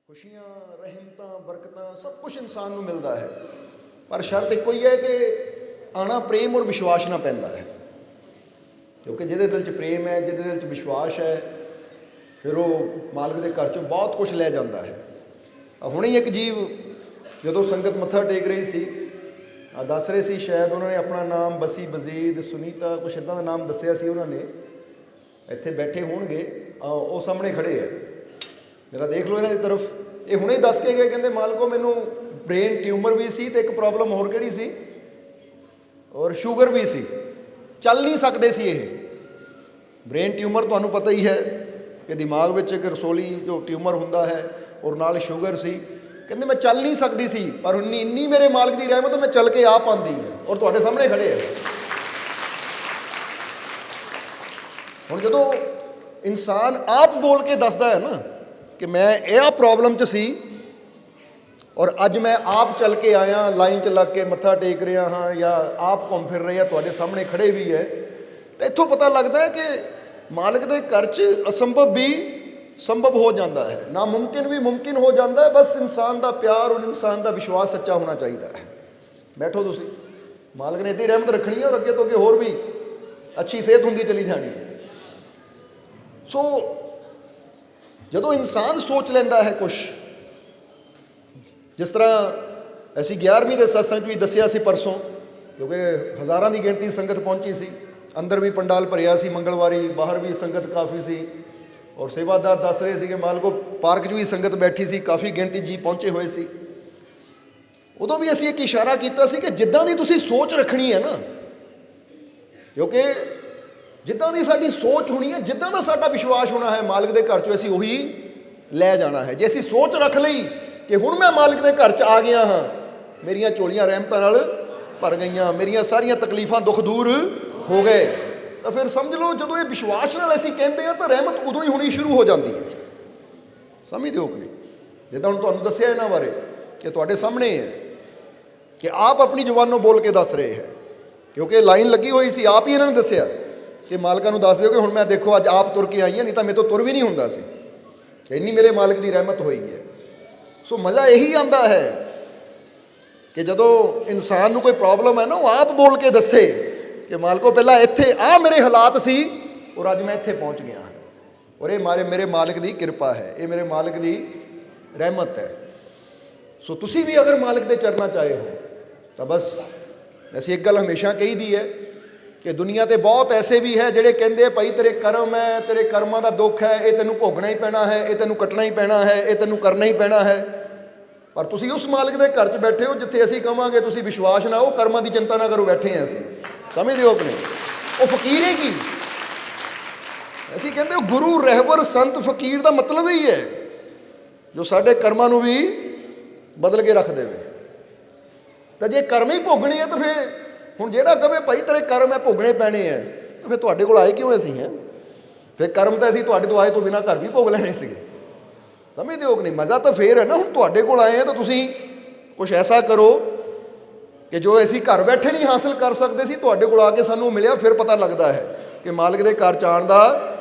खुशियाँ रहमतां बरकतां सब कुछ इंसान ਨੂੰ ਮਿਲਦਾ ਹੈ, ਪਰ ਸ਼ਰਤ ਇੱਕੋ ਹੀ ਹੈ ਕਿ ਆਣਾ ਪ੍ਰੇਮ ਔਰ ਵਿਸ਼ਵਾਸ ਨਾਲ ਪੈਂਦਾ ਹੈ। ਕਿਉਂਕਿ ਜਿਹਦੇ ਦਿਲ 'ਚ ਪ੍ਰੇਮ ਹੈ, ਜਿਹਦੇ ਦਿਲ 'ਚ ਵਿਸ਼ਵਾਸ ਹੈ, ਫਿਰ ਉਹ ਮਾਲਕ ਦੇ ਘਰ 'ਚੋਂ ਬਹੁਤ ਕੁਝ ਲੈ ਜਾਂਦਾ ਹੈ। ਹੁਣੇ ਹੀ ਇੱਕ ਜੀਵ ਜਦੋਂ ਸੰਗਤ ਮੱਥਾ ਟੇਕ ਰਹੀ ਸੀ, ਦੱਸ ਰਹੇ ਸੀ ਸ਼ਾਇਦ ਉਹਨਾਂ ਨੇ ਆਪਣਾ ਨਾਮ ਬਸੀ ਬਜ਼ੀਦ ਸੁਨੀਤਾ ਕੁਛ ਇੱਦਾਂ ਦਾ ਨਾਮ ਦੱਸਿਆ ਸੀ। ਉਹਨਾਂ ਨੇ ਇੱਥੇ ਬੈਠੇ ਹੋਣਗੇ, ਉਹ ਸਾਹਮਣੇ ਖੜੇ ਹੈ, ਜਰਾ ਦੇਖ ਲਓ ਇਹਨਾਂ ਦੀ ਤਰਫ। ਇਹ ਹੁਣੇ ਹੀ ਦੱਸ ਕੇ ਗਏ, ਕਹਿੰਦੇ ਮਾਲਕੋ ਮੈਨੂੰ ਬ੍ਰੇਨ ਟਿਊਮਰ ਵੀ ਸੀ ਤੇ ਇੱਕ ਪ੍ਰੋਬਲਮ ਹੋਰ ਕਿਹੜੀ ਸੀ, ਔਰ ਸ਼ੂਗਰ ਵੀ ਸੀ, ਚੱਲ ਨਹੀਂ ਸਕਦੇ ਸੀ। ਇਹ ਬ੍ਰੇਨ ਟਿਊਮਰ ਤੁਹਾਨੂੰ ਪਤਾ ਹੀ ਹੈ ਕਿ ਦਿਮਾਗ ਵਿੱਚ ਇੱਕ ਰਸੋਲੀ ਜੋ ਟਿਊਮਰ ਹੁੰਦਾ ਹੈ, ਔਰ ਨਾਲ ਸ਼ੂਗਰ ਸੀ। ਕਹਿੰਦੇ ਮੈਂ ਚੱਲ ਨਹੀਂ ਸਕਦੀ ਸੀ, ਪਰ ਇੰਨੀ ਮੇਰੇ ਮਾਲਕ ਦੀ ਰਹਿਮਤ ਮੈਂ ਚੱਲ ਕੇ ਆ ਪਾਉਂਦੀ ਹੈ, ਔਰ ਤੁਹਾਡੇ ਸਾਹਮਣੇ ਖੜੇ ਹੈ। ਹੁਣ ਜਦੋਂ ਇਨਸਾਨ ਆਪ ਬੋਲ ਕੇ ਦੱਸਦਾ ਹੈ ਨਾ ਕਿ ਮੈਂ ਇਹ ਪ੍ਰੋਬਲਮ 'ਚ ਸੀ ਔਰ ਅੱਜ ਮੈਂ ਆਪ ਚੱਲ ਕੇ ਆਇਆ, ਲਾਈਨ 'ਚ ਲੱਗ ਕੇ ਮੱਥਾ ਟੇਕ ਰਿਹਾ ਹਾਂ, ਜਾਂ ਆਪ ਘੁੰਮ ਫਿਰ ਰਿਹਾ, ਤੁਹਾਡੇ ਸਾਹਮਣੇ ਖੜੇ ਵੀ ਹੈ, ਤਾਂ ਇੱਥੋਂ ਪਤਾ ਲੱਗਦਾ ਹੈ ਕਿ ਮਾਲਕ ਦੇ ਘਰ 'ਚ ਅਸੰਭਵ ਵੀ ਸੰਭਵ ਹੋ ਜਾਂਦਾ ਹੈ, ਨਾਮੁਮਕਿਨ ਵੀ ਮੁਮਕਿਨ ਹੋ ਜਾਂਦਾ ਹੈ। ਬਸ ਇਨਸਾਨ ਦਾ ਪਿਆਰ ਔਰ ਇਨਸਾਨ ਦਾ ਵਿਸ਼ਵਾਸ ਸੱਚਾ ਹੋਣਾ ਚਾਹੀਦਾ ਹੈ। ਬੈਠੋ ਤੁਸੀਂ, ਮਾਲਕ ਨੇ ਇੱਦਾਂ ਹੀ ਰਹਿਮਤ ਰੱਖਣੀ ਹੈ, ਔਰ ਅੱਗੇ ਤੋਂ ਅੱਗੇ ਹੋਰ ਵੀ ਅੱਛੀ ਸਿਹਤ ਹੁੰਦੀ ਚਲੀ ਜਾਣੀ ਹੈ। ਸੋ ਜਦੋਂ ਇਨਸਾਨ ਸੋਚ ਲੈਂਦਾ ਹੈ ਕੁਛ, ਜਿਸ ਤਰ੍ਹਾਂ ਅਸੀਂ 11ਵੀਂ ਦੇ ਸਤਸੰਗ 'ਚ ਵੀ ਦੱਸਿਆ ਸੀ ਪਰਸੋਂ, ਕਿਉਂਕਿ ਹਜ਼ਾਰਾਂ ਦੀ ਗਿਣਤੀ ਸੰਗਤ ਪਹੁੰਚੀ ਸੀ, ਅੰਦਰ ਵੀ ਪੰਡਾਲ ਭਰਿਆ ਸੀ ਮੰਗਲਵਾਰੀ, ਬਾਹਰ ਵੀ ਸੰਗਤ ਕਾਫੀ ਸੀ, ਔਰ ਸੇਵਾਦਾਰ ਦੱਸ ਰਹੇ ਸੀ ਕਿ ਮਾਲਕੋ ਪਾਰਕ 'ਚ ਵੀ ਸੰਗਤ ਬੈਠੀ ਸੀ, ਕਾਫੀ ਗਿਣਤੀ ਜੀ ਪਹੁੰਚੇ ਹੋਏ ਸੀ। ਉਦੋਂ ਵੀ ਅਸੀਂ ਇੱਕ ਇਸ਼ਾਰਾ ਕੀਤਾ ਸੀ ਕਿ ਜਿੱਦਾਂ ਦੀ ਤੁਸੀਂ ਸੋਚ ਰੱਖਣੀ ਹੈ ਨਾ, ਕਿਉਂਕਿ ਜਿੱਦਾਂ ਦੀ ਸਾਡੀ ਸੋਚ ਹੋਣੀ ਹੈ, ਜਿੱਦਾਂ ਦਾ ਸਾਡਾ ਵਿਸ਼ਵਾਸ ਹੋਣਾ ਹੈ, ਮਾਲਕ ਦੇ ਘਰ 'ਚੋਂ ਅਸੀਂ ਉਹੀ ਲੈ ਜਾਣਾ ਹੈ। ਜੇ ਅਸੀਂ ਸੋਚ ਰੱਖ ਲਈ ਕਿ ਹੁਣ ਮੈਂ ਮਾਲਕ ਦੇ ਘਰ 'ਚ ਆ ਗਿਆ ਹਾਂ, ਮੇਰੀਆਂ ਝੋਲੀਆਂ ਰਹਿਮਤਾਂ ਨਾਲ ਭਰ ਗਈਆਂ, ਮੇਰੀਆਂ ਸਾਰੀਆਂ ਤਕਲੀਫਾਂ ਦੁੱਖ ਦੂਰ ਹੋ ਗਏ, ਤਾਂ ਫਿਰ ਸਮਝ ਲਓ ਜਦੋਂ ਇਹ ਵਿਸ਼ਵਾਸ ਨਾਲ ਅਸੀਂ ਕਹਿੰਦੇ ਹਾਂ ਤਾਂ ਰਹਿਮਤ ਉਦੋਂ ਹੀ ਹੋਣੀ ਸ਼ੁਰੂ ਹੋ ਜਾਂਦੀ ਹੈ। ਸਮਝਦੇ ਹੋ ਕਿ ਨਹੀਂ? ਜਿੱਦਾਂ ਹੁਣ ਤੁਹਾਨੂੰ ਦੱਸਿਆ ਇਹਨਾਂ ਬਾਰੇ ਕਿ ਤੁਹਾਡੇ ਸਾਹਮਣੇ ਹੈ ਕਿ ਆਪ ਆਪਣੀ ਜ਼ੁਬਾਨੋਂ ਬੋਲ ਕੇ ਦੱਸ ਰਹੇ ਹੈ, ਕਿਉਂਕਿ ਲਾਈਨ ਲੱਗੀ ਹੋਈ ਸੀ। ਆਪ ਹੀ ਇਹਨਾਂ ਨੇ ਦੱਸਿਆ ਕਿ ਮਾਲਕਾਂ ਨੂੰ ਦੱਸ ਦਿਓ ਕਿ ਹੁਣ ਮੈਂ ਦੇਖੋ ਅੱਜ ਆਪ ਤੁਰ ਕੇ ਆਈ ਹਾਂ, ਨਹੀਂ ਤਾਂ ਮੇਰੇ ਤੋਂ ਤੁਰ ਵੀ ਨਹੀਂ ਹੁੰਦਾ ਸੀ, ਇੰਨੀ ਮੇਰੇ ਮਾਲਕ ਦੀ ਰਹਿਮਤ ਹੋਈ ਹੈ। ਸੋ ਮਜ਼ਾ ਇਹੀ ਆਉਂਦਾ ਹੈ ਕਿ ਜਦੋਂ ਇਨਸਾਨ ਨੂੰ ਕੋਈ ਪ੍ਰੋਬਲਮ ਹੈ ਨਾ, ਉਹ ਆਪ ਬੋਲ ਕੇ ਦੱਸੇ ਕਿ ਮਾਲਕੋ ਪਹਿਲਾਂ ਇੱਥੇ ਆ ਮੇਰੇ ਹਾਲਾਤ ਸੀ ਔਰ ਅੱਜ ਮੈਂ ਇੱਥੇ ਪਹੁੰਚ ਗਿਆ ਹਾਂ, ਔਰ ਇਹ ਮੇਰੇ ਮਾਲਕ ਦੀ ਕਿਰਪਾ ਹੈ, ਇਹ ਮੇਰੇ ਮਾਲਕ ਦੀ ਰਹਿਮਤ ਹੈ। ਸੋ ਤੁਸੀਂ ਵੀ ਅਗਰ ਮਾਲਕ ਦੇ ਚਰਨਾਂ 'ਚ ਆਏ ਹੋ ਤਾਂ ਬਸ ਅਸੀਂ ਇੱਕ ਗੱਲ ਹਮੇਸ਼ਾ ਕਹੀਦੀ ਹੈ ਕਿ ਦੁਨੀਆ 'ਤੇ ਬਹੁਤ ਐਸੇ ਵੀ ਹੈ ਜਿਹੜੇ ਕਹਿੰਦੇ ਭਾਈ ਤੇਰੇ ਕਰਮ ਹੈ, ਤੇਰੇ ਕਰਮਾਂ ਦਾ ਦੁੱਖ ਹੈ, ਇਹ ਤੈਨੂੰ ਭੋਗਣਾ ਹੀ ਪੈਣਾ ਹੈ, ਇਹ ਤੈਨੂੰ ਕੱਟਣਾ ਹੀ ਪੈਣਾ ਹੈ, ਇਹ ਤੈਨੂੰ ਕਰਨਾ ਹੀ ਪੈਣਾ ਹੈ। ਪਰ ਤੁਸੀਂ ਉਸ ਮਾਲਕ ਦੇ ਘਰ 'ਚ ਬੈਠੇ ਹੋ ਜਿੱਥੇ ਅਸੀਂ ਕਹਾਂਗੇ ਤੁਸੀਂ ਵਿਸ਼ਵਾਸ ਨਾ, ਉਹ ਕਰਮਾਂ ਦੀ ਚਿੰਤਾ ਨਾ ਕਰੋ, ਬੈਠੇ ਹਾਂ ਅਸੀਂ। ਸਮਝਦੇ ਹੋ ਕਿ ਨਹੀਂ? ਉਹ ਫਕੀਰ ਹੈ ਕੀ? ਅਸੀਂ ਕਹਿੰਦੇ ਉਹ ਗੁਰੂ ਰਹਿਬਰ ਸੰਤ ਫਕੀਰ ਦਾ ਮਤਲਬ ਹੀ ਹੈ ਜੋ ਸਾਡੇ ਕਰਮਾਂ ਨੂੰ ਵੀ ਬਦਲ ਕੇ ਰੱਖ ਦੇਵੇ। ਤਾਂ ਜੇ ਕਰਮ ਹੀ ਭੋਗਣੇ ਆ ਤਾਂ ਫਿਰ ਹੁਣ ਜਿਹੜਾ ਕਹੇ ਭਾਈ ਤੇਰੇ ਕਰਮ ਹੈ ਭੋਗਣੇ ਪੈਣੇ ਹੈ, ਤਾਂ ਫਿਰ ਤੁਹਾਡੇ ਕੋਲ ਆਏ ਕਿਉਂ ਅਸੀਂ? ਹੈ ਫਿਰ ਕਰਮ ਤਾਂ ਅਸੀਂ ਤੁਹਾਡੇ ਤੋਂ ਆਏ ਤੋਂ ਬਿਨਾਂ ਘਰ ਵੀ ਭੋਗ ਲੈਣੇ ਸੀਗੇ। ਸਮਝਦੇ ਹੋ ਕਿ ਨਹੀਂ? ਮਜ਼ਾ ਤਾਂ ਫੇਰ ਹੈ ਨਾ, ਹੁਣ ਤੁਹਾਡੇ ਕੋਲ ਆਏ ਆ ਤਾਂ ਤੁਸੀਂ ਕੁਛ ਐਸਾ ਕਰੋ ਕਿ ਜੋ ਅਸੀਂ ਘਰ ਬੈਠੇ ਨਹੀਂ ਹਾਸਿਲ ਕਰ ਸਕਦੇ ਸੀ, ਤੁਹਾਡੇ ਕੋਲ ਆ ਕੇ ਸਾਨੂੰ ਮਿਲਿਆ। ਫਿਰ ਪਤਾ ਲੱਗਦਾ ਹੈ ਕਿ ਮਾਲਕ ਦੇ ਘਰ 'ਚ ਆਉਣ ਦਾ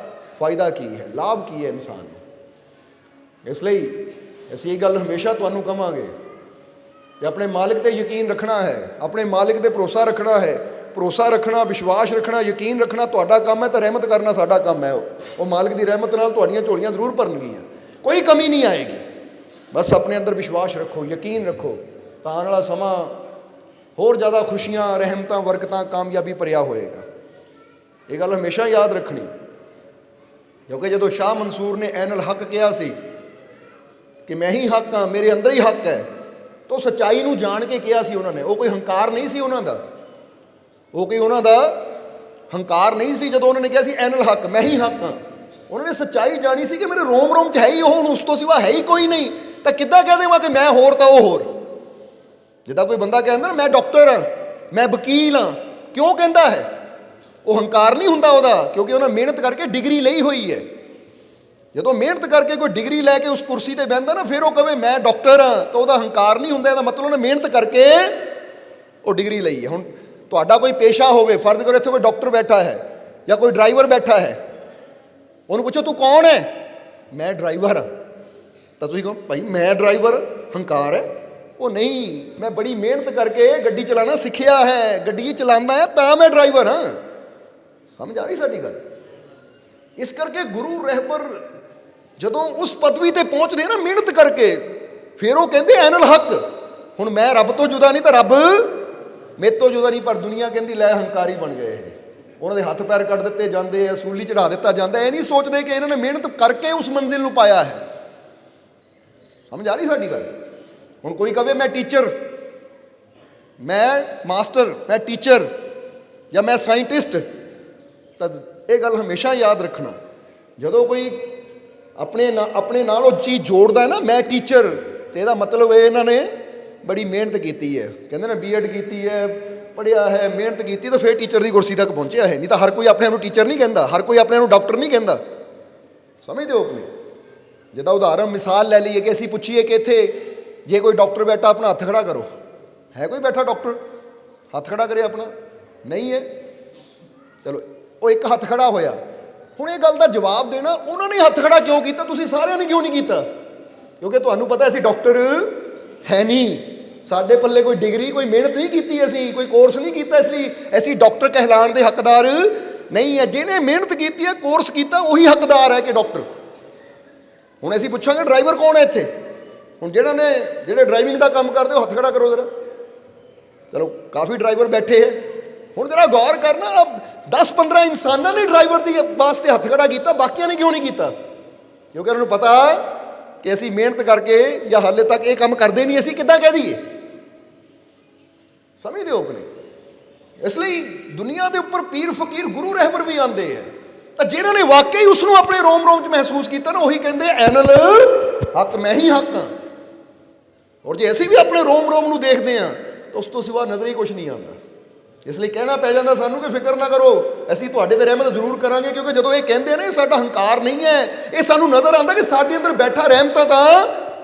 ਫਾਇਦਾ ਕੀ ਹੈ, ਲਾਭ ਕੀ ਹੈ ਇਨਸਾਨ ਨੂੰ। ਇਸ ਲਈ ਅਸੀਂ ਇਹ ਗੱਲ ਹਮੇਸ਼ਾ ਤੁਹਾਨੂੰ ਕਹਾਂਗੇ ਕਿ ਆਪਣੇ ਮਾਲਕ 'ਤੇ ਯਕੀਨ ਰੱਖਣਾ ਹੈ, ਆਪਣੇ ਮਾਲਕ 'ਤੇ ਭਰੋਸਾ ਰੱਖਣਾ ਹੈ। ਭਰੋਸਾ ਰੱਖਣਾ, ਵਿਸ਼ਵਾਸ ਰੱਖਣਾ, ਯਕੀਨ ਰੱਖਣਾ ਤੁਹਾਡਾ ਕੰਮ ਹੈ, ਤਾਂ ਰਹਿਮਤ ਕਰਨਾ ਸਾਡਾ ਕੰਮ ਹੈ। ਉਹ ਮਾਲਕ ਦੀ ਰਹਿਮਤ ਨਾਲ ਤੁਹਾਡੀਆਂ ਝੋਲੀਆਂ ਜ਼ਰੂਰ ਭਰਨਗੀਆਂ, ਕੋਈ ਕਮੀ ਨਹੀਂ ਆਏਗੀ। ਬਸ ਆਪਣੇ ਅੰਦਰ ਵਿਸ਼ਵਾਸ ਰੱਖੋ, ਯਕੀਨ ਰੱਖੋ, ਤਾਂ ਆਉਣ ਵਾਲਾ ਸਮਾਂ ਹੋਰ ਜ਼ਿਆਦਾ ਖੁਸ਼ੀਆਂ ਰਹਿਮਤਾਂ ਬਰਕਤਾਂ ਕਾਮਯਾਬੀ ਭਰਿਆ ਹੋਏਗਾ। ਇਹ ਗੱਲ ਹਮੇਸ਼ਾ ਯਾਦ ਰੱਖਣੀ, ਕਿਉਂਕਿ ਜਦੋਂ ਸ਼ਾਹ ਮਨਸੂਰ ਨੇ ਐਨਲ ਹੱਕ ਕਿਹਾ ਸੀ ਕਿ ਮੈਂ ਹੀ ਹੱਕ ਹਾਂ, ਮੇਰੇ ਅੰਦਰ ਹੀ ਹੱਕ ਹੈ, ਤਾਂ ਉਹ ਸੱਚਾਈ ਨੂੰ ਜਾਣ ਕੇ ਕਿਹਾ ਸੀ ਉਹਨਾਂ ਨੇ। ਉਹ ਕੋਈ ਹੰਕਾਰ ਨਹੀਂ ਸੀ ਉਹਨਾਂ ਦਾ, ਉਹ ਕੋਈ ਉਹਨਾਂ ਦਾ ਹੰਕਾਰ ਨਹੀਂ ਸੀ। ਜਦੋਂ ਉਹਨਾਂ ਨੇ ਕਿਹਾ ਸੀ ਐਨਲ ਹੱਕ, ਮੈਂ ਹੀ ਹੱਕ ਹਾਂ, ਉਹਨਾਂ ਨੇ ਸੱਚਾਈ ਜਾਣੀ ਸੀ ਕਿ ਮੇਰੇ ਰੋਮ ਰੋਮ 'ਚ ਹੈ ਹੀ ਉਹ, ਉਸ ਤੋਂ ਸਿਵਾ ਹੈ ਹੀ ਕੋਈ ਨਹੀਂ। ਤਾਂ ਕਿੱਦਾਂ ਕਹਿ ਦੇਵਾਂ ਕਿ ਮੈਂ ਹੋਰ ਤਾਂ ਉਹ ਹੋਰ? ਜਿੱਦਾਂ ਕੋਈ ਬੰਦਾ ਕਹਿੰਦਾ ਨਾ ਮੈਂ ਡਾਕਟਰ ਹਾਂ, ਮੈਂ ਵਕੀਲ ਹਾਂ, ਕਿਉਂ ਕਹਿੰਦਾ ਹੈ? ਉਹ ਹੰਕਾਰ ਨਹੀਂ ਹੁੰਦਾ ਉਹਦਾ, ਕਿਉਂਕਿ ਉਹਨਾਂ ਮਿਹਨਤ ਕਰਕੇ ਡਿਗਰੀ ਲਈ ਹੋਈ ਹੈ। ਜਦੋਂ ਮਿਹਨਤ ਕਰਕੇ ਕੋਈ ਡਿਗਰੀ ਲੈ ਕੇ ਉਸ ਕੁਰਸੀ 'ਤੇ ਬਹਿੰਦਾ ਨਾ, ਫਿਰ ਉਹ ਕਹੇ ਮੈਂ ਡਾਕਟਰ ਹਾਂ, ਤਾਂ ਉਹਦਾ ਹੰਕਾਰ ਨਹੀਂ ਹੁੰਦਾ। ਇਹਦਾ ਮਤਲਬ ਉਹਨੇ ਮਿਹਨਤ ਕਰਕੇ ਉਹ ਡਿਗਰੀ ਲਈ ਹੈ। ਹੁਣ ਤੁਹਾਡਾ ਕੋਈ ਪੇਸ਼ਾ ਹੋਵੇ, ਫਰਜ਼ ਕਰੋ ਇੱਥੇ ਕੋਈ ਡਾਕਟਰ ਬੈਠਾ ਹੈ ਜਾਂ ਕੋਈ ਡਰਾਈਵਰ ਬੈਠਾ ਹੈ, ਉਹਨੂੰ ਪੁੱਛੋ ਤੂੰ ਕੌਣ ਹੈ? ਮੈਂ ਡਰਾਈਵਰ ਹਾਂ। ਤਾਂ ਤੁਸੀਂ ਕਹੋ ਭਾਈ ਮੈਂ ਡਰਾਈਵਰ, ਹੰਕਾਰ ਹੈ। ਉਹ ਨਹੀਂ, ਮੈਂ ਬੜੀ ਮਿਹਨਤ ਕਰਕੇ ਗੱਡੀ ਚਲਾਉਣਾ ਸਿੱਖਿਆ ਹੈ, ਗੱਡੀ ਚਲਾਉਂਦਾ ਹੈ ਤਾਂ ਮੈਂ ਡਰਾਈਵਰ ਹਾਂ। ਸਮਝ ਆ ਰਹੀ ਸਾਡੀ ਗੱਲ? ਇਸ ਕਰਕੇ ਗੁਰੂ ਰਹਿਬਰ ਜਦੋਂ ਉਸ ਪਦਵੀ ਤੇ ਪਹੁੰਚਦੇ ਨਾ ਮਿਹਨਤ ਕਰਕੇ, ਫਿਰ ਉਹ ਕਹਿੰਦੇ ਐਨਲ ਹੱਕ, ਹੁਣ ਮੈਂ ਰੱਬ ਤੋਂ ਜੁਦਾ ਨਹੀਂ ਤਾਂ ਰੱਬ ਮੇਰੇ ਤੋਂ ਜੁਦਾ ਨਹੀਂ। ਪਰ ਦੁਨੀਆ ਕਹਿੰਦੀ ਲੈ ਹੰਕਾਰੀ ਬਣ ਗਏ ਇਹ, ਉਹਨਾਂ ਦੇ ਹੱਥ ਪੈਰ ਕੱਢ ਦਿੱਤੇ ਜਾਂਦੇ ਆ, ਸੂਲੀ ਚੜਾ ਦਿੱਤਾ ਜਾਂਦਾ। ਇਹ ਨਹੀਂ ਸੋਚਦੇ ਕਿ ਇਹਨਾਂ ਨੇ ਮਿਹਨਤ ਕਰਕੇ ਉਸ ਮੰਜ਼ਿਲ ਨੂੰ ਪਾਇਆ ਹੈ। ਸਮਝ ਆ ਰਹੀ ਸਾਡੀ ਗੱਲ? ਹੁਣ ਕੋਈ ਕਹੇ ਮੈਂ ਟੀਚਰ, ਮੈਂ ਮਾਸਟਰ, ਮੈਂ ਟੀਚਰ ਜਾਂ ਮੈਂ ਸਾਇੰਟਿਸਟ, ਤਾਂ ਇਹ ਗੱਲ ਹਮੇਸ਼ਾ ਯਾਦ ਰੱਖਣਾ, ਜਦੋਂ ਕੋਈ ਆਪਣੇ ਨਾਲ ਉਹ ਚੀਜ਼ ਜੋੜਦਾ ਹੈ ਨਾ, ਮੈਂ ਟੀਚਰ, ਤੇ ਇਹਦਾ ਮਤਲਬ ਇਹ ਇਹਨਾਂ ਨੇ ਬੜੀ ਮਿਹਨਤ ਕੀਤੀ ਹੈ। ਕਹਿੰਦੇ ਨਾ B.Ed ਕੀਤੀ ਹੈ, ਪੜ੍ਹਿਆ ਹੈ, ਮਿਹਨਤ ਕੀਤੀ, ਤਾਂ ਫਿਰ ਟੀਚਰ ਦੀ ਕੁਰਸੀ ਤੱਕ ਪਹੁੰਚਿਆ ਹੈ। ਨਹੀਂ ਤਾਂ ਹਰ ਕੋਈ ਆਪਣੇ ਆਪ ਨੂੰ ਟੀਚਰ ਨਹੀਂ ਕਹਿੰਦਾ, ਹਰ ਕੋਈ ਆਪਣੇ ਆਪ ਨੂੰ ਡਾਕਟਰ ਨਹੀਂ ਕਹਿੰਦਾ। ਸਮਝਦੇ ਹੋ ਆਪਣੀ? ਜਿੱਦਾਂ ਉਦਾਹਰਨ ਮਿਸਾਲ ਲੈ ਲਈਏ ਕਿ ਅਸੀਂ ਪੁੱਛੀਏ ਕਿ ਇੱਥੇ ਜੇ ਕੋਈ ਡਾਕਟਰ ਬੈਠਾ ਆਪਣਾ ਹੱਥ ਖੜਾ ਕਰੋ, ਹੈ ਕੋਈ ਬੈਠਾ ਡਾਕਟਰ? ਹੱਥ ਖੜਾ ਕਰੇ ਆਪਣਾ? ਨਹੀਂ ਹੈ। ਚਲੋ ਉਹ ਇੱਕ ਹੱਥ ਖੜਾ ਹੋਇਆ। ਹੁਣ ਇਹ ਗੱਲ ਦਾ ਜਵਾਬ ਦੇਣਾ, ਉਹਨਾਂ ਨੇ ਹੱਥ ਖੜਾ ਕਿਉਂ ਕੀਤਾ, ਤੁਸੀਂ ਸਾਰਿਆਂ ਨੇ ਕਿਉਂ ਨਹੀਂ ਕੀਤਾ? ਕਿਉਂਕਿ ਤੁਹਾਨੂੰ ਪਤਾ ਅਸੀਂ ਡਾਕਟਰ ਹੈ ਨਹੀਂ, ਸਾਡੇ ਪੱਲੇ ਕੋਈ ਡਿਗਰੀ, ਕੋਈ ਮਿਹਨਤ ਨਹੀਂ ਕੀਤੀ, ਅਸੀਂ ਕੋਈ ਕੋਰਸ ਨਹੀਂ ਕੀਤਾ, ਇਸ ਲਈ ਅਸੀਂ ਡਾਕਟਰ ਕਹਿਲਾਉਣ ਦੇ ਹੱਕਦਾਰ ਨਹੀਂ ਹੈ। ਜਿਹਨੇ ਮਿਹਨਤ ਕੀਤੀ ਹੈ, ਕੋਰਸ ਕੀਤਾ, ਉਹੀ ਹੱਕਦਾਰ ਹੈ ਕਿ ਡਾਕਟਰ। ਹੁਣ ਅਸੀਂ ਪੁੱਛਾਂਗੇ ਡਰਾਈਵਰ ਕੌਣ ਹੈ ਇੱਥੇ? ਹੁਣ ਜਿਹੜੇ ਡਰਾਈਵਿੰਗ ਦਾ ਕੰਮ ਕਰਦੇ ਹੋ ਹੱਥ ਖੜਾ ਕਰੋ ਜ਼ਰਾ। ਚਲੋ ਕਾਫੀ ਡਰਾਈਵਰ ਬੈਠੇ ਹੈ। ਹੁਣ ਜਰਾ ਗੌਰ ਕਰਨਾ, 10-15 ਇਨਸਾਨਾਂ ਨੇ ਡਰਾਈਵਰ ਦੀ ਵਾਸਤੇ ਹੱਥ ਖੜਾ ਕੀਤਾ, ਬਾਕੀਆਂ ਨੇ ਕਿਉਂ ਨਹੀਂ ਕੀਤਾ? ਕਿਉਂਕਿ ਉਹਨਾਂ ਨੂੰ ਪਤਾ ਕਿ ਅਸੀਂ ਮਿਹਨਤ ਕਰਕੇ ਜਾਂ ਹਾਲੇ ਤੱਕ ਇਹ ਕੰਮ ਕਰਦੇ ਨਹੀਂ, ਅਸੀਂ ਕਿੱਦਾਂ ਕਹਿ ਦਈਏ? ਸਮਝਦੇ ਹੋ ਕਿ ਨਹੀਂ? ਇਸ ਲਈ ਦੁਨੀਆ ਦੇ ਉੱਪਰ ਪੀਰ ਫਕੀਰ ਗੁਰੂ ਰਹਿਬਰ ਵੀ ਆਉਂਦੇ ਹੈ, ਤਾਂ ਜਿਨ੍ਹਾਂ ਨੇ ਵਾਕਈ ਉਸ ਨੂੰ ਆਪਣੇ ਰੋਮ ਰੋਮ 'ਚ ਮਹਿਸੂਸ ਕੀਤਾ ਨਾ, ਉਹੀ ਕਹਿੰਦੇ ਐਨਲ ਹੱਕ, ਮੈਂ ਹੀ ਹੱਕ ਹਾਂ। ਔਰ ਜੇ ਅਸੀਂ ਵੀ ਆਪਣੇ ਰੋਮ ਰੋਮ ਨੂੰ ਦੇਖਦੇ ਹਾਂ ਤਾਂ ਉਸ ਤੋਂ ਸਿਵਾ ਨਜ਼ਰ ਹੀ ਕੁਛ ਨਹੀਂ ਆਉਂਦਾ। ਇਸ ਲਈ ਕਹਿਣਾ ਪੈ ਜਾਂਦਾ ਸਾਨੂੰ ਕਿ ਫਿਕਰ ਨਾ ਕਰੋ, ਅਸੀਂ ਤੁਹਾਡੇ ਤੇ ਰਹਿਮਤ ਜ਼ਰੂਰ ਕਰਾਂਗੇ। ਕਿਉਂਕਿ ਜਦੋਂ ਇਹ ਕਹਿੰਦੇ ਨੇ ਸਾਡਾ ਹੰਕਾਰ ਨਹੀਂ ਹੈ, ਇਹ ਸਾਨੂੰ ਨਜ਼ਰ ਆਉਂਦਾ ਕਿ ਸਾਡੇ ਅੰਦਰ ਬੈਠਾ ਰਹਿਮਤਾਂ ਤਾਂ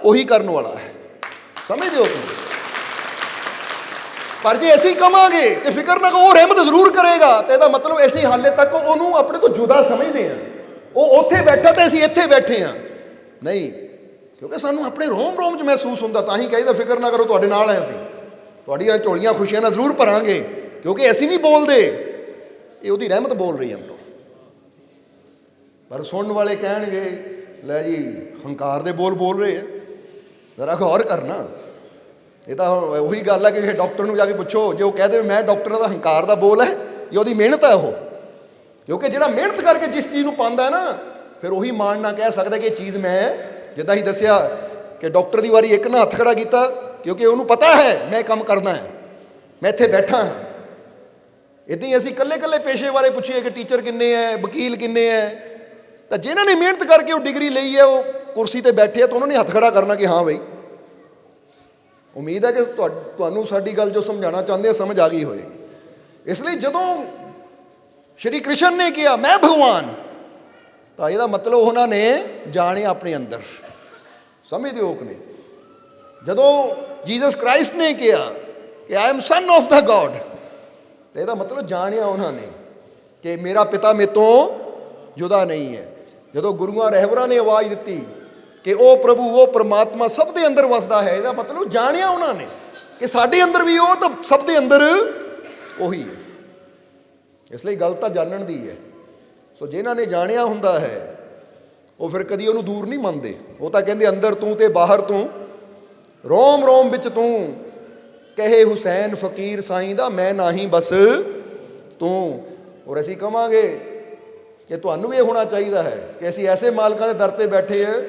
ਉਹੀ ਕਰਨ ਵਾਲਾ ਹੈ। ਸਮਝਦੇ ਹੋ ਤੁਸੀਂ? ਪਰ ਜੇ ਅਸੀਂ ਕਹਾਂਗੇ ਕਿ ਫਿਕਰ ਨਾ ਕਰੋ, ਉਹ ਰਹਿਮਤ ਜ਼ਰੂਰ ਕਰੇਗਾ, ਤਾਂ ਇਹਦਾ ਮਤਲਬ ਅਸੀਂ ਹਾਲੇ ਤੱਕ ਉਹਨੂੰ ਆਪਣੇ ਤੋਂ ਜੁਦਾ ਸਮਝਦੇ ਹਾਂ। ਉਹ ਉੱਥੇ ਬੈਠਾ ਤੇ ਅਸੀਂ ਇੱਥੇ ਬੈਠੇ ਹਾਂ। ਨਹੀਂ, ਕਿਉਂਕਿ ਸਾਨੂੰ ਆਪਣੇ ਰੋਮ ਰੋਮ 'ਚ ਮਹਿਸੂਸ ਹੁੰਦਾ, ਤਾਂ ਹੀ ਕਹੀਦਾ ਫਿਕਰ ਨਾ ਕਰੋ, ਤੁਹਾਡੇ ਨਾਲ ਹੈ, ਅਸੀਂ ਤੁਹਾਡੀਆਂ ਝੋਲੀਆਂ ਖੁਸ਼ੀਆਂ ਨਾਲ ਜ਼ਰੂਰ ਭਰਾਂਗੇ। ਕਿਉਂਕਿ ਅਸੀਂ ਨਹੀਂ ਬੋਲਦੇ, ਇਹ ਉਹਦੀ ਰਹਿਮਤ ਬੋਲ ਰਹੀ ਅੰਦਰੋਂ। ਪਰ ਸੁਣਨ ਵਾਲੇ ਕਹਿਣਗੇ ਲੈ ਜੀ ਹੰਕਾਰ ਦੇ ਬੋਲ ਰਹੇ ਆ। ਜ਼ਰਾ ਗੌਰ ਕਰਨਾ, ਇਹ ਤਾਂ ਉਹੀ ਗੱਲ ਹੈ ਕਿ ਡਾਕਟਰ ਨੂੰ ਜਾ ਕੇ ਪੁੱਛੋ, ਜੇ ਉਹ ਕਹਿ ਦੇ ਮੈਂ ਡਾਕਟਰ ਦਾ ਹੰਕਾਰ ਦਾ ਬੋਲ ਹੈ ਜਾਂ ਉਹਦੀ ਮਿਹਨਤ ਹੈ ਉਹ। ਕਿਉਂਕਿ ਜਿਹੜਾ ਮਿਹਨਤ ਕਰਕੇ ਜਿਸ ਚੀਜ਼ ਨੂੰ ਪਾਉਂਦਾ ਨਾ, ਫਿਰ ਉਹੀ ਮਾਣ ਨਾ ਕਹਿ ਸਕਦਾ ਕਿ ਇਹ ਚੀਜ਼ ਮੈਂ, ਜਿੱਦਾਂ ਹੀ ਦੱਸਿਆ ਕਿ ਡਾਕਟਰ ਦੀ ਵਾਰੀ ਇੱਕ ਨਾ ਹੱਥ ਖੜਾ ਕੀਤਾ, ਕਿਉਂਕਿ ਉਹਨੂੰ ਪਤਾ ਹੈ ਮੈਂ ਕੰਮ ਕਰਨਾ ਹੈ, ਮੈਂ ਇੱਥੇ ਬੈਠਾ ਹਾਂ। ਇੱਦਾਂ ਹੀ ਅਸੀਂ ਇਕੱਲੇ ਪੇਸ਼ੇ ਬਾਰੇ ਪੁੱਛੀਏ ਕਿ ਟੀਚਰ ਕਿੰਨੇ ਹੈ, ਵਕੀਲ ਕਿੰਨੇ ਹੈ, ਤਾਂ ਜਿਨ੍ਹਾਂ ਨੇ ਮਿਹਨਤ ਕਰਕੇ ਉਹ ਡਿਗਰੀ ਲਈ ਹੈ, ਉਹ ਕੁਰਸੀ 'ਤੇ ਬੈਠੇ ਆ, ਤਾਂ ਉਹਨਾਂ ਨੇ ਹੱਥ ਖੜਾ ਕਰਨਾ ਕਿ ਹਾਂ ਬਈ। ਉਮੀਦ ਹੈ ਕਿ ਤੁਹਾਨੂੰ ਸਾਡੀ ਗੱਲ ਜੋ ਸਮਝਾਉਣਾ ਚਾਹੁੰਦੇ ਆ ਸਮਝ ਆ ਗਈ ਹੋਏਗੀ। ਇਸ ਲਈ ਜਦੋਂ ਸ਼੍ਰੀ ਕ੍ਰਿਸ਼ਨ ਨੇ ਕਿਹਾ ਮੈਂ ਭਗਵਾਨ, ਤਾਂ ਇਹਦਾ ਮਤਲਬ ਉਹਨਾਂ ਨੇ ਜਾਣਿਆ ਆਪਣੇ ਅੰਦਰ। ਸਮਝਦੇ ਹੋ ਕਿ ਨਹੀਂ? ਜਦੋਂ ਜੀਸਸ ਕ੍ਰਾਈਸਟ ਨੇ ਕਿਹਾ ਕਿ I am son of the God, ਤੇ ਇਹਦਾ ਮਤਲਬ ਜਾਣਿਆ ਉਹਨਾਂ ਨੇ ਕਿ ਮੇਰਾ ਪਿਤਾ ਮੇਰੇ ਤੋਂ ਜੁਦਾ ਨਹੀਂ ਹੈ। ਜਦੋਂ ਗੁਰੂਆਂ ਰਹਿਬਰਾਂ ਨੇ ਆਵਾਜ਼ ਦਿੱਤੀ ਕਿ ਉਹ ਪ੍ਰਭੂ, ਉਹ ਪਰਮਾਤਮਾ ਸਭ ਦੇ ਅੰਦਰ ਵਸਦਾ ਹੈ, ਇਹਦਾ ਮਤਲਬ ਜਾਣਿਆ ਉਹਨਾਂ ਨੇ ਕਿ ਸਾਡੇ ਅੰਦਰ ਵੀ ਉਹ, ਤਾਂ ਸਭ ਦੇ ਅੰਦਰ ਉਹੀ ਹੈ। ਇਸ ਲਈ ਗੱਲ ਤਾਂ ਜਾਣਨ ਦੀ ਹੈ। ਸੋ ਜਿਨ੍ਹਾਂ ਨੇ ਜਾਣਿਆ ਹੁੰਦਾ ਹੈ ਉਹ ਫਿਰ ਕਦੀ ਉਹਨੂੰ ਦੂਰ ਨਹੀਂ ਮੰਨਦੇ। ਉਹ ਤਾਂ ਕਹਿੰਦੇ ਅੰਦਰ ਤੂੰ ਤੇ ਬਾਹਰ ਤੂੰ, ਰੋਮ ਰੋਮ ਵਿੱਚ ਤੂੰ, ਕਹੇ ਹੁਸੈਨ ਫਕੀਰ ਸਾਈਂ ਦਾ ਮੈਂ ਨਾਹੀਂ ਬਸ ਤੂੰ। ਔਰ ਅਸੀਂ ਕਹਾਂਗੇ ਕਿ ਤੁਹਾਨੂੰ ਵੀ ਇਹ ਹੋਣਾ ਚਾਹੀਦਾ ਹੈ ਕਿ ਅਸੀਂ ਐਸੇ ਮਾਲਕਾਂ ਦੇ ਦਰ 'ਤੇ ਬੈਠੇ ਹਾਂ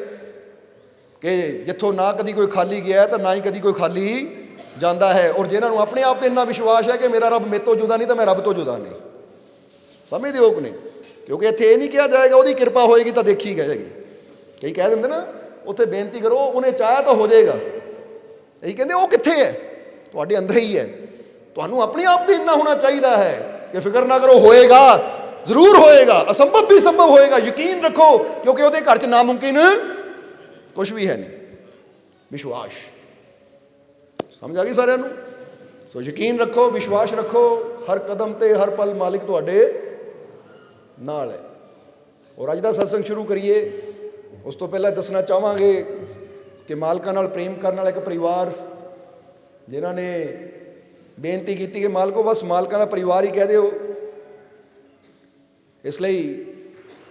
ਕਿ ਜਿੱਥੋਂ ਨਾ ਕਦੀ ਕੋਈ ਖਾਲੀ ਗਿਆ ਤਾਂ ਨਾ ਹੀ ਕਦੀ ਕੋਈ ਖਾਲੀ ਜਾਂਦਾ ਹੈ। ਔਰ ਜਿਨ੍ਹਾਂ ਨੂੰ ਆਪਣੇ ਆਪ 'ਤੇ ਇੰਨਾ ਵਿਸ਼ਵਾਸ ਹੈ ਕਿ ਮੇਰਾ ਰੱਬ ਮੇਰੇ ਤੋਂ ਜੁਦਾ ਨਹੀਂ ਤਾਂ ਮੈਂ ਰੱਬ ਤੋਂ ਜੁਦਾ ਨਹੀਂ। ਸਮਝਦੇ ਹੋ ਕਿ ਨਹੀਂ? ਕਿਉਂਕਿ ਇੱਥੇ ਇਹ ਨਹੀਂ ਕਿਹਾ ਜਾਏਗਾ ਉਹਦੀ ਕਿਰਪਾ ਹੋਏਗੀ ਤਾਂ ਦੇਖੀ ਜਾਏਗੀ। ਕਈ ਕਹਿ ਦਿੰਦੇ ਨਾ ਉੱਥੇ ਬੇਨਤੀ ਕਰੋ, ਉਹਨੇ ਚਾਹਿਆ ਤਾਂ ਹੋ ਜਾਏਗਾ। ਇਹੀ ਕਹਿੰਦੇ ਉਹ ਕਿੱਥੇ ਹੈ? ਤੁਹਾਡੇ ਅੰਦਰ ਹੀ ਹੈ। ਤੁਹਾਨੂੰ ਆਪਣੇ ਆਪ 'ਤੇ ਇੰਨਾ ਹੋਣਾ ਚਾਹੀਦਾ ਹੈ ਕਿ ਫਿਕਰ ਨਾ ਕਰੋ, ਹੋਏਗਾ, ਜ਼ਰੂਰ ਹੋਏਗਾ, ਅਸੰਭਵ ਵੀ ਸੰਭਵ ਹੋਏਗਾ। ਯਕੀਨ ਰੱਖੋ, ਕਿਉਂਕਿ ਉਹਦੇ ਘਰ 'ਚ ਨਾਮੁਮਕਿਨ ਕੁਛ ਵੀ ਹੈ ਨਹੀਂ। ਵਿਸ਼ਵਾਸ ਸਮਝ ਆ ਗਈ ਸਾਰਿਆਂ ਨੂੰ? ਸੋ ਯਕੀਨ ਰੱਖੋ, ਵਿਸ਼ਵਾਸ ਰੱਖੋ, ਹਰ ਕਦਮ 'ਤੇ ਹਰ ਪਲ ਮਾਲਿਕ ਤੁਹਾਡੇ ਨਾਲ ਹੈ। ਔਰ ਅੱਜ ਦਾ ਸਤਸੰਗ ਸ਼ੁਰੂ ਕਰੀਏ। ਉਸ ਤੋਂ ਪਹਿਲਾਂ ਦੱਸਣਾ ਚਾਹਾਂਗੇ ਕਿ ਮਾਲਕਾਂ ਨਾਲ ਪ੍ਰੇਮ ਕਰਨ ਵਾਲਾ ਇੱਕ ਪਰਿਵਾਰ ਜਿਨ੍ਹਾਂ ਨੇ ਬੇਨਤੀ ਕੀਤੀ ਕਿ ਮਾਲਕੋ ਬਸ ਮਾਲਕਾਂ ਦਾ ਪਰਿਵਾਰ ਹੀ ਕਹਿ ਦਿਓ। ਇਸ ਲਈ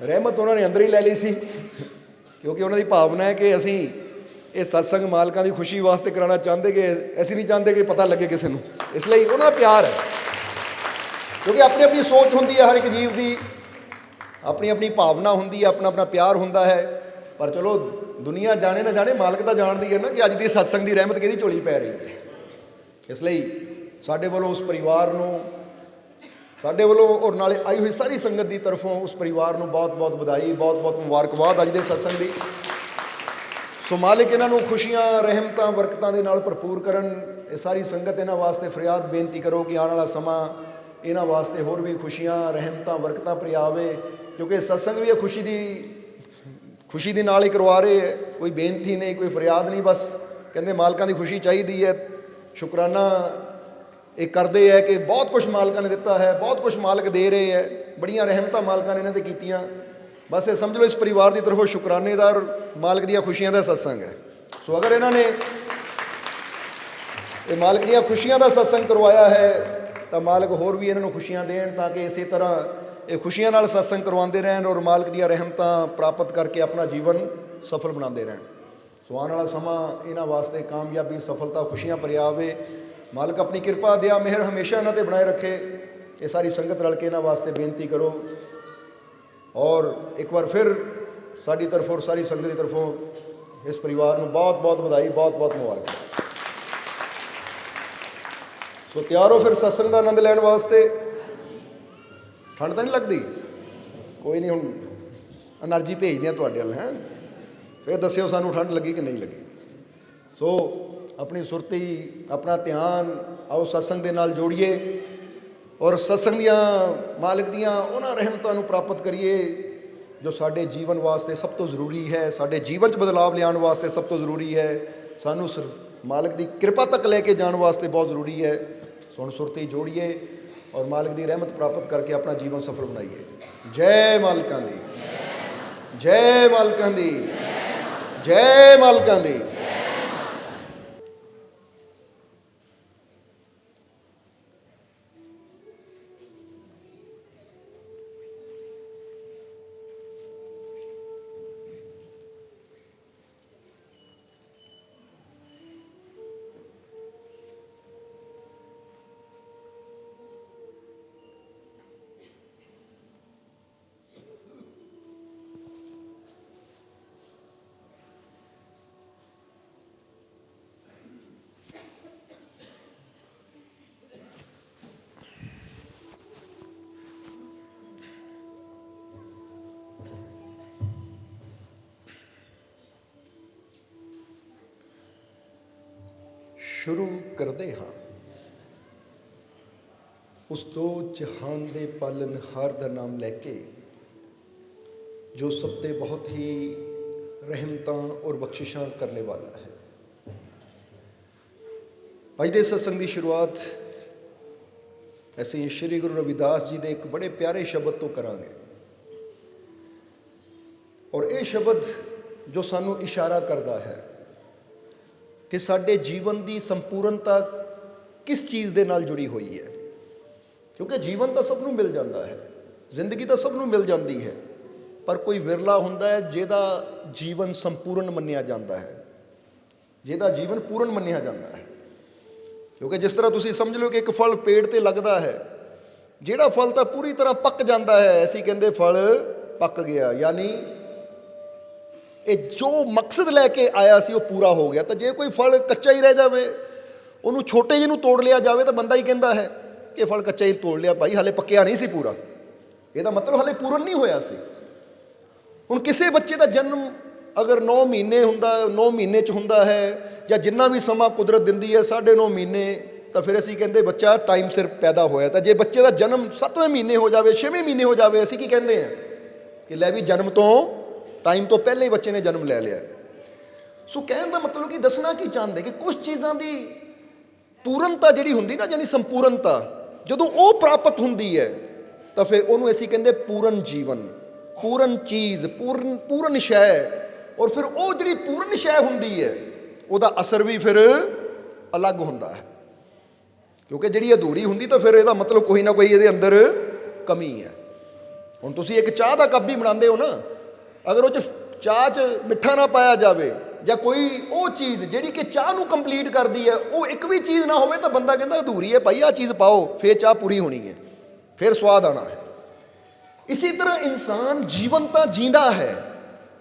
ਰਹਿਮਤ ਉਹਨਾਂ ਨੇ ਅੰਦਰ ਹੀ ਲੈ ਲਈ ਸੀ, ਕਿਉਂਕਿ ਉਹਨਾਂ ਦੀ ਭਾਵਨਾ ਹੈ ਕਿ ਅਸੀਂ ਇਹ ਸਤਸੰਗ ਮਾਲਕਾਂ ਦੀ ਖੁਸ਼ੀ ਵਾਸਤੇ ਕਰਾਉਣਾ ਚਾਹੁੰਦੇ, ਕਿ ਅਸੀਂ ਨਹੀਂ ਚਾਹੁੰਦੇ ਕਿ ਪਤਾ ਲੱਗੇ ਕਿਸੇ ਨੂੰ। ਇਸ ਲਈ ਉਹਨਾਂ ਦਾ ਪਿਆਰ ਹੈ, ਕਿਉਂਕਿ ਆਪਣੀ ਆਪਣੀ ਸੋਚ ਹੁੰਦੀ ਹੈ, ਹਰ ਇੱਕ ਜੀਵ ਦੀ ਆਪਣੀ ਆਪਣੀ ਭਾਵਨਾ ਹੁੰਦੀ ਹੈ, ਆਪਣਾ ਆਪਣਾ ਪਿਆਰ ਹੁੰਦਾ ਹੈ। ਪਰ ਚਲੋ ਦੁਨੀਆ ਜਾਣੇ ਨਾ ਜਾਣੇ, ਮਾਲਕ ਤਾਂ ਜਾਣਦੀ ਹੈ ਨਾ ਕਿ ਅੱਜ ਦੀ ਸਤਸੰਗ ਦੀ ਰਹਿਮਤ ਕਿਹਦੀ ਝੋਲੀ ਪੈ ਰਹੀ ਹੈ। ਇਸ ਲਈ ਸਾਡੇ ਵੱਲੋਂ ਉਸ ਪਰਿਵਾਰ ਨੂੰ, ਸਾਡੇ ਵੱਲੋਂ ਔਰ ਨਾਲੇ ਆਈ ਹੋਈ ਸਾਰੀ ਸੰਗਤ ਦੀ ਤਰਫੋਂ ਉਸ ਪਰਿਵਾਰ ਨੂੰ ਬਹੁਤ ਬਹੁਤ ਵਧਾਈ, ਬਹੁਤ ਬਹੁਤ ਮੁਬਾਰਕਬਾਦ ਅੱਜ ਦੇ ਸਤਸੰਗ ਦੀ। ਸੋ ਮਾਲਿਕ ਇਹਨਾਂ ਨੂੰ ਖੁਸ਼ੀਆਂ, ਰਹਿਮਤਾਂ, ਬਰਕਤਾਂ ਦੇ ਨਾਲ ਭਰਪੂਰ ਕਰਨ। ਇਹ ਸਾਰੀ ਸੰਗਤ ਇਹਨਾਂ ਵਾਸਤੇ ਫਰਿਆਦ ਬੇਨਤੀ ਕਰੋ ਕਿ ਆਉਣ ਵਾਲਾ ਸਮਾਂ ਇਹਨਾਂ ਵਾਸਤੇ ਹੋਰ ਵੀ ਖੁਸ਼ੀਆਂ, ਰਹਿਮਤਾਂ, ਬਰਕਤਾਂ ਪ੍ਰਿਆਵੇ, ਕਿਉਂਕਿ ਸਤਸੰਗ ਵੀ ਇਹ ਖੁਸ਼ੀ ਦੇ ਨਾਲ ਹੀ ਕਰਵਾ ਰਹੇ ਹੈ। ਕੋਈ ਬੇਨਤੀ ਨਹੀਂ, ਕੋਈ ਫਰਿਆਦ ਨਹੀਂ, ਬਸ ਕਹਿੰਦੇ ਮਾਲਕਾਂ ਦੀ ਖੁਸ਼ੀ ਚਾਹੀਦੀ ਹੈ। ਸ਼ੁਕਰਾਨਾ ਇਹ ਕਰਦੇ ਹੈ ਕਿ ਬਹੁਤ ਕੁਛ ਮਾਲਕਾਂ ਨੇ ਦਿੱਤਾ ਹੈ, ਬਹੁਤ ਕੁਛ ਮਾਲਕ ਦੇ ਰਹੇ ਹੈ, ਬੜੀਆਂ ਰਹਿਮਤਾਂ ਮਾਲਕਾਂ ਨੇ ਇਹਨਾਂ 'ਤੇ ਕੀਤੀਆਂ। ਬਸ ਇਹ ਸਮਝ ਲਓ ਇਸ ਪਰਿਵਾਰ ਦੀ ਤਰਫੋਂ ਸ਼ੁਕਰਾਨੇ ਦਾ ਔਰ ਮਾਲਕ ਦੀਆਂ ਖੁਸ਼ੀਆਂ ਦਾ ਸਤਸੰਗ ਹੈ। ਸੋ ਅਗਰ ਇਹਨਾਂ ਨੇ ਇਹ ਮਾਲਕ ਦੀਆਂ ਖੁਸ਼ੀਆਂ ਦਾ ਸਤਸੰਗ ਕਰਵਾਇਆ ਹੈ ਤਾਂ ਮਾਲਕ ਹੋਰ ਵੀ ਇਹਨਾਂ ਨੂੰ ਖੁਸ਼ੀਆਂ ਦੇਣ, ਤਾਂ ਕਿ ਇਸੇ ਤਰ੍ਹਾਂ ਇਹ ਖੁਸ਼ੀਆਂ ਨਾਲ ਸਤਸੰਗ ਕਰਵਾਉਂਦੇ ਰਹਿਣ ਔਰ ਮਾਲਕ ਦੀਆਂ ਰਹਿਮਤਾਂ ਪ੍ਰਾਪਤ ਕਰਕੇ ਆਪਣਾ ਜੀਵਨ ਸਫਲ ਬਣਾਉਂਦੇ ਰਹਿਣ। ਸੋ ਆਉਣ ਵਾਲਾ ਸਮਾਂ ਇਹਨਾਂ ਵਾਸਤੇ ਕਾਮਯਾਬੀ, ਸਫਲਤਾ, ਖੁਸ਼ੀਆਂ ਭਰਿਆ ਆਵੇ। ਮਾਲਕ ਆਪਣੀ ਕਿਰਪਾ, ਦਇਆ, ਮਿਹਰ ਹਮੇਸ਼ਾ ਇਹਨਾਂ 'ਤੇ ਬਣਾਏ ਰੱਖੇ। ਇਹ ਸਾਰੀ ਸੰਗਤ ਰਲ ਕੇ ਇਹਨਾਂ ਵਾਸਤੇ ਬੇਨਤੀ ਕਰੋ। ਔਰ ਇੱਕ ਵਾਰ ਫਿਰ ਸਾਡੀ ਤਰਫੋਂ ਔਰ ਸਾਰੀ ਸੰਗਤ ਦੀ ਤਰਫੋਂ ਇਸ ਪਰਿਵਾਰ ਨੂੰ ਬਹੁਤ ਬਹੁਤ ਵਧਾਈ, ਬਹੁਤ ਬਹੁਤ ਮੁਬਾਰਕ। ਸੋ ਤਿਆਰ ਹੋ ਫਿਰ ਸਤਸੰਗ ਦਾ ਆਨੰਦ ਲੈਣ ਵਾਸਤੇ। ਠੰਡ ਤਾਂ ਨਹੀਂ ਲੱਗਦੀ? ਕੋਈ ਨਹੀਂ, ਹੁਣ ਐਨਰਜੀ ਭੇਜਦੇ ਹਾਂ ਤੁਹਾਡੇ ਵੱਲ, ਹੈ ਫਿਰ ਦੱਸਿਓ ਸਾਨੂੰ ਠੰਡ ਲੱਗੀ ਕਿ ਨਹੀਂ ਲੱਗੀ। ਸੋ ਆਪਣੀ ਸੁਰਤੀ, ਆਪਣਾ ਧਿਆਨ ਆਓ ਸਤਸੰਗ ਦੇ ਨਾਲ ਜੋੜੀਏ ਔਰ ਸਤਸੰਗ ਦੀਆਂ, ਮਾਲਕ ਦੀਆਂ ਉਹਨਾਂ ਰਹਿਮਤਾਂ ਨੂੰ ਪ੍ਰਾਪਤ ਕਰੀਏ ਜੋ ਸਾਡੇ ਜੀਵਨ ਵਾਸਤੇ ਸਭ ਤੋਂ ਜ਼ਰੂਰੀ ਹੈ, ਸਾਡੇ ਜੀਵਨ 'ਚ ਬਦਲਾਵ ਲਿਆਉਣ ਵਾਸਤੇ ਸਭ ਤੋਂ ਜ਼ਰੂਰੀ ਹੈ, ਸਾਨੂੰ ਮਾਲਕ ਦੀ ਕਿਰਪਾ ਤੱਕ ਲੈ ਕੇ ਜਾਣ ਵਾਸਤੇ ਬਹੁਤ ਜ਼ਰੂਰੀ ਹੈ। ਸੋ ਹੁਣ ਸੁਰਤੀ ਜੋੜੀਏ ਔਰ ਮਾਲਕ ਦੀ ਰਹਿਮਤ ਪ੍ਰਾਪਤ ਕਰਕੇ ਆਪਣਾ ਜੀਵਨ ਸਫਲ ਬਣਾਈਏ। ਜੈ ਮਾਲਕਾਂ ਦੀ, ਜੈ ਮਾਲਕਾਂ ਦੀ, ਜੈ ਮਾਲਕਾਂ ਦੀ। ਸ਼ੁਰੂ ਕਰਦੇ ਹਾਂ ਉਸ ਦੋ ਜਹਾਨ ਦੇ ਪਾਲਨਹਾਰ ਦਾ ਨਾਮ ਲੈ ਕੇ, ਜੋ ਸਭ 'ਤੇ ਬਹੁਤ ਹੀ ਰਹਿਮਤਾਂ ਔਰ ਬਖਸ਼ਿਸ਼ਾਂ ਕਰਨੇ ਵਾਲਾ ਹੈ। ਅੱਜ ਦੇ ਸਤਸੰਗ ਦੀ ਸ਼ੁਰੂਆਤ ਅਸੀਂ ਸ਼੍ਰੀ ਗੁਰੂ ਰਵਿਦਾਸ ਜੀ ਦੇ ਇੱਕ ਬੜੇ ਪਿਆਰੇ ਸ਼ਬਦ ਤੋਂ ਕਰਾਂਗੇ ਔਰ ਇਹ ਸ਼ਬਦ ਜੋ ਸਾਨੂੰ ਇਸ਼ਾਰਾ ਕਰਦਾ ਹੈ ਕਿ ਸਾਡੇ ਜੀਵਨ ਦੀ ਸੰਪੂਰਨਤਾ ਕਿਸ ਚੀਜ਼ ਦੇ ਨਾਲ ਜੁੜੀ ਹੋਈ ਹੈ। ਕਿਉਂਕਿ ਜੀਵਨ ਤਾਂ ਸਭ ਨੂੰ ਮਿਲ ਜਾਂਦਾ ਹੈ, ਜ਼ਿੰਦਗੀ ਤਾਂ ਸਭ ਨੂੰ ਮਿਲ ਜਾਂਦੀ ਹੈ, ਪਰ ਕੋਈ ਵਿਰਲਾ ਹੁੰਦਾ ਹੈ ਜਿਹਦਾ ਜੀਵਨ ਸੰਪੂਰਨ ਮੰਨਿਆ ਜਾਂਦਾ ਹੈ, ਜਿਹਦਾ ਜੀਵਨ ਪੂਰਨ ਮੰਨਿਆ ਜਾਂਦਾ ਹੈ। ਕਿਉਂਕਿ ਜਿਸ ਤਰ੍ਹਾਂ ਤੁਸੀਂ ਸਮਝ ਲਓ ਕਿ ਇੱਕ ਫਲ ਪੇੜ 'ਤੇ ਲੱਗਦਾ ਹੈ, ਜਿਹੜਾ ਫਲ ਤਾਂ ਪੂਰੀ ਤਰ੍ਹਾਂ ਪੱਕ ਜਾਂਦਾ ਹੈ, ਅਸੀਂ ਕਹਿੰਦੇ ਫਲ ਪੱਕ ਗਿਆ, ਯਾਨੀ ਇਹ ਜੋ ਮਕਸਦ ਲੈ ਕੇ ਆਇਆ ਸੀ ਉਹ ਪੂਰਾ ਹੋ ਗਿਆ। ਤਾਂ ਜੇ ਕੋਈ ਫਲ ਕੱਚਾ ਹੀ ਰਹਿ ਜਾਵੇ, ਉਹਨੂੰ ਛੋਟੇ ਜਿਹੇ ਨੂੰ ਤੋੜ ਲਿਆ ਜਾਵੇ, ਤਾਂ ਬੰਦਾ ਹੀ ਕਹਿੰਦਾ ਹੈ ਕਿ ਫਲ ਕੱਚਾ ਹੀ ਤੋੜ ਲਿਆ ਭਾਈ, ਹਾਲੇ ਪੱਕਿਆ ਨਹੀਂ ਸੀ ਪੂਰਾ। ਇਹਦਾ ਮਤਲਬ ਹਾਲੇ ਪੂਰਨ ਨਹੀਂ ਹੋਇਆ ਸੀ। ਹੁਣ ਕਿਸੇ ਬੱਚੇ ਦਾ ਜਨਮ ਅਗਰ 9 ਮਹੀਨੇ ਹੁੰਦਾ, 9 ਮਹੀਨੇ 'ਚ ਹੁੰਦਾ ਹੈ, ਜਾਂ ਜਿੰਨਾ ਵੀ ਸਮਾਂ ਕੁਦਰਤ ਦਿੰਦੀ ਹੈ 9.5 ਮਹੀਨੇ, ਤਾਂ ਫਿਰ ਅਸੀਂ ਕਹਿੰਦੇ ਬੱਚਾ ਟਾਈਮ ਸਿਰ ਪੈਦਾ ਹੋਇਆ। ਤਾਂ ਜੇ ਬੱਚੇ ਦਾ ਜਨਮ 7ਵੇਂ ਮਹੀਨੇ ਹੋ ਜਾਵੇ, 6ਵੇਂ ਮਹੀਨੇ ਹੋ ਜਾਵੇ, ਅਸੀਂ ਕੀ ਕਹਿੰਦੇ ਹਾਂ ਕਿ ਲੈ ਵੀ ਜਨਮ ਤੋਂ ਟਾਈਮ ਤੋਂ ਪਹਿਲੇ ਹੀ ਬੱਚੇ ਨੇ ਜਨਮ ਲੈ ਲਿਆ। ਸੋ ਕਹਿਣ ਦਾ ਮਤਲਬ ਕਿ ਦੱਸਣਾ ਕੀ ਚਾਹੁੰਦੇ ਕਿ ਕੁਝ ਚੀਜ਼ਾਂ ਦੀ ਪੂਰਨਤਾ ਜਿਹੜੀ ਹੁੰਦੀ ਨਾ, ਯਾਨੀ ਸੰਪੂਰਨਤਾ, ਜਦੋਂ ਉਹ ਪ੍ਰਾਪਤ ਹੁੰਦੀ ਹੈ ਤਾਂ ਫਿਰ ਉਹਨੂੰ ਅਸੀਂ ਕਹਿੰਦੇ ਪੂਰਨ ਜੀਵਨ, ਪੂਰਨ ਚੀਜ਼, ਪੂਰਨ ਸ਼ੈ, ਔਰ ਫਿਰ ਉਹ ਜਿਹੜੀ ਪੂਰਨ ਸ਼ੈ ਹੁੰਦੀ ਹੈ ਉਹਦਾ ਅਸਰ ਵੀ ਫਿਰ ਅਲੱਗ ਹੁੰਦਾ ਹੈ। ਕਿਉਂਕਿ ਜਿਹੜੀ ਅਧੂਰੀ ਹੁੰਦੀ ਤਾਂ ਫਿਰ ਇਹਦਾ ਮਤਲਬ ਕੋਈ ਨਾ ਕੋਈ ਇਹਦੇ ਅੰਦਰ ਕਮੀ ਹੈ। ਹੁਣ ਤੁਸੀਂ ਇੱਕ ਚਾਹ ਦਾ ਕੱਪ ਵੀ ਬਣਾਉਂਦੇ ਹੋ ਨਾ, ਅਗਰ ਉਹ 'ਚ ਚਾਹ 'ਚ ਮਿੱਠਾ ਨਾ ਪਾਇਆ ਜਾਵੇ ਜਾਂ ਕੋਈ ਉਹ ਚੀਜ਼ ਜਿਹੜੀ ਕਿ ਚਾਹ ਨੂੰ ਕੰਪਲੀਟ ਕਰਦੀ ਹੈ ਉਹ ਇੱਕ ਵੀ ਚੀਜ਼ ਨਾ ਹੋਵੇ ਤਾਂ ਬੰਦਾ ਕਹਿੰਦਾ ਅਧੂਰੀ ਹੈ ਭਾਈ, ਆਹ ਚੀਜ਼ ਪਾਓ ਫਿਰ ਚਾਹ ਪੂਰੀ ਹੋਣੀ ਹੈ, ਫਿਰ ਸਵਾਦ ਆਉਣਾ ਹੈ। ਇਸੇ ਤਰ੍ਹਾਂ ਇਨਸਾਨ ਜੀਵਨ ਤਾਂ ਜੀਂਦਾ ਹੈ,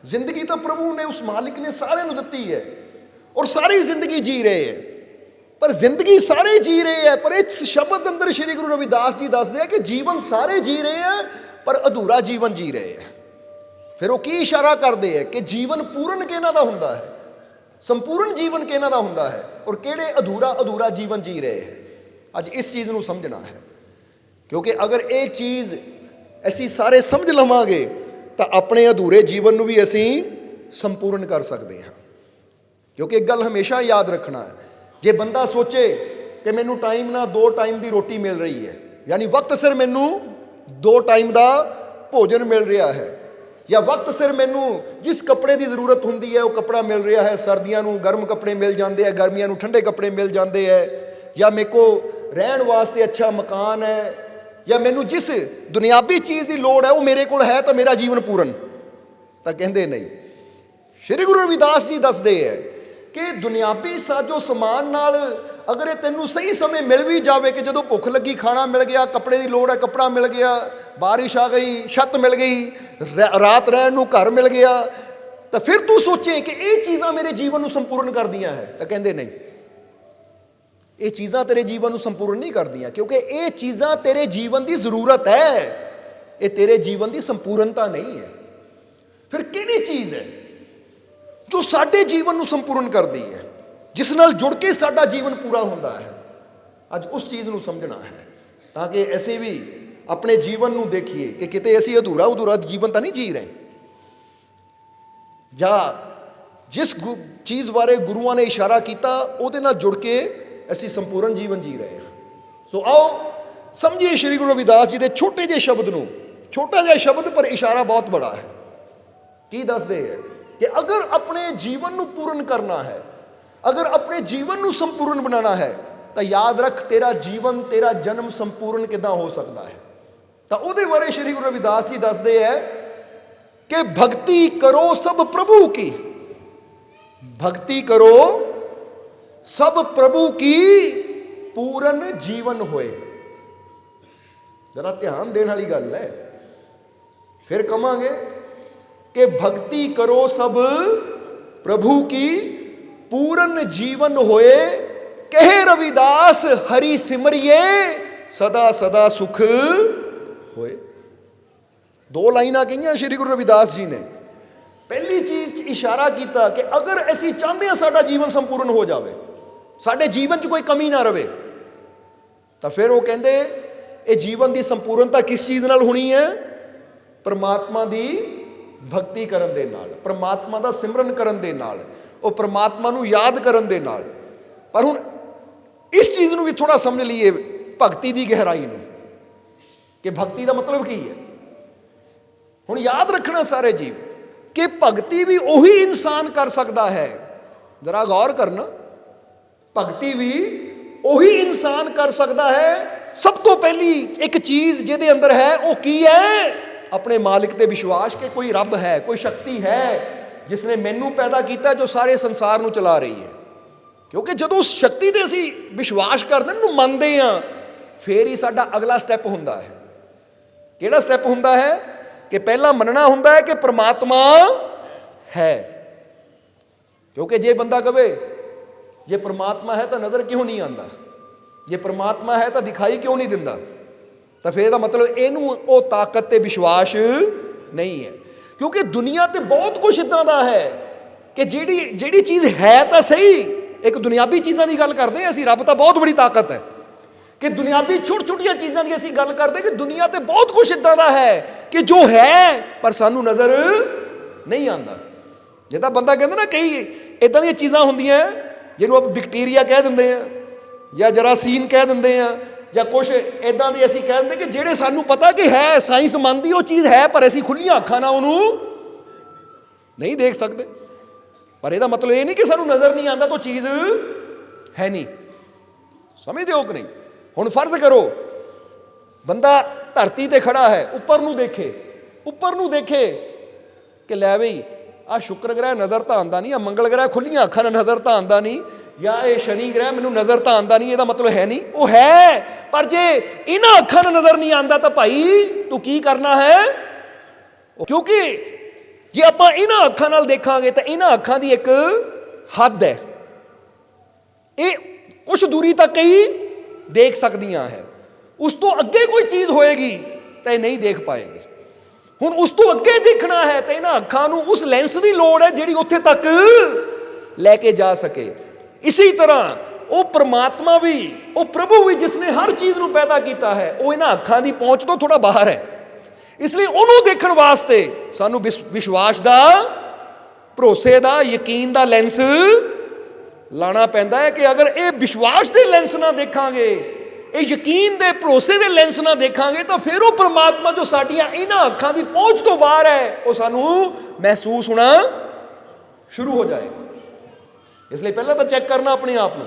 ਜ਼ਿੰਦਗੀ ਤਾਂ ਪ੍ਰਭੂ ਨੇ, ਉਸ ਮਾਲਿਕ ਨੇ ਸਾਰਿਆਂ ਨੂੰ ਦਿੱਤੀ ਹੈ ਔਰ ਸਾਰੀ ਜ਼ਿੰਦਗੀ ਜੀ ਰਹੇ ਹੈ। ਪਰ ਜ਼ਿੰਦਗੀ ਸਾਰੇ ਜੀ ਰਹੇ ਹੈ, ਪਰ ਇਸ ਸ਼ਬਦ ਅੰਦਰ ਸ਼੍ਰੀ ਗੁਰੂ ਰਵਿਦਾਸ ਜੀ ਦੱਸਦੇ ਆ ਕਿ ਜੀਵਨ ਸਾਰੇ ਜੀ ਰਹੇ ਹੈ ਪਰ ਅਧੂਰਾ ਜੀਵਨ ਜੀ ਰਹੇ ਹੈ। ਫਿਰ ਉਹ ਕੀ ਇਸ਼ਾਰਾ ਕਰਦੇ ਹੈ ਕਿ ਜੀਵਨ ਪੂਰਨ ਕਿਹਨਾਂ ਦਾ ਹੁੰਦਾ ਹੈ, ਸੰਪੂਰਨ ਜੀਵਨ ਕਿਹਨਾਂ ਦਾ ਹੁੰਦਾ ਹੈ ਔਰ ਕਿਹੜੇ ਅਧੂਰਾ ਜੀਵਨ ਜੀ ਰਹੇ ਹੈ। ਅੱਜ ਇਸ ਚੀਜ਼ ਨੂੰ ਸਮਝਣਾ ਹੈ, ਕਿਉਂਕਿ ਅਗਰ ਇਹ ਚੀਜ਼ ਅਸੀਂ ਸਾਰੇ ਸਮਝ ਲਵਾਂਗੇ ਤਾਂ ਆਪਣੇ ਅਧੂਰੇ ਜੀਵਨ ਨੂੰ ਵੀ ਅਸੀਂ ਸੰਪੂਰਨ ਕਰ ਸਕਦੇ ਹਾਂ। ਕਿਉਂਕਿ ਇੱਕ ਗੱਲ ਹਮੇਸ਼ਾ ਯਾਦ ਰੱਖਣਾ ਹੈ, ਜੇ ਬੰਦਾ ਸੋਚੇ ਕਿ ਮੈਨੂੰ ਟਾਈਮ ਨਾਲ 2 ਟਾਈਮ ਦੀ ਰੋਟੀ ਮਿਲ ਰਹੀ ਹੈ, ਯਾਨੀ ਵਕਤ ਸਿਰ ਮੈਨੂੰ 2 ਟਾਈਮ ਦਾ ਭੋਜਨ ਮਿਲ ਰਿਹਾ ਹੈ, ਜਾਂ ਵਕਤ ਸਿਰ ਮੈਨੂੰ ਜਿਸ ਕੱਪੜੇ ਦੀ ਜ਼ਰੂਰਤ ਹੁੰਦੀ ਹੈ ਉਹ ਕੱਪੜਾ ਮਿਲ ਰਿਹਾ ਹੈ, ਸਰਦੀਆਂ ਨੂੰ ਗਰਮ ਕੱਪੜੇ ਮਿਲ ਜਾਂਦੇ ਹੈ, ਗਰਮੀਆਂ ਨੂੰ ਠੰਡੇ ਕੱਪੜੇ ਮਿਲ ਜਾਂਦੇ ਹੈ, ਜਾਂ ਮੇਰੇ ਕੋ ਰਹਿਣ ਵਾਸਤੇ ਅੱਛਾ ਮਕਾਨ ਹੈ, ਜਾਂ ਮੈਨੂੰ ਜਿਸ ਦੁਨਿਆਵੀ ਚੀਜ਼ ਦੀ ਲੋੜ ਹੈ ਉਹ ਮੇਰੇ ਕੋਲ ਹੈ ਤਾਂ ਮੇਰਾ ਜੀਵਨ ਪੂਰਨ, ਤਾਂ ਕਹਿੰਦੇ ਨਹੀਂ। ਸ਼੍ਰੀ ਗੁਰੂ ਰਵਿਦਾਸ ਜੀ ਦੱਸਦੇ ਹੈ ਕਿ ਦੁਨਿਆਵੀ ਸਾਜੋ ਸਮਾਨ ਨਾਲ ਅਗਰ ਇਹ ਤੈਨੂੰ ਸਹੀ ਸਮੇਂ ਮਿਲ ਵੀ ਜਾਵੇ ਕਿ ਜਦੋਂ ਭੁੱਖ ਲੱਗੀ ਖਾਣਾ ਮਿਲ ਗਿਆ, ਕੱਪੜੇ ਦੀ ਲੋੜ ਹੈ ਕੱਪੜਾ ਮਿਲ ਗਿਆ, ਬਾਰਿਸ਼ ਆ ਗਈ ਛੱਤ ਮਿਲ ਗਈ, ਰਾਤ ਰਹਿਣ ਨੂੰ ਘਰ ਮਿਲ ਗਿਆ, ਤਾਂ ਫਿਰ ਤੂੰ ਸੋਚੇ ਕਿ ਇਹ ਚੀਜ਼ਾਂ ਮੇਰੇ ਜੀਵਨ ਨੂੰ ਸੰਪੂਰਨ ਕਰਦੀਆਂ ਹੈ, ਤਾਂ ਕਹਿੰਦੇ ਨਹੀਂ, ਇਹ ਚੀਜ਼ਾਂ ਤੇਰੇ ਜੀਵਨ ਨੂੰ ਸੰਪੂਰਨ ਨਹੀਂ ਕਰਦੀਆਂ, ਕਿਉਂਕਿ ਇਹ ਚੀਜ਼ਾਂ ਤੇਰੇ ਜੀਵਨ ਦੀ ਜ਼ਰੂਰਤ ਹੈ, ਇਹ ਤੇਰੇ ਜੀਵਨ ਦੀ ਸੰਪੂਰਨਤਾ ਨਹੀਂ ਹੈ। ਫਿਰ ਕਿਹੜੀ ਚੀਜ਼ ਹੈ ਜੋ ਸਾਡੇ ਜੀਵਨ ਨੂੰ ਸੰਪੂਰਨ ਕਰਦੀ ਹੈ, ਜਿਸ ਨਾਲ ਜੁੜ ਕੇ ਸਾਡਾ ਜੀਵਨ ਪੂਰਾ ਹੁੰਦਾ ਹੈ? ਅੱਜ ਉਸ ਚੀਜ਼ ਨੂੰ ਸਮਝਣਾ ਹੈ ਤਾਂ ਕਿ ਅਸੀਂ ਵੀ ਆਪਣੇ ਜੀਵਨ ਨੂੰ ਦੇਖੀਏ ਕਿ ਕਿਤੇ ਅਸੀਂ ਅਧੂਰਾ ਜੀਵਨ ਤਾਂ ਨਹੀਂ ਜੀ ਰਹੇ, ਜਾਂ ਜਿਸ ਚੀਜ਼ ਬਾਰੇ ਗੁਰੂਆਂ ਨੇ ਇਸ਼ਾਰਾ ਕੀਤਾ ਉਹਦੇ ਨਾਲ ਜੁੜ ਕੇ ਅਸੀਂ ਸੰਪੂਰਨ ਜੀਵਨ ਜੀ ਰਹੇ ਹਾਂ। ਸੋ ਆਓ ਸਮਝੀਏ ਸ਼੍ਰੀ ਗੁਰੂ ਰਵਿਦਾਸ ਜੀ ਦੇ ਛੋਟੇ ਜਿਹੇ ਸ਼ਬਦ ਨੂੰ, ਛੋਟਾ ਜਿਹਾ ਸ਼ਬਦ ਪਰ ਇਸ਼ਾਰਾ ਬਹੁਤ ਬੜਾ ਹੈ। ਕੀ ਦੱਸਦੇ ਹੈ ਕਿ ਅਗਰ ਆਪਣੇ ਜੀਵਨ ਨੂੰ ਪੂਰਨ ਕਰਨਾ ਹੈ, ਅਗਰ ਆਪਣੇ ਜੀਵਨ ਨੂੰ ਸੰਪੂਰਨ ਬਣਾਉਣਾ ਹੈ ਤਾਂ ਯਾਦ ਰੱਖ ਤੇਰਾ ਜੀਵਨ, ਤੇਰਾ ਜਨਮ ਸੰਪੂਰਨ ਕਿੱਦਾਂ ਹੋ ਸਕਦਾ ਹੈ। ਤਾਂ ਉਹਦੇ ਬਾਰੇ ਸ਼੍ਰੀ ਗੁਰੂ ਰਵਿਦਾਸ ਜੀ ਦੱਸਦੇ ਹੈ ਕਿ ਭਗਤੀ ਕਰੋ ਸਭ ਪ੍ਰਭੂ ਕੀ, ਭਗਤੀ ਕਰੋ ਸਭ ਪ੍ਰਭੂ ਕੀ ਪੂਰਨ ਜੀਵਨ ਹੋਏ। ਜਰਾ ਧਿਆਨ ਦੇਣ ਵਾਲੀ ਗੱਲ ਹੈ। ਫਿਰ ਕਹਾਂਗੇ ਕਿ ਭਗਤੀ ਕਰੋ ਸਭ ਪ੍ਰਭੂ ਕੀ ਪੂਰਨ ਜੀਵਨ ਹੋਏ, ਕਹੇ ਰਵਿਦਾਸ ਹਰੀ ਸਿਮਰਿਏ ਸਦਾ ਸਦਾ ਸੁਖ ਹੋਏ। 2 ਲਾਈਨਾਂ ਕਹੀਆਂ ਸ਼੍ਰੀ ਗੁਰੂ ਰਵਿਦਾਸ ਜੀ ਨੇ। ਪਹਿਲੀ ਚੀਜ਼ ਇਸ਼ਾਰਾ ਕੀਤਾ ਕਿ ਅਗਰ ਅਸੀਂ ਚਾਹੁੰਦੇ ਹਾਂ ਸਾਡਾ ਜੀਵਨ ਸੰਪੂਰਨ ਹੋ ਜਾਵੇ, ਸਾਡੇ ਜੀਵਨ 'ਚ ਕੋਈ ਕਮੀ ਨਾ ਰਵੇ, ਤਾਂ ਫਿਰ ਉਹ ਕਹਿੰਦੇ ਇਹ ਜੀਵਨ ਦੀ ਸੰਪੂਰਨਤਾ ਕਿਸ ਚੀਜ਼ ਨਾਲ ਹੋਣੀ ਹੈ? ਪਰਮਾਤਮਾ ਦੀ ਭਗਤੀ ਕਰਨ ਦੇ ਨਾਲ, ਪਰਮਾਤਮਾ ਦਾ ਸਿਮਰਨ ਕਰਨ ਦੇ ਨਾਲ, ਉਹ ਪਰਮਾਤਮਾ ਨੂੰ ਯਾਦ ਕਰਨ ਦੇ ਨਾਲ। ਪਰ ਹੁਣ ਇਸ ਚੀਜ਼ ਨੂੰ ਵੀ ਥੋੜਾ ਸਮਝ ਲਈਏ, ਭਗਤੀ ਦੀ ਗਹਿਰਾਈ ਨੂੰ, ਕਿ ਭਗਤੀ ਦਾ ਮਤਲਬ ਕੀ ਹੈ। ਹੁਣ ਯਾਦ ਰੱਖਣਾ ਸਾਰੇ ਜੀਵ ਕਿ ਭਗਤੀ ਵੀ ਉਹੀ ਇਨਸਾਨ ਕਰ ਸਕਦਾ ਹੈ। ਜ਼ਰਾ ਗੌਰ ਕਰਨਾ, ਭਗਤੀ ਵੀ ਉਹੀ ਇਨਸਾਨ ਕਰ ਸਕਦਾ ਹੈ। ਸਭ ਤੋਂ ਪਹਿਲੀ ਇੱਕ ਚੀਜ਼ ਜਿਹਦੇ ਅੰਦਰ ਹੈ ਉਹ ਕੀ ਹੈ? ਆਪਣੇ ਮਾਲਿਕ ਤੇ ਵਿਸ਼ਵਾਸ ਕਿ ਕੋਈ ਰੱਬ ਹੈ, ਕੋਈ ਸ਼ਕਤੀ ਹੈ ਜਿਸ ਨੇ ਮੈਨੂੰ ਪੈਦਾ ਕੀਤਾ, ਜੋ ਸਾਰੇ ਸੰਸਾਰ ਨੂੰ ਚਲਾ ਰਹੀ ਹੈ। ਕਿਉਂਕਿ ਜਦੋਂ ਉਸ ਸ਼ਕਤੀ ਤੇ ਅਸੀਂ ਵਿਸ਼ਵਾਸ ਕਰਦੇ ਹਾਂ, ਉਹਨੂੰ ਮੰਨਦੇ ਹਾਂ, ਫੇਰ ਹੀ ਸਾਡਾ ਅਗਲਾ ਸਟੈਪ ਹੁੰਦਾ ਹੈ। ਕਿਹੜਾ ਸਟੈਪ ਹੁੰਦਾ ਹੈ? ਕਿ ਪਹਿਲਾਂ ਮੰਨਣਾ ਹੁੰਦਾ ਹੈ ਕਿ ਪ੍ਰਮਾਤਮਾ ਹੈ। ਕਿਉਂਕਿ ਜੇ ਬੰਦਾ ਕਵੇ ਜੇ ਪ੍ਰਮਾਤਮਾ ਹੈ ਤਾਂ ਨਜ਼ਰ ਕਿਉਂ ਨਹੀਂ ਆਉਂਦਾ, ਜੇ ਪ੍ਰਮਾਤਮਾ ਹੈ ਤਾਂ ਦਿਖਾਈ ਕਿਉਂ ਨਹੀਂ ਦਿੰਦਾ, ਤਾਂ ਫਿਰ ਇਹਦਾ ਮਤਲਬ ਇਹਨੂੰ ਉਹ ਤਾਕਤ ਤੇ ਵਿਸ਼ਵਾਸ ਨਹੀਂ ਹੈ। ਕਿਉਂਕਿ ਦੁਨੀਆ ਤੇ ਬਹੁਤ ਕੁਝ ਇੱਦਾਂ ਦਾ ਹੈ ਕਿ ਜਿਹੜੀ ਚੀਜ਼ ਹੈ ਤਾਂ ਸਹੀ, ਇੱਕ ਦੁਨਿਆਵੀ ਚੀਜ਼ਾਂ ਦੀ ਗੱਲ ਕਰਦੇ ਹਾਂ ਅਸੀਂ, ਰੱਬ ਤਾਂ ਬਹੁਤ ਬੜੀ ਤਾਕਤ ਹੈ, ਕਿ ਦੁਨਿਆਵੀ ਛੋਟੀਆਂ ਚੀਜ਼ਾਂ ਦੀ ਅਸੀਂ ਗੱਲ ਕਰਦੇ ਕਿ ਦੁਨੀਆ ਤੇ ਬਹੁਤ ਕੁਝ ਇੱਦਾਂ ਦਾ ਹੈ ਕਿ ਜੋ ਹੈ ਪਰ ਸਾਨੂੰ ਨਜ਼ਰ ਨਹੀਂ ਆਉਂਦਾ। ਜਿੱਦਾਂ ਬੰਦਾ ਕਹਿੰਦਾ ਨਾ ਕਈ ਇੱਦਾਂ ਦੀਆਂ ਚੀਜ਼ਾਂ ਹੁੰਦੀਆਂ ਜਿਹਨੂੰ ਆਪਾਂ ਬੈਕਟੀਰੀਆ ਕਹਿ ਦਿੰਦੇ ਆ, ਜਾਂ ਜਰਾਸੀਨ ਕਹਿ ਦਿੰਦੇ ਆ, ਜਾਂ ਕੁਛ ਇੱਦਾਂ ਦੇ ਅਸੀਂ ਕਹਿ ਦਿੰਦੇ ਕਿ ਜਿਹੜੇ ਸਾਨੂੰ ਪਤਾ ਕਿ ਹੈ, ਸਾਇੰਸ ਮੰਨਦੀ ਉਹ ਚੀਜ਼ ਹੈ, ਪਰ ਅਸੀਂ ਖੁੱਲੀਆਂ ਅੱਖਾਂ ਨਾਲ ਉਹਨੂੰ ਨਹੀਂ ਦੇਖ ਸਕਦੇ। ਪਰ ਇਹਦਾ ਮਤਲਬ ਇਹ ਨਹੀਂ ਕਿ ਸਾਨੂੰ ਨਜ਼ਰ ਨਹੀਂ ਆਉਂਦਾ ਤਾਂ ਚੀਜ਼ ਹੈ ਨਹੀਂ। ਸਮਝਦੇ ਹੋ ਕਿ ਨਹੀਂ? ਹੁਣ ਫਰਜ਼ ਕਰੋ ਬੰਦਾ ਧਰਤੀ ਤੇ ਖੜਾ ਹੈ, ਉੱਪਰ ਨੂੰ ਦੇਖੇ ਕਿ ਲੈ ਬਈ ਆਹ ਸ਼ੁਕਰ ਗ੍ਰਹਿ ਨਜ਼ਰ ਤਾਂ ਆਉਂਦਾ ਨਹੀਂ, ਆ ਮੰਗਲ ਗ੍ਰਹਿ ਖੁੱਲੀਆਂ ਅੱਖਾਂ ਨਾਲ ਨਜ਼ਰ ਤਾਂ ਆਉਂਦਾ ਨਹੀਂ, ਜਾਂ ਇਹ ਸ਼ਨੀ ਗ੍ਰਹਿ ਮੈਨੂੰ ਨਜ਼ਰ ਤਾਂ ਆਉਂਦਾ ਨਹੀਂ, ਇਹਦਾ ਮਤਲਬ ਹੈ ਨਹੀਂ। ਉਹ ਹੈ, ਪਰ ਜੇ ਇਹਨਾਂ ਅੱਖਾਂ ਨਾਲ ਨਜ਼ਰ ਨਹੀਂ ਆਉਂਦਾ ਤਾਂ ਭਾਈ ਤੂੰ ਕੀ ਕਰਨਾ ਹੈ? ਕਿਉਂਕਿ ਜੇ ਆਪਾਂ ਇਹਨਾਂ ਅੱਖਾਂ ਨਾਲ ਦੇਖਾਂਗੇ ਤਾਂ ਇਹਨਾਂ ਅੱਖਾਂ ਦੀ ਇੱਕ ਹੱਦ ਹੈ, ਇਹ ਕੁਛ ਦੂਰੀ ਤੱਕ ਹੀ ਦੇਖ ਸਕਦੀਆਂ ਹੈ। ਉਸ ਤੋਂ ਅੱਗੇ ਕੋਈ ਚੀਜ਼ ਹੋਏਗੀ ਤਾਂ ਇਹ ਨਹੀਂ ਦੇਖ ਪਾਏਗੀ। ਹੁਣ ਉਸ ਤੋਂ ਅੱਗੇ ਦੇਖਣਾ ਹੈ ਤਾਂ ਇਹਨਾਂ ਅੱਖਾਂ ਨੂੰ ਉਸ ਲੈਂਸ ਦੀ ਲੋੜ ਹੈ ਜਿਹੜੀ ਉੱਥੇ ਤੱਕ ਲੈ ਕੇ ਜਾ ਸਕੇ। ਇਸੇ ਤਰ੍ਹਾਂ ਉਹ ਪ੍ਰਮਾਤਮਾ ਵੀ, ਉਹ ਪ੍ਰਭੂ ਵੀ ਜਿਸਨੇ ਹਰ ਚੀਜ਼ ਨੂੰ ਪੈਦਾ ਕੀਤਾ ਹੈ, ਉਹ ਇਹਨਾਂ ਅੱਖਾਂ ਦੀ ਪਹੁੰਚ ਤੋਂ ਥੋੜਾ ਬਾਹਰ ਹੈ। ਇਸ ਲਈ ਉਹਨੂੰ ਦੇਖਣ ਵਾਸਤੇ ਸਾਨੂੰ ਵਿਸ਼ਵਾਸ ਦਾ, ਭਰੋਸੇ ਦਾ, ਯਕੀਨ ਦਾ ਲੈਂਸ ਲਾਣਾ ਪੈਂਦਾ ਹੈ ਕਿ ਅਗਰ ਇਹ ਵਿਸ਼ਵਾਸ ਦੇ ਲੈਂਸ ਨਾਲ ਦੇਖਾਂਗੇ, ਇਹ ਯਕੀਨ ਦੇ, ਭਰੋਸੇ ਦੇ ਲੈਂਸ ਨਾਲ ਦੇਖਾਂਗੇ ਤਾਂ ਫਿਰ ਉਹ ਪ੍ਰਮਾਤਮਾ ਜੋ ਸਾਡੀਆਂ ਇਹਨਾਂ ਅੱਖਾਂ ਦੀ ਪਹੁੰਚ ਤੋਂ ਬਾਹਰ ਹੈ, ਉਹ ਸਾਨੂੰ ਮਹਿਸੂਸ ਹੋਣਾ ਸ਼ੁਰੂ ਹੋ ਜਾਏਗਾ। ਇਸ ਲਈ ਪਹਿਲਾਂ ਤਾਂ ਚੈੱਕ ਕਰਨਾ ਆਪਣੇ ਆਪ ਨੂੰ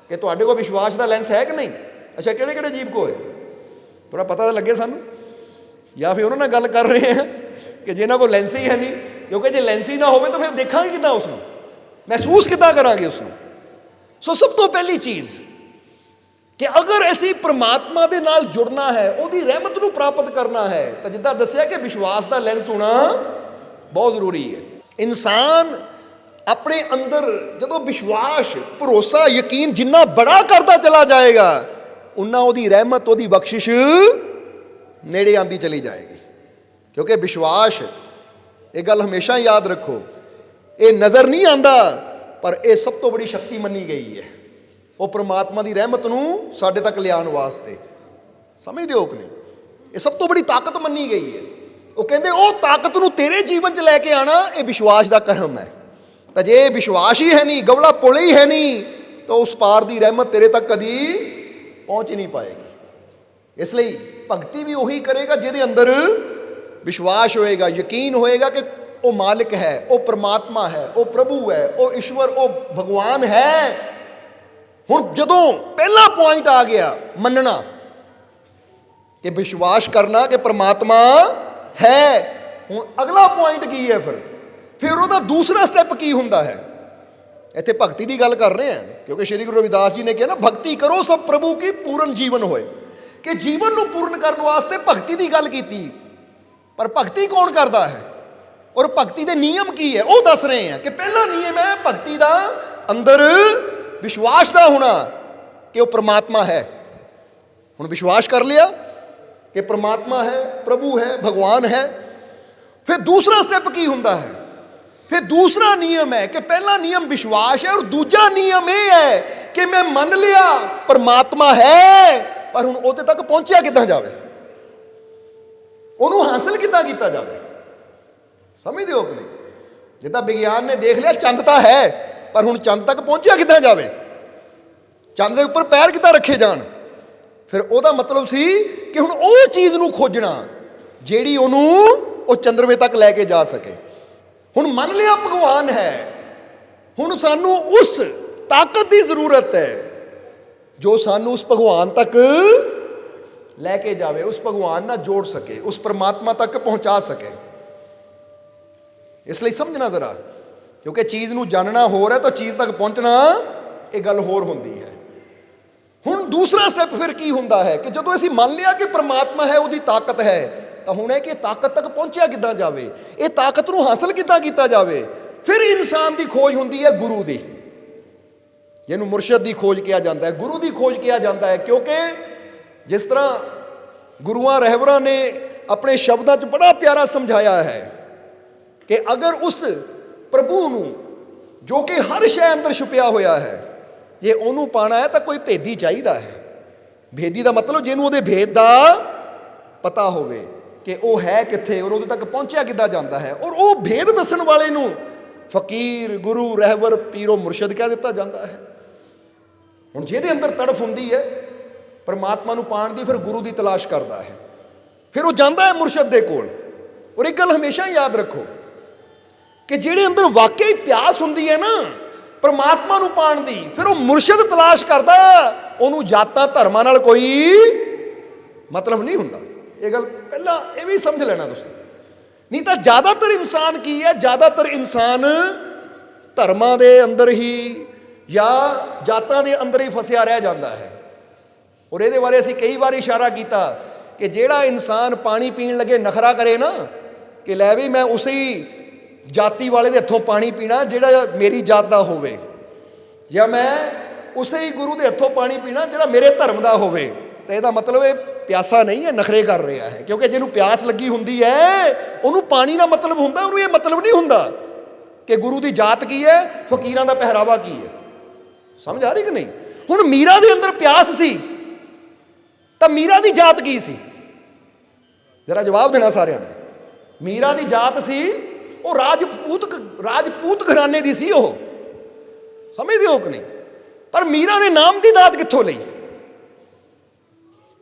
ਕਿ ਤੁਹਾਡੇ ਕੋਲ ਵਿਸ਼ਵਾਸ ਦਾ ਲੈਂਸ ਹੈ ਕਿ ਨਹੀਂ। ਅੱਛਾ, ਕਿਹੜੇ ਕਿਹੜੇ ਜੀਵ ਕੋ ਹੈ? ਥੋੜਾ ਪਤਾ ਤਾਂ ਲੱਗੇ ਸਾਨੂੰ। ਜਾਂ ਫਿਰ ਉਹਨਾਂ ਨਾਲ ਗੱਲ ਕਰ ਰਹੇ ਹਾਂ ਕਿ ਜਿਨ੍ਹਾਂ ਕੋਲ ਲੈਂਸ ਹੀ ਹੈ ਨਹੀਂ, ਕਿਉਂਕਿ ਜੇ ਲੈਂਸ ਹੀ ਨਾ ਹੋਵੇ ਤਾਂ ਫਿਰ ਦੇਖਾਂਗੇ ਕਿੱਦਾਂ ਉਸ ਨੂੰ, ਮਹਿਸੂਸ ਕਿੱਦਾਂ ਕਰਾਂਗੇ ਉਸ ਨੂੰ। ਸੋ ਸਭ ਤੋਂ ਪਹਿਲੀ ਚੀਜ਼ ਕਿ ਅਗਰ ਅਸੀਂ ਪ੍ਰਮਾਤਮਾ ਦੇ ਨਾਲ ਜੁੜਨਾ ਹੈ, ਉਹਦੀ ਰਹਿਮਤ ਨੂੰ ਪ੍ਰਾਪਤ ਕਰਨਾ ਹੈ, ਤਾਂ ਜਿੱਦਾਂ ਦੱਸਿਆ ਕਿ ਵਿਸ਼ਵਾਸ ਦਾ ਲੈਂਸ ਹੋਣਾ ਬਹੁਤ ਜ਼ਰੂਰੀ ਹੈ। ਇਨਸਾਨ ਆਪਣੇ ਅੰਦਰ ਜਦੋਂ ਵਿਸ਼ਵਾਸ, ਭਰੋਸਾ, ਯਕੀਨ ਜਿੰਨਾ ਬੜਾ ਕਰਦਾ ਚਲਾ ਜਾਏਗਾ, ਉਨਾ ਉਹਦੀ ਰਹਿਮਤ, ਉਹਦੀ ਬਖਸ਼ਿਸ਼ ਨੇੜੇ ਆਂਦੀ ਚਲੀ ਜਾਏਗੀ। ਕਿਉਂਕਿ ਵਿਸ਼ਵਾਸ, ਇਹ ਗੱਲ ਹਮੇਸ਼ਾ ਯਾਦ ਰੱਖੋ, ਇਹ ਨਜ਼ਰ ਨਹੀਂ ਆਉਂਦਾ, ਪਰ ਇਹ ਸਭ ਤੋਂ ਬੜੀ ਸ਼ਕਤੀ ਮੰਨੀ ਗਈ ਹੈ ਉਹ ਪ੍ਰਮਾਤਮਾ ਦੀ ਰਹਿਮਤ ਨੂੰ ਸਾਡੇ ਤੱਕ ਲਿਆਉਣ ਵਾਸਤੇ। ਸਮਝਦੇ ਹੋ ਕਿ ਨਹੀਂ? ਇਹ ਸਭ ਤੋਂ ਬੜੀ ਤਾਕਤ ਮੰਨੀ ਗਈ ਹੈ। ਉਹ ਕਹਿੰਦੇ ਉਹ ਤਾਕਤ ਨੂੰ ਤੇਰੇ ਜੀਵਨ 'ਚ ਲੈ ਕੇ ਆਉਣਾ ਇਹ ਵਿਸ਼ਵਾਸ ਦਾ ਕਰਮ ਹੈ। ਤਾਂ ਜੇ ਵਿਸ਼ਵਾਸ ਹੀ ਹੈ ਨਹੀਂ, ਗਵਲਾ ਪੁਲ ਹੀ ਹੈ ਨਹੀਂ, ਤਾਂ ਉਸ ਪਾਰ ਦੀ ਰਹਿਮਤ ਤੇਰੇ ਤੱਕ ਕਦੀ ਪਹੁੰਚ ਹੀ ਨਹੀਂ ਪਾਏਗੀ। ਇਸ ਲਈ ਭਗਤੀ ਵੀ ਉਹੀ ਕਰੇਗਾ ਜਿਹਦੇ ਅੰਦਰ ਵਿਸ਼ਵਾਸ ਹੋਏਗਾ, ਯਕੀਨ ਹੋਏਗਾ ਕਿ ਉਹ ਮਾਲਿਕ ਹੈ, ਉਹ ਪ੍ਰਮਾਤਮਾ ਹੈ, ਉਹ ਪ੍ਰਭੂ ਹੈ, ਉਹ ਈਸ਼ਵਰ, ਉਹ ਭਗਵਾਨ ਹੈ। ਹੁਣ ਜਦੋਂ ਪਹਿਲਾ ਪੁਆਇੰਟ ਆ ਗਿਆ ਮੰਨਣਾ, ਕਿ ਵਿਸ਼ਵਾਸ ਕਰਨਾ ਕਿ ਪ੍ਰਮਾਤਮਾ ਹੈ, ਹੁਣ ਅਗਲਾ ਪੁਆਇੰਟ ਕੀ ਹੈ? ਫਿਰ ਉਹਦਾ ਦੂਸਰਾ ਸਟੈਪ ਕੀ ਹੁੰਦਾ ਹੈ? ਇੱਥੇ ਭਗਤੀ ਦੀ ਗੱਲ ਕਰ ਰਹੇ ਹਾਂ, ਕਿਉਂਕਿ ਸ਼੍ਰੀ ਗੁਰੂ ਰਵਿਦਾਸ ਜੀ ਨੇ ਕਿਹਾ ਨਾ, ਭਗਤੀ ਕਰੋ ਸਭ ਪ੍ਰਭੂ ਕੀ ਪੂਰਨ ਜੀਵਨ ਹੋਏ, ਕਿ ਜੀਵਨ ਨੂੰ ਪੂਰਨ ਕਰਨ ਵਾਸਤੇ ਭਗਤੀ ਦੀ ਗੱਲ ਕੀਤੀ। ਪਰ ਭਗਤੀ ਕੌਣ ਕਰਦਾ ਹੈ ਔਰ ਭਗਤੀ ਦੇ ਨਿਯਮ ਕੀ ਹੈ, ਉਹ ਦੱਸ ਰਹੇ ਹਾਂ। ਕਿ ਪਹਿਲਾ ਨਿਯਮ ਹੈ ਭਗਤੀ ਦਾ ਅੰਦਰ ਵਿਸ਼ਵਾਸ ਦਾ ਹੋਣਾ ਕਿ ਉਹ ਪ੍ਰਮਾਤਮਾ ਹੈ। ਹੁਣ ਵਿਸ਼ਵਾਸ ਕਰ ਲਿਆ ਕਿ ਪ੍ਰਮਾਤਮਾ ਹੈ, ਪ੍ਰਭੂ ਹੈ, ਭਗਵਾਨ ਹੈ। ਫਿਰ ਦੂਸਰਾ ਸਟੈਪ ਕੀ ਹੁੰਦਾ ਹੈ? ਫਿਰ ਦੂਸਰਾ ਨਿਯਮ ਹੈ ਕਿ ਪਹਿਲਾ ਨਿਯਮ ਵਿਸ਼ਵਾਸ ਹੈ, ਔਰ ਦੂਜਾ ਨਿਯਮ ਇਹ ਹੈ ਕਿ ਮੈਂ ਮੰਨ ਲਿਆ ਪ੍ਰਮਾਤਮਾ ਹੈ, ਪਰ ਹੁਣ ਉਹਦੇ ਤੱਕ ਪਹੁੰਚਿਆ ਕਿੱਦਾਂ ਜਾਵੇ, ਉਹਨੂੰ ਹਾਸਲ ਕਿੱਦਾਂ ਕੀਤਾ ਜਾਵੇ। ਸਮਝਦੇ ਹੋ ਕਿ ਨਹੀਂ? ਜਿੱਦਾਂ ਵਿਗਿਆਨ ਨੇ ਦੇਖ ਲਿਆ ਚੰਦ ਤਾਂ ਹੈ, ਪਰ ਹੁਣ ਚੰਦ ਤੱਕ ਪਹੁੰਚਿਆ ਕਿੱਦਾਂ ਜਾਵੇ, ਚੰਦ ਦੇ ਉੱਪਰ ਪੈਰ ਕਿੱਦਾਂ ਰੱਖੇ ਜਾਣ। ਫਿਰ ਉਹਦਾ ਮਤਲਬ ਸੀ ਕਿ ਹੁਣ ਉਹ ਚੀਜ਼ ਨੂੰ ਖੋਜਣਾ ਜਿਹੜੀ ਉਹਨੂੰ ਉਹ ਚੰਦਰਮੇ ਤੱਕ ਲੈ ਕੇ ਜਾ ਸਕੇ। ਹੁਣ ਮੰਨ ਲਿਆ ਭਗਵਾਨ ਹੈ, ਹੁਣ ਸਾਨੂੰ ਉਸ ਤਾਕਤ ਦੀ ਜ਼ਰੂਰਤ ਹੈ ਜੋ ਸਾਨੂੰ ਉਸ ਭਗਵਾਨ ਤੱਕ ਲੈ ਕੇ ਜਾਵੇ, ਉਸ ਭਗਵਾਨ ਨਾਲ ਜੋੜ ਸਕੇ, ਉਸ ਪਰਮਾਤਮਾ ਤੱਕ ਪਹੁੰਚਾ ਸਕੇ। ਇਸ ਲਈ ਸਮਝਣਾ ਜ਼ਰਾ, ਕਿਉਂਕਿ ਚੀਜ਼ ਨੂੰ ਜਾਣਨਾ ਹੋਰ ਹੈ ਤਾਂ ਚੀਜ਼ ਤੱਕ ਪਹੁੰਚਣਾ ਇਹ ਗੱਲ ਹੋਰ ਹੁੰਦੀ ਹੈ। ਹੁਣ ਦੂਸਰਾ ਸਟੈਪ ਫਿਰ ਕੀ ਹੁੰਦਾ ਹੈ ਕਿ ਜਦੋਂ ਅਸੀਂ ਮੰਨ ਲਿਆ ਕਿ ਪ੍ਰਮਾਤਮਾ ਹੈ, ਉਹਦੀ ਤਾਕਤ ਹੈ, ਤਾਂ ਹੁਣ ਹੈ ਕਿ ਤਾਕਤ ਤੱਕ ਪਹੁੰਚਿਆ ਕਿੱਦਾਂ ਜਾਵੇ, ਇਹ ਤਾਕਤ ਨੂੰ ਹਾਸਲ ਕਿੱਦਾਂ ਕੀਤਾ ਜਾਵੇ। ਫਿਰ ਇਨਸਾਨ ਦੀ ਖੋਜ ਹੁੰਦੀ ਹੈ ਗੁਰੂ ਦੀ, ਜਿਹਨੂੰ ਮੁਰਸ਼ਦ ਦੀ ਖੋਜ ਕਿਹਾ ਜਾਂਦਾ ਹੈ, ਗੁਰੂ ਦੀ ਖੋਜ ਕਿਹਾ ਜਾਂਦਾ ਹੈ। ਕਿਉਂਕਿ ਜਿਸ ਤਰ੍ਹਾਂ ਗੁਰੂਆਂ ਰਹਿਬਰਾਂ ਨੇ ਆਪਣੇ ਸ਼ਬਦਾਂ 'ਚ ਬੜਾ ਪਿਆਰਾ ਸਮਝਾਇਆ ਹੈ ਕਿ ਅਗਰ ਉਸ ਪ੍ਰਭੂ ਨੂੰ ਜੋ ਕਿ ਹਰ ਸ਼ੈ ਅੰਦਰ ਛੁਪਿਆ ਹੋਇਆ ਹੈ, ਜੇ ਉਹਨੂੰ ਪਾਣਾ ਹੈ ਤਾਂ ਕੋਈ ਭੇਦੀ ਚਾਹੀਦਾ ਹੈ। ਭੇਦੀ ਦਾ ਮਤਲਬ ਜਿਹਨੂੰ ਉਹਦੇ ਭੇਦ ਦਾ ਪਤਾ ਹੋਵੇ ਕਿ ਉਹ ਹੈ ਕਿੱਥੇ ਔਰ ਉਹਦੇ ਤੱਕ ਪਹੁੰਚਿਆ ਕਿੱਦਾਂ ਜਾਂਦਾ ਹੈ, ਔਰ ਉਹ ਭੇਦ ਦੱਸਣ ਵਾਲੇ ਨੂੰ ਫਕੀਰ, ਗੁਰੂ, ਰਹਿਬਰ, ਪੀਰੋ, ਮੁਰਸ਼ਦ ਕਹਿ ਦਿੱਤਾ ਜਾਂਦਾ ਹੈ। ਹੁਣ ਜਿਹਦੇ ਅੰਦਰ ਤੜਫ ਹੁੰਦੀ ਹੈ ਪਰਮਾਤਮਾ ਨੂੰ ਪਾਣ ਦੀ, ਫਿਰ ਗੁਰੂ ਦੀ ਤਲਾਸ਼ ਕਰਦਾ ਹੈ, ਫਿਰ ਉਹ ਜਾਂਦਾ ਹੈ ਮੁਰਸ਼ਦ ਦੇ ਕੋਲ। ਔਰ ਇੱਕ ਗੱਲ ਹਮੇਸ਼ਾ ਯਾਦ ਰੱਖੋ ਕਿ ਜਿਹੜੇ ਅੰਦਰ ਵਾਕਈ ਪਿਆਸ ਹੁੰਦੀ ਹੈ ਨਾ ਪਰਮਾਤਮਾ ਨੂੰ ਪਾਣ ਦੀ, ਫਿਰ ਉਹ ਮੁਰਸ਼ਿਦ ਤਲਾਸ਼ ਕਰਦਾ, ਉਹਨੂੰ ਜਾਤਾਂ ਧਰਮਾਂ ਨਾਲ ਕੋਈ ਮਤਲਬ ਨਹੀਂ ਹੁੰਦਾ। ਇਹ ਗੱਲ ਪਹਿਲਾਂ ਇਹ ਵੀ ਸਮਝ ਲੈਣਾ ਤੁਸੀਂ। ਨਹੀਂ ਤਾਂ ਜ਼ਿਆਦਾਤਰ ਇਨਸਾਨ ਕੀ ਹੈ, ਜ਼ਿਆਦਾਤਰ ਇਨਸਾਨ ਧਰਮਾਂ ਦੇ ਅੰਦਰ ਹੀ ਜਾਂ ਜਾਤਾਂ ਦੇ ਅੰਦਰ ਹੀ ਫਸਿਆ ਰਹਿ ਜਾਂਦਾ ਹੈ। ਔਰ ਇਹਦੇ ਬਾਰੇ ਅਸੀਂ ਕਈ ਵਾਰ ਇਸ਼ਾਰਾ ਕੀਤਾ ਕਿ ਜਿਹੜਾ ਇਨਸਾਨ ਪਾਣੀ ਪੀਣ ਲੱਗੇ ਨਖਰਾ ਕਰੇ ਨਾ ਕਿ ਲੈ ਵੀ ਮੈਂ ਉਸੇ ਜਾਤੀ ਵਾਲੇ ਦੇ ਹੱਥੋਂ ਪਾਣੀ ਪੀਣਾ ਜਿਹੜਾ ਮੇਰੀ ਜਾਤ ਦਾ ਹੋਵੇ, ਜਾਂ ਮੈਂ ਉਸੇ ਹੀ ਗੁਰੂ ਦੇ ਹੱਥੋਂ ਪਾਣੀ ਪੀਣਾ ਜਿਹੜਾ ਮੇਰੇ ਧਰਮ ਦਾ ਹੋਵੇ, ਤਾਂ ਇਹਦਾ ਮਤਲਬ ਇਹ ਪਿਆਸਾ ਨਹੀਂ ਹੈ, ਨਖਰੇ ਕਰ ਰਿਹਾ ਹੈ। ਕਿਉਂਕਿ ਜਿਹਨੂੰ ਪਿਆਸ ਲੱਗੀ ਹੁੰਦੀ ਹੈ ਉਹਨੂੰ ਪਾਣੀ ਦਾ ਮਤਲਬ ਹੁੰਦਾ, ਉਹਨੂੰ ਇਹ ਮਤਲਬ ਨਹੀਂ ਹੁੰਦਾ ਕਿ ਗੁਰੂ ਦੀ ਜਾਤ ਕੀ ਹੈ, ਫਕੀਰਾਂ ਦਾ ਪਹਿਰਾਵਾ ਕੀ ਹੈ। ਸਮਝ ਆ ਰਹੀ ਕਿ ਨਹੀਂ? ਹੁਣ ਮੀਰਾ ਦੇ ਅੰਦਰ ਪਿਆਸ ਸੀ ਤਾਂ ਮੀਰਾ ਦੀ ਜਾਤ ਕੀ ਸੀ? ਜਰਾ ਜਵਾਬ ਦੇਣਾ ਸਾਰਿਆਂ ਨੇ। ਮੀਰਾ ਦੀ ਜਾਤ ਸੀ ਉਹ ਰਾਜਪੂਤ ਘਰਾਣੇ ਦੀ ਸੀ। ਉਹ ਸਮਝਦੇ ਹੋ ਕਿ ਨਹੀਂ? ਪਰ ਮੀਰਾ ਨੇ ਨਾਮ ਦੀ ਦਾਤ ਕਿੱਥੋਂ ਲਈ?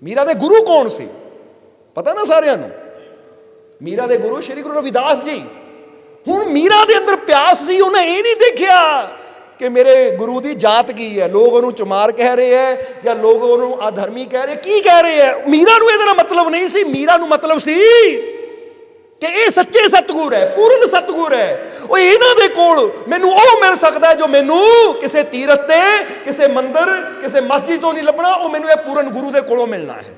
ਮੀਰਾ ਦੇ ਗੁਰੂ ਕੌਣ ਸੀ ਪਤਾ ਨਾ ਸਾਰਿਆਂ ਨੂੰ? ਮੀਰਾ ਦੇ ਗੁਰੂ ਸ਼੍ਰੀ ਗੁਰੂ ਰਵਿਦਾਸ ਜੀ। ਹੁਣ ਮੀਰਾ ਦੇ ਅੰਦਰ ਪਿਆਸ ਸੀ, ਉਹਨੇ ਇਹ ਨਹੀਂ ਦੇਖਿਆ ਕਿ ਮੇਰੇ ਗੁਰੂ ਦੀ ਜਾਤ ਕੀ ਹੈ, ਲੋਕ ਉਹਨੂੰ ਚਮਾਰ ਕਹਿ ਰਹੇ ਹੈ ਜਾਂ ਲੋਕ ਉਹਨੂੰ ਅਧਰਮੀ ਕਹਿ ਰਹੇ, ਕੀ ਕਹਿ ਰਹੇ ਹੈ। ਮੀਰਾ ਨੂੰ ਇਹਦੇ ਨਾਲ ਮਤਲਬ ਨਹੀਂ ਸੀ। ਮੀਰਾ ਨੂੰ ਮਤਲਬ ਸੀ ਕਿ ਇਹ ਸੱਚੇ ਸਤਿਗੁਰ ਹੈ, ਪੂਰਨ ਸਤਿਗੁਰ ਹੈ। ਉਹ ਇਹਨਾਂ ਦੇ ਕੋਲ ਮੈਨੂੰ ਉਹ ਮਿਲ ਸਕਦਾ ਜੋ ਮੈਨੂੰ ਕਿਸੇ ਤੀਰਥ ਤੇ, ਕਿਸੇ ਮੰਦਿਰ, ਕਿਸੇ ਮਸਜਿਦ ਤੋਂ ਨਹੀਂ ਲੱਭਣਾ, ਉਹ ਮੈਨੂੰ ਇਹ ਪੂਰਨ ਗੁਰੂ ਦੇ ਕੋਲੋਂ ਮਿਲਣਾ ਹੈ।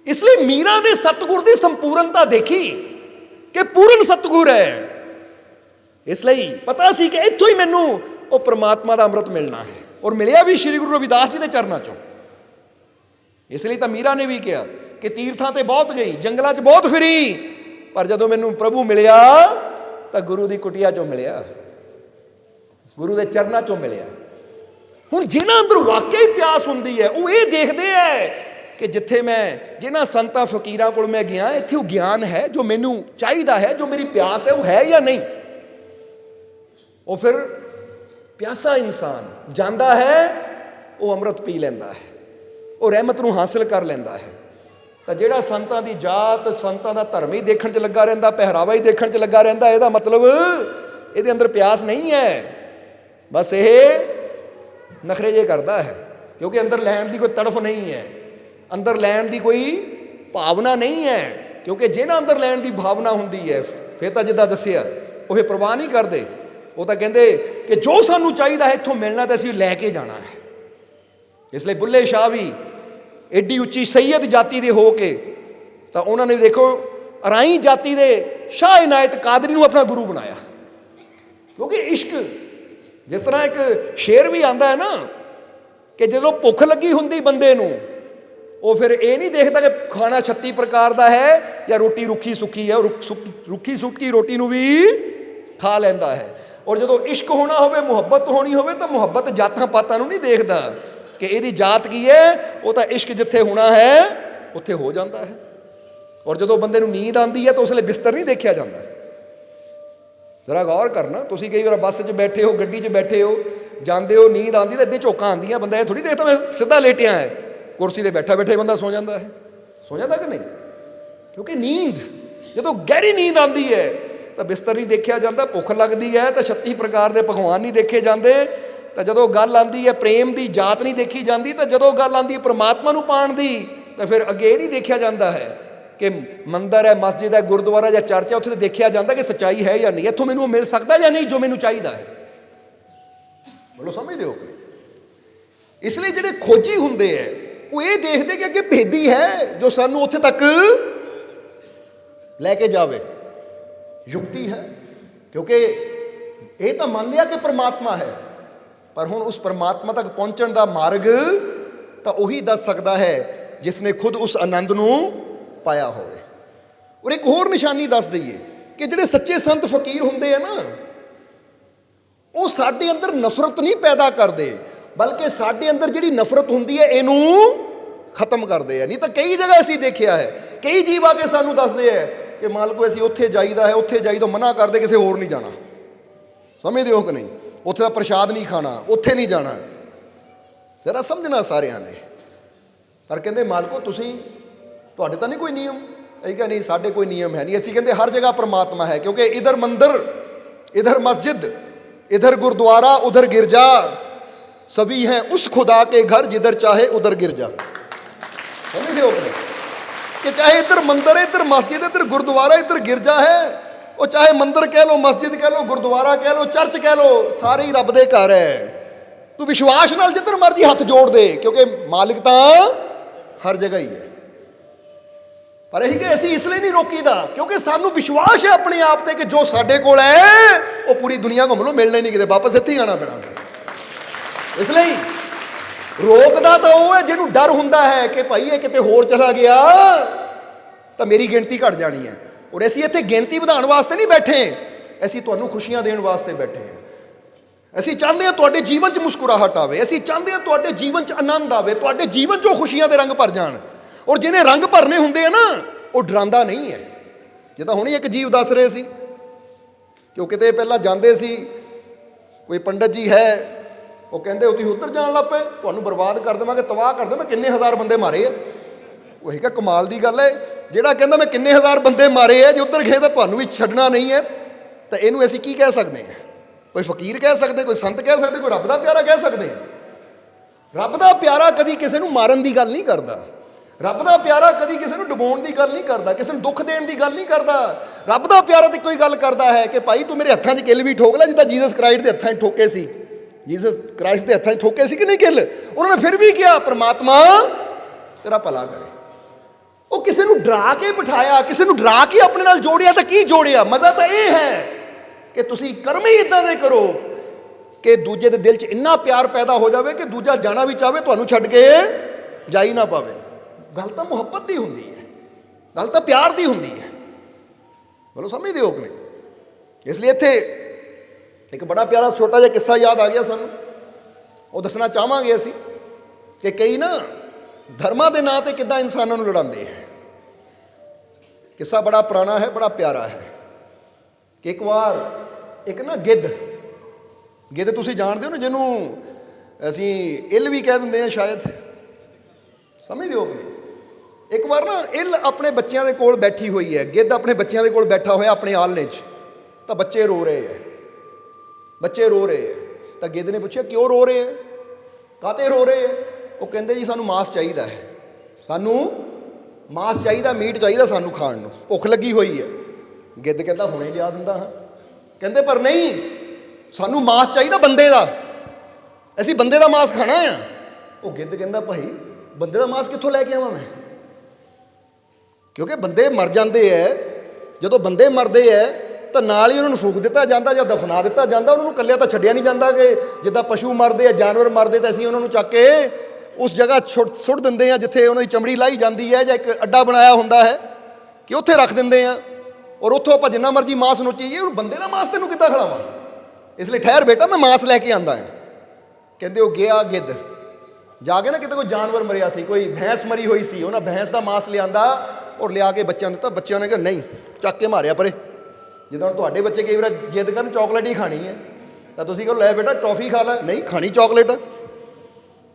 ਇਸ ਲਈ ਮੀਰਾ ਦੇ ਸਤਿਗੁਰ ਦੀ ਸੰਪੂਰਨਤਾ ਦੇਖੀ ਕਿ ਪੂਰਨ ਸਤਿਗੁਰ ਹੈ। ਇਸ ਲਈ ਪਤਾ ਸੀ ਕਿ ਇੱਥੋਂ ਹੀ ਮੈਨੂੰ ਉਹ ਪ੍ਰਮਾਤਮਾ ਦਾ ਅੰਮ੍ਰਿਤ ਮਿਲਣਾ ਹੈ, ਔਰ ਮਿਲਿਆ ਵੀ ਸ਼੍ਰੀ ਗੁਰੂ ਰਵਿਦਾਸ ਜੀ ਦੇ ਚਰਨਾਂ ਚੋਂ। ਇਸ ਲਈ ਤਾਂ ਮੀਰਾ ਨੇ ਵੀ ਕਿਹਾ ਕਿ ਤੀਰਥਾਂ ਤੇ ਬਹੁਤ ਗਈ, ਜੰਗਲਾਂ 'ਚ ਬਹੁਤ ਫਿਰੀ, ਪਰ ਜਦੋਂ ਮੈਨੂੰ ਪ੍ਰਭੂ ਮਿਲਿਆ ਤਾਂ ਗੁਰੂ ਦੀ ਕੁਟੀਆ ਚੋਂ ਮਿਲਿਆ, ਗੁਰੂ ਦੇ ਚਰਨਾਂ ਚੋਂ ਮਿਲਿਆ। ਹੁਣ ਜਿਨ੍ਹਾਂ ਅੰਦਰ ਵਾਕਈ ਪਿਆਸ ਹੁੰਦੀ ਹੈ ਉਹ ਇਹ ਦੇਖਦੇ ਹੈ ਕਿ ਜਿੱਥੇ ਮੈਂ ਜਿਨ੍ਹਾਂ ਸੰਤਾਂ ਫਕੀਰਾਂ ਕੋਲ ਮੈਂ ਗਿਆ, ਇੱਥੇ ਉਹ ਗਿਆਨ ਹੈ ਜੋ ਮੈਨੂੰ ਚਾਹੀਦਾ ਹੈ, ਜੋ ਮੇਰੀ ਪਿਆਸ ਹੈ ਉਹ ਹੈ ਜਾਂ ਨਹੀਂ। ਉਹ ਫਿਰ ਪਿਆਸਾ ਇਨਸਾਨ ਜਾਂਦਾ ਹੈ, ਉਹ ਅੰਮ੍ਰਿਤ ਪੀ ਲੈਂਦਾ ਹੈ, ਉਹ ਰਹਿਮਤ ਨੂੰ ਹਾਸਿਲ ਕਰ ਲੈਂਦਾ ਹੈ। ਤਾਂ ਜਿਹੜਾ ਸੰਤਾਂ ਦੀ ਜਾਤ, ਸੰਤਾਂ ਦਾ ਧਰਮ ਹੀ ਦੇਖਣ 'ਚ ਲੱਗਾ ਰਹਿੰਦਾ, ਪਹਿਰਾਵਾ ਹੀ ਦੇਖਣ 'ਚ ਲੱਗਾ ਰਹਿੰਦਾ, ਇਹਦਾ ਮਤਲਬ ਇਹਦੇ ਅੰਦਰ ਪਿਆਸ ਨਹੀਂ ਹੈ, ਬਸ ਇਹ ਨਖਰੇ ਜੇ ਕਰਦਾ ਹੈ। ਕਿਉਂਕਿ ਅੰਦਰ ਲੈਣ ਦੀ ਕੋਈ ਤੜਫ ਨਹੀਂ ਹੈ, ਅੰਦਰ ਲੈਣ ਦੀ ਕੋਈ ਭਾਵਨਾ ਨਹੀਂ ਹੈ। ਕਿਉਂਕਿ ਜਿਹਨਾਂ ਅੰਦਰ ਲੈਣ ਦੀ ਭਾਵਨਾ ਹੁੰਦੀ ਹੈ ਫਿਰ ਤਾਂ ਜਿੱਦਾਂ ਦੱਸਿਆ ਉਹ ਫਿਰ ਪ੍ਰਵਾਹ ਨਹੀਂ ਕਰਦੇ। ਉਹ ਤਾਂ ਕਹਿੰਦੇ ਕਿ ਜੋ ਸਾਨੂੰ ਚਾਹੀਦਾ ਹੈ ਇੱਥੋਂ ਮਿਲਣਾ ਤਾਂ ਅਸੀਂ ਲੈ ਕੇ ਜਾਣਾ ਹੈ। ਇਸ ਲਈ ਬੁੱਲੇ ਸ਼ਾਹ ਵੀ ਐਡੀ ਉੱਚੀ ਸੈਯਦ ਜਾਤੀ ਦੇ ਹੋ ਕੇ ਤਾਂ ਉਹਨਾਂ ਨੇ ਦੇਖੋ ਅਰਾਈ ਜਾਤੀ ਦੇ ਸ਼ਾਹ ਇਨਾਇਤ ਕਾਦਰੀ ਨੂੰ ਆਪਣਾ ਗੁਰੂ ਬਣਾਇਆ। ਕਿਉਂਕਿ ਇਸ਼ਕ, ਜਿਸ ਤਰ੍ਹਾਂ ਇੱਕ ਸ਼ੇਰ ਵੀ ਆਉਂਦਾ ਹੈ ਨਾ ਕਿ ਜਦੋਂ ਭੁੱਖ ਲੱਗੀ ਹੁੰਦੀ ਬੰਦੇ ਨੂੰ, ਉਹ ਫਿਰ ਇਹ ਨਹੀਂ ਦੇਖਦਾ ਕਿ ਖਾਣਾ 36 ਪ੍ਰਕਾਰ ਦਾ ਹੈ ਜਾਂ ਰੋਟੀ ਰੁੱਖੀ ਸੁੱਕੀ ਹੈ, ਰੁੱਖੀ ਸੁੱਕੀ ਰੋਟੀ ਨੂੰ ਵੀ ਖਾ ਲੈਂਦਾ ਹੈ। ਔਰ ਜਦੋਂ ਇਸ਼ਕ ਹੋਣਾ ਹੋਵੇ, ਮੁਹੱਬਤ ਹੋਣੀ ਹੋਵੇ, ਤਾਂ ਮੁਹੱਬਤ ਜਾਤਾਂ ਪਾਤਾਂ ਨੂੰ ਨਹੀਂ ਦੇਖਦਾ ਕਿ ਇਹਦੀ ਜਾਤ ਕੀ ਹੈ। ਉਹ ਤਾਂ ਇਸ਼ਕ ਜਿੱਥੇ ਹੋਣਾ ਹੈ ਉੱਥੇ ਹੋ ਜਾਂਦਾ ਹੈ। ਔਰ ਜਦੋਂ ਬੰਦੇ ਨੂੰ ਨੀਂਦ ਆਉਂਦੀ ਹੈ ਤਾਂ ਉਸ ਵੇਲੇ ਬਿਸਤਰ ਨਹੀਂ ਦੇਖਿਆ ਜਾਂਦਾ। ਜ਼ਰਾ ਗੌਰ ਕਰਨਾ, ਤੁਸੀਂ ਕਈ ਵਾਰ ਬੱਸ 'ਚ ਬੈਠੇ ਹੋ, ਗੱਡੀ 'ਚ ਬੈਠੇ ਹੋ, ਜਾਂਦੇ ਹੋ, ਨੀਂਦ ਆਉਂਦੀ ਤਾਂ ਅੱਧੇ ਝੋਕਾਂ ਆਉਂਦੀਆਂ, ਬੰਦਾ ਇਹ ਥੋੜ੍ਹੀ ਦੇਖਦਾ ਮੈਂ ਸਿੱਧਾ ਲੇਟਿਆ ਹੈ, ਕੁਰਸੀ 'ਤੇ ਬੈਠਾ ਬੈਠੇ ਬੰਦਾ ਸੌ ਜਾਂਦਾ ਹੈ। ਸੌ ਜਾਂਦਾ ਕਿ ਨਹੀਂ? ਕਿਉਂਕਿ ਨੀਂਦ, ਜਦੋਂ ਗਹਿਰੀ ਨੀਂਦ ਆਉਂਦੀ ਹੈ ਤਾਂ ਬਿਸਤਰ ਨਹੀਂ ਦੇਖਿਆ ਜਾਂਦਾ, ਭੁੱਖ ਲੱਗਦੀ ਹੈ ਤਾਂ 36 ਪ੍ਰਕਾਰ ਦੇ ਪਕਵਾਨ ਨਹੀਂ ਦੇਖੇ ਜਾਂਦੇ, ਤਾਂ ਜਦੋਂ ਗੱਲ ਆਉਂਦੀ ਹੈ ਪ੍ਰੇਮ ਦੀ, ਜਾਤ ਨਹੀਂ ਦੇਖੀ ਜਾਂਦੀ, ਤਾਂ ਜਦੋਂ ਗੱਲ ਆਉਂਦੀ ਹੈ ਪ੍ਰਮਾਤਮਾ ਨੂੰ ਪਾਉਣ ਦੀ ਤਾਂ ਫਿਰ ਅੱਗੇ ਨਹੀਂ ਦੇਖਿਆ ਜਾਂਦਾ ਹੈ ਕਿ ਮੰਦਰ ਹੈ, ਮਸਜਿਦ ਹੈ, ਗੁਰਦੁਆਰਾ ਜਾਂ ਚਰਚ ਹੈ, ਉੱਥੇ ਦੇਖਿਆ ਜਾਂਦਾ ਕਿ ਸੱਚਾਈ ਹੈ ਜਾਂ ਨਹੀਂ, ਇੱਥੋਂ ਮੈਨੂੰ ਉਹ ਮਿਲ ਸਕਦਾ ਜਾਂ ਨਹੀਂ ਜੋ ਮੈਨੂੰ ਚਾਹੀਦਾ ਹੈ। ਬੋਲੋ, ਸਮਝਦੇ ਹੋ ਕਿ? ਇਸ ਲਈ ਜਿਹੜੇ ਖੋਜੀ ਹੁੰਦੇ ਹੈ ਉਹ ਇਹ ਦੇਖਦੇ ਕਿ ਅੱਗੇ ਭੇਦੀ ਹੈ ਜੋ ਸਾਨੂੰ ਉੱਥੇ ਤੱਕ ਲੈ ਕੇ ਜਾਵੇ, ਯੁਕਤੀ ਹੈ। ਕਿਉਂਕਿ ਇਹ ਤਾਂ ਮੰਨ ਲਿਆ ਕਿ ਪਰਮਾਤਮਾ ਹੈ, ਪਰ ਹੁਣ ਉਸ ਪਰਮਾਤਮਾ ਤੱਕ ਪਹੁੰਚਣ ਦਾ ਮਾਰਗ ਤਾਂ ਉਹੀ ਦੱਸ ਸਕਦਾ ਹੈ ਜਿਸ ਨੇ ਖੁਦ ਉਸ ਆਨੰਦ ਨੂੰ ਪਾਇਆ ਹੋਵੇ। ਔਰ ਇੱਕ ਹੋਰ ਨਿਸ਼ਾਨੀ ਦੱਸ ਦਈਏ ਕਿ ਜਿਹੜੇ ਸੱਚੇ ਸੰਤ ਫਕੀਰ ਹੁੰਦੇ ਆ ਨਾ, ਉਹ ਸਾਡੇ ਅੰਦਰ ਨਫ਼ਰਤ ਨਹੀਂ ਪੈਦਾ ਕਰਦੇ, ਬਲਕਿ ਸਾਡੇ ਅੰਦਰ ਜਿਹੜੀ ਨਫ਼ਰਤ ਹੁੰਦੀ ਹੈ ਇਹਨੂੰ ਖਤਮ ਕਰਦੇ ਆ। ਨਹੀਂ ਤਾਂ ਕਈ ਜਗ੍ਹਾ ਅਸੀਂ ਦੇਖਿਆ ਹੈ, ਕਈ ਜੀਵ ਆ ਕੇ ਸਾਨੂੰ ਦੱਸਦੇ ਹੈ ਕਿ ਮਾਲਕੋ ਅਸੀਂ ਉੱਥੇ ਜਾਈਦਾ ਹੈ, ਉੱਥੇ ਜਾਈਦਾ, ਮਨਾ ਕਰਦੇ ਕਿਸੇ ਹੋਰ ਨਹੀਂ ਜਾਣਾ। ਸਮਝਦੇ ਹੋ ਕਿ ਨਹੀਂ? ਉੱਥੇ ਦਾ ਪ੍ਰਸ਼ਾਦ ਨਹੀਂ ਖਾਣਾ, ਉੱਥੇ ਨਹੀਂ ਜਾਣਾ। ਜ਼ਰਾ ਸਮਝਣਾ ਸਾਰਿਆਂ ਨੇ। ਪਰ ਕਹਿੰਦੇ ਮਾਲਕੋ ਤੁਸੀਂ, ਤੁਹਾਡੇ ਤਾਂ ਨਹੀਂ ਕੋਈ ਨਿਯਮ? ਅਸੀਂ ਕਹਿੰਦੇ ਨਹੀਂ, ਸਾਡੇ ਕੋਈ ਨਿਯਮ ਹੈ ਨਹੀਂ। ਅਸੀਂ ਕਹਿੰਦੇ ਹਰ ਜਗ੍ਹਾ ਪਰਮਾਤਮਾ ਹੈ, ਕਿਉਂਕਿ ਇਧਰ ਮੰਦਰ इधर मस्जिद, इधर गुरुद्वारा, उधर गिरजा, सभी हैं उस खुदा के घर जिधर चाहे उधर गिरजा। समझे हो कि चाहे इधर मंदिर है, इधर मस्जिद है, इधर गुरुद्वारा, इधर गिरजा है, वो चाहे मंदिर कह लो, मस्जिद कह लो, गुरुद्वारा कह लो, चर्च कह लो, सारे ही रब दे घर है। तू विश्वास नाल जिधर मर्जी हथ जोड़ दे, क्योंकि मालिक तो हर जगह ही है। पर यही कि असीं इसलिए नहीं रोकीदा क्योंकि सानू विश्वास है अपने आप ते कि जो साडे कोल है वो पूरी दुनिया घूम लो, मिलना ही नहीं, किते वापस इत्थे ही आना पैना। इसलिए रोकदा तो वो है जिन्होंने डर हुंदा है कि भाई ये किते होर चला गया तो मेरी गिनती घट जानी है। और असीं इत्थे गिनती वधाउण वास्ते नहीं बैठे, असीं तुहानू खुशियां देण वास्ते बैठे हैं। असीं चाहते हैं तुहाडे जीवन च मुस्कुराहट आवे, असीं चाहते हैं तुहाडे जीवन च आनंद आवे, तुहाडे जीवन चों खुशियां दे रंग भर जाण। और जिन्हें रंग भरने होंदे है ना वो डरांदा नहीं है। जिद्दां हुणे एक जीव दस रहे सी कि किते पहलां जांदे सी, कोई पंडित जी है, वो कहंदे हो तुसीं उधर जाण लग पे, तुहानूं बर्बाद कर देवांगे, तबाह कर देवांगे, किन्ने हज़ार बंदे मारे है। वो है कि कमाल दी गल है, जिहड़ा कहंदा मैं किन्ने हज़ार बंदे मारे है, जे उधर गए तो तुहानूं भी छड्डना नहीं है, तो इहनूं असीं की कह सकते हैं? कोई फकीर कह सकते, कोई संत कह सकते, कोई रब दा प्यारा कह सकते हैं? रब दा प्यारा कदी किसी नूं मारन दी गल नहीं करदा, रब दा प्यारा कदी किसी नूं डुबाउण दी गल नहीं करदा, किसी नूं दुख देण दी गल नहीं करदा। रब दा प्यारा तो कोई गल करदा है कि भाई तू मेरे हत्थां 'च किल भी ठोक लै, जिद्दां जीसस क्राइस्ट दे हत्थां 'च ठोके सी, जीसस क्राइस्ट दे हत्थां 'च ठोके सी कि नहीं किल, उन्होंने फिर भी किया परमात्मा तेरा भला करे। वो किसी नूं डरा के बिठाया, किसी नूं डरा के अपने नाल जोड़िया, तो की जोड़िया? मज़ा तो यह है कि तुसीं कर्म ही इदां दे करो कि दूजे दे दिल 'च इन्ना प्यार पैदा हो जाए कि दूजा जाना भी चाहे तुहानूं छड्ड के जा ही ना पावे। गल तो मुहब्बत की होंदी है, गल तो प्यार की होंदी है। बोलो समझदे हो कि नहीं? इसलिए इत्थे एक बड़ा प्यारा छोटा जिहा किस्सा याद आ गया सानूं, वो दसना चाहांगे असीं कि कई ना धर्मां दे नां ते किद्दां इंसानां नूं लड़ांदे हैं। किस्सा बड़ा पुराना है, बड़ा प्यारा है कि एक बार एक ना गिद्ध तुसीं जानदे हो ना, जिन्हों असीं इल भी कह दिंदे हैं शायद, समझदे हो कि नहीं? एक बार ना इल अपने बच्चों के कोल बैठी हुई है, गिद्ध अपने बच्चों के कोल बैठा होया अपने आलने 'च, तो बच्चे रो रहे हैं, बच्चे रो रहे हैं। तो गिद्ध ने पूछा क्यों रो रहे हैं, काते रो रहे हैं? वो कहते जी सानू मांस चाहिए है, सानू मांस चाहिए, मीट चाहिए सानू खाण नूं, भुख लगी हुई है। गिद्ध कहता हुणे लिया दिंदा हाँ। कहते पर नहीं, सानू मांस चाहिए बंदे का, असीं बंदे का मांस खाना है। वो गिद्ध कहता भाई बंदे का मांस कित्थों लैके आवां मैं, क्योंकि बंदे मर जाते हैं, जो बंदे मरते हैं तो नाल ही उन्होंने फूक दिता जाता या दफना दिता जाता, उन्होंने कल्लिया तो छड्डिया नहीं जाता कि जिद्दां पशु मरते हैं, जानवर मरते तो असीं उन्होंने चक के उस जगह सुट दिंदे हैं जिथे उन्होंने चमड़ी लाई जाती है, या एक अड्डा बनाया होंदा है कि उत्थे रख दिंदे हैं, और उत्थों आपां जिन्ना मर्जी मांस नोचीए, हुण बंदे का मांस तैनूं किद्दां खिलावां, इसलिए ठहर बेटा मैं मांस लैके आंदा है। कहंदे वो गया गिद्ध जाके ना किते कोई जानवर मरिया सी, कोई भैंस मरी हुई सी, उन्हें भैंस का मांस लिया और लिया के बच्चों दिता। बच्चों ने कहा नहीं, चक के मारिया परे। जिद्दां तुहाडे बच्चे कई बार जिद करन चॉकलेट ही खानी है, तो तुसीं कहो लै बेटा टॉफी खा लै, नहीं खानी चॉकलेट,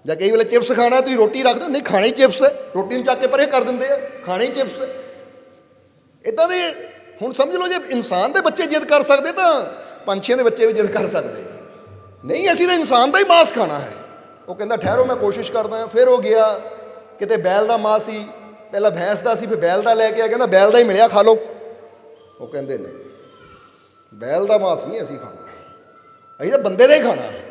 ਜਾਂ कई वे चिप्स खाना तुम रोटी रख दो, नहीं खानी चिप्स है, रोटी चक के परे कर देंगे, खानी चिप्स है। इदां दे हुण समझ लो, जे इंसान के बच्चे जिद कर सकते तो पंछियों के बच्चे भी जिद कर सकते नहीं, असीं तो इंसान का ही मांस खाना है। वो कहता ठहरो मैं कोशिश करदा हाँ। फिर वो गया किते बैल का मांस सी, पहला भैंस का सी, फिर बैल का लैके आया, कहता बैल का ही मिलिया खा लो। वो कहते नहीं बैल का मांस नहीं असीं खाना, असीं तो बंदे का ही खाना है।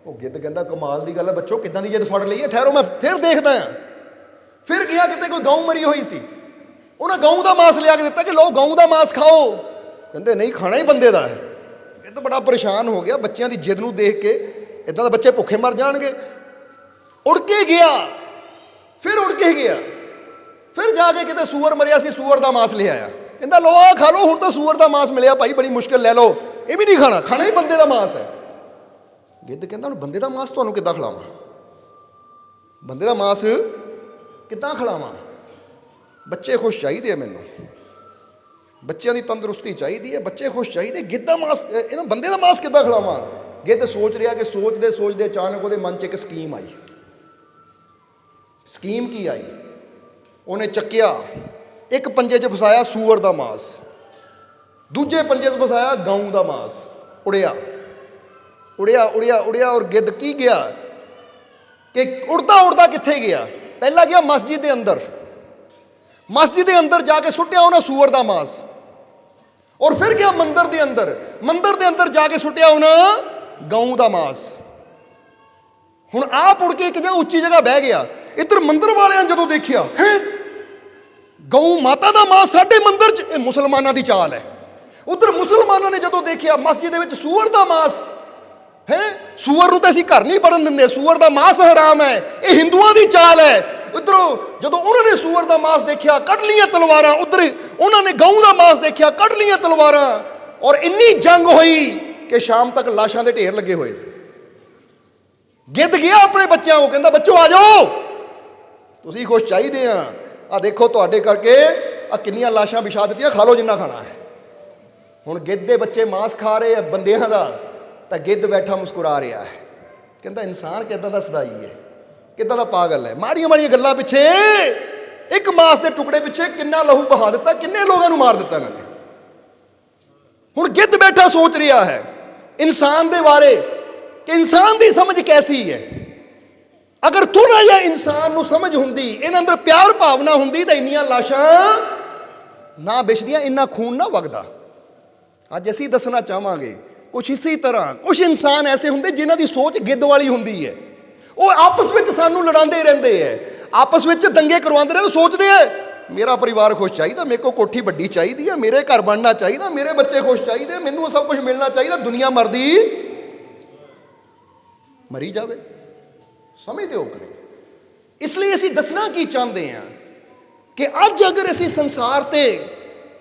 वो गिद्ध कहता कमाल की गल है बच्चों, किदां दी जिद फड़ ली है, ठहरो मैं फिर देखदा हाँ। फिर गया किते कोई गऊ मरी हुई सी, उन्हें गऊ का मांस लिया के दिता कि लो गऊ का मांस खाओ। कहते नहीं खाना ही बंदे का है। गिद्ध बड़ा परेशान हो गया बच्चों की जिद नूं देख के, इदां तां बच्चे भुखे मर जाणगे। उड़ के गया, फिर उड़ के गया, फिर जाके किते सूअर मरिया सी, सूअर का मांस ले आया। कहता लो आ खा लो, हुण तां सूअर का मांस मिलिया भाई, बड़ी मुश्किल लै लो, ये भी नहीं खाना, खाना ही बंदे का मांस है। गिद्ध कहता बंदे का मांस तुहानूं किद्दां खिलावां, बंदे का मांस किद्दां खिलावां, बच्चे खुश चाहिए मैनूं, बच्चों की तंदुरुस्ती चाहिए है, बच्चे खुश चाहिए, गिद्ध का मांस इन्हां बंदे का मांस किद्दां खिलावां। गिद्ध सोच रहा कि सोचते सोचते अचानक वो मन च एक स्कीम आई। स्कीम की आई, उन्हें चक्या एक पंजे च फसाया सूअर का मांस, दूजे पंजे च फसाया गऊ का मांस, उड़िया उड़िया उड़िया उड़िया और गिद्ध की गया कि उड़दा उड़दा कित्थे गया? पहला गया मस्जिद के अंदर, मस्जिद के अंदर जाके सुट्टिया उन्हें सूअर का मांस, और फिर गया मंदिर के अंदर, मंदिर के अंदर जाके सुट्टिया उन्हें गऊ का मांस। हुण आप उड़ के एक जगह उच्ची जगह बह गया, इधर मंदिर वाले जो देखिया है गऊ माता का मांस साडे मंदिर च, ये मुसलमानों की चाल है। उधर मुसलमानों ने जो देखिया मस्जिद के सूअर का मांस है, सूअर नूं तां असीं घर नहीं बढ़न दिंदे, सूअर का मांस हराम है, ये हिंदुओं की चाल है। उधरों जो उन्होंने सूअर का मांस देखा कढ़ लियां तलवारां, उधर उन्होंने गऊ का मांस देखा कढ़ लियां तलवारां, और इन्नी जंग हुई कि शाम तक लाशां दे ढेर लगे हुए थे। गिद्ध गया अपने बच्चों को, कहता बच्चों आ जाओ, तुसीं कुछ चाहिए आ देखो तुहाडे करके आ किन्नियां लाशां बिछा दित्तियां, खा लो जिन्ना खाना है। हुण गिद्ध दे बच्चे मांस खा रहे हैं बंदियां दा, तां गिद्ध बैठा मुस्कुरा रहा है, कहता इंसान किदां दा सदाई है, किदां दा पागल है। माड़ियां माड़ियां गल्लां पिछे, एक मांस के टुकड़े पिछे किन्ना लहू बहा दिता, किन्ने लोगों नूं मार दिता इन्होंने। हुण गिद्ध बैठा सोच रहा है इंसान दे बारे कि इंसान की समझ कैसी है। अगर थोड़ा जिहा इंसान नूं समझ हुंदी, इन्हां अंदर प्यार भावना हुंदी, तां इन्नियां लाशां ना विछदियां, इन्ना खून ना वगदा। अज असीं दसना चाहांगे कुछ इसी तरह कुछ इंसान ऐसे होंगे जिन्हां दी सोच गिद्ध वाली हुंदी है, वो आपस में सानू लड़ाते रहते हैं, आपस में दंगे करवाते रहते, सोचते हैं मेरा परिवार खुश चाहिए, मेरे को कोठी वड्डी चाहिए, मेरे घर बनना चाहिए, मेरे बच्चे खुश चाहिए, मैनू सब कुछ मिलना चाहिए, दुनिया मरदी मरी जाए। समझते हो कि नहीं? इसलिए असीं दसना की चाहते हैं कि अज अगर असीं संसार ते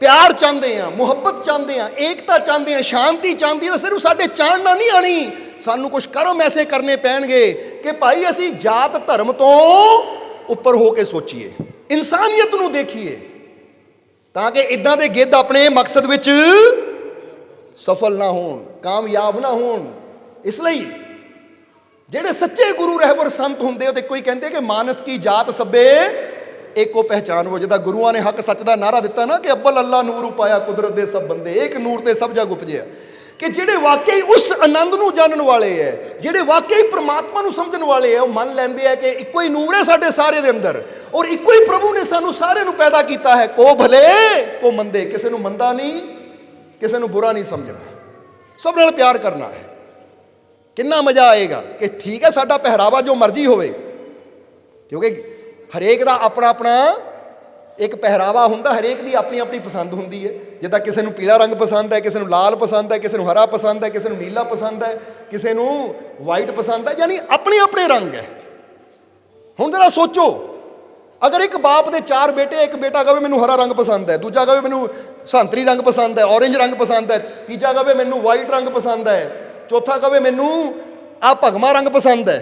प्यार चाहते हैं, मुहब्बत चाहते हैं, एकता चाहते हैं, शांति चाहती है, सिर्फ साढ़े चाणना नहीं आनी, सानू कुछ कर्म ऐसे करने पैणगे कि भाई असीं जात धर्म तो उपर हो के सोचीए, इंसानियत नूं देखीए, ताकि इदां दे गिद्ध अपने मकसद विच सफल ना होण, कामयाब ना होण। इसलिए ਜਿਹੜੇ सच्चे गुरु रहबर संत होंदे ते कोई कहते कि मानस की जात सभे एको पहचान वो, जिदा गुरुआं ने हक सच का नारा दिता ना कि अब्बल अल्लाह नूर उपाया कुदरत दे सब बंदे, एक नूर ते सब जग उपजे, कि जेडे वाकई उस आनंद नूं जानन वाले है, जेडे वाकई परमात्मा नूं समझण वाले है, वो मन लैंदे है कि इक्को ही नूर है साडे सारे दे अंदर, और इक्को ही प्रभु ने सानू सारे नूं पैदा कीता है, को भले को मंदे, किसी नूं मंदा नहीं, किसी नूं बुरा नहीं समझना, सब नाल प्यार करना है। कितना मज़ा आएगा कि ठीक है साडा पहरावा जो मर्जी होवे, क्योंकि हरेक का अपना अपना एक पहरावा हुंदा, हरेक की अपनी अपनी पसंद हुंदी है। जिद्दां किसी नूं पीला रंग पसंद है, किसी नूं लाल पसंद है, किसी नूं हरा पसंद है, किसी नूं नीला पसंद है, किसी नूं वाइट पसंद है, यानी अपने अपने रंग है। हुण जरा सोचो, अगर एक बाप दे चार बेटे, एक बेटा कहे मैनूं हरा रंग पसंद है, दूजा कहे मैनूं संतरी रंग पसंद है, ऑरेंज रंग पसंद है, तीजा कहे मैनूं वाइट रंग पसंद है, चौथा कहे मैनूं आ भगवा रंग पसंद है।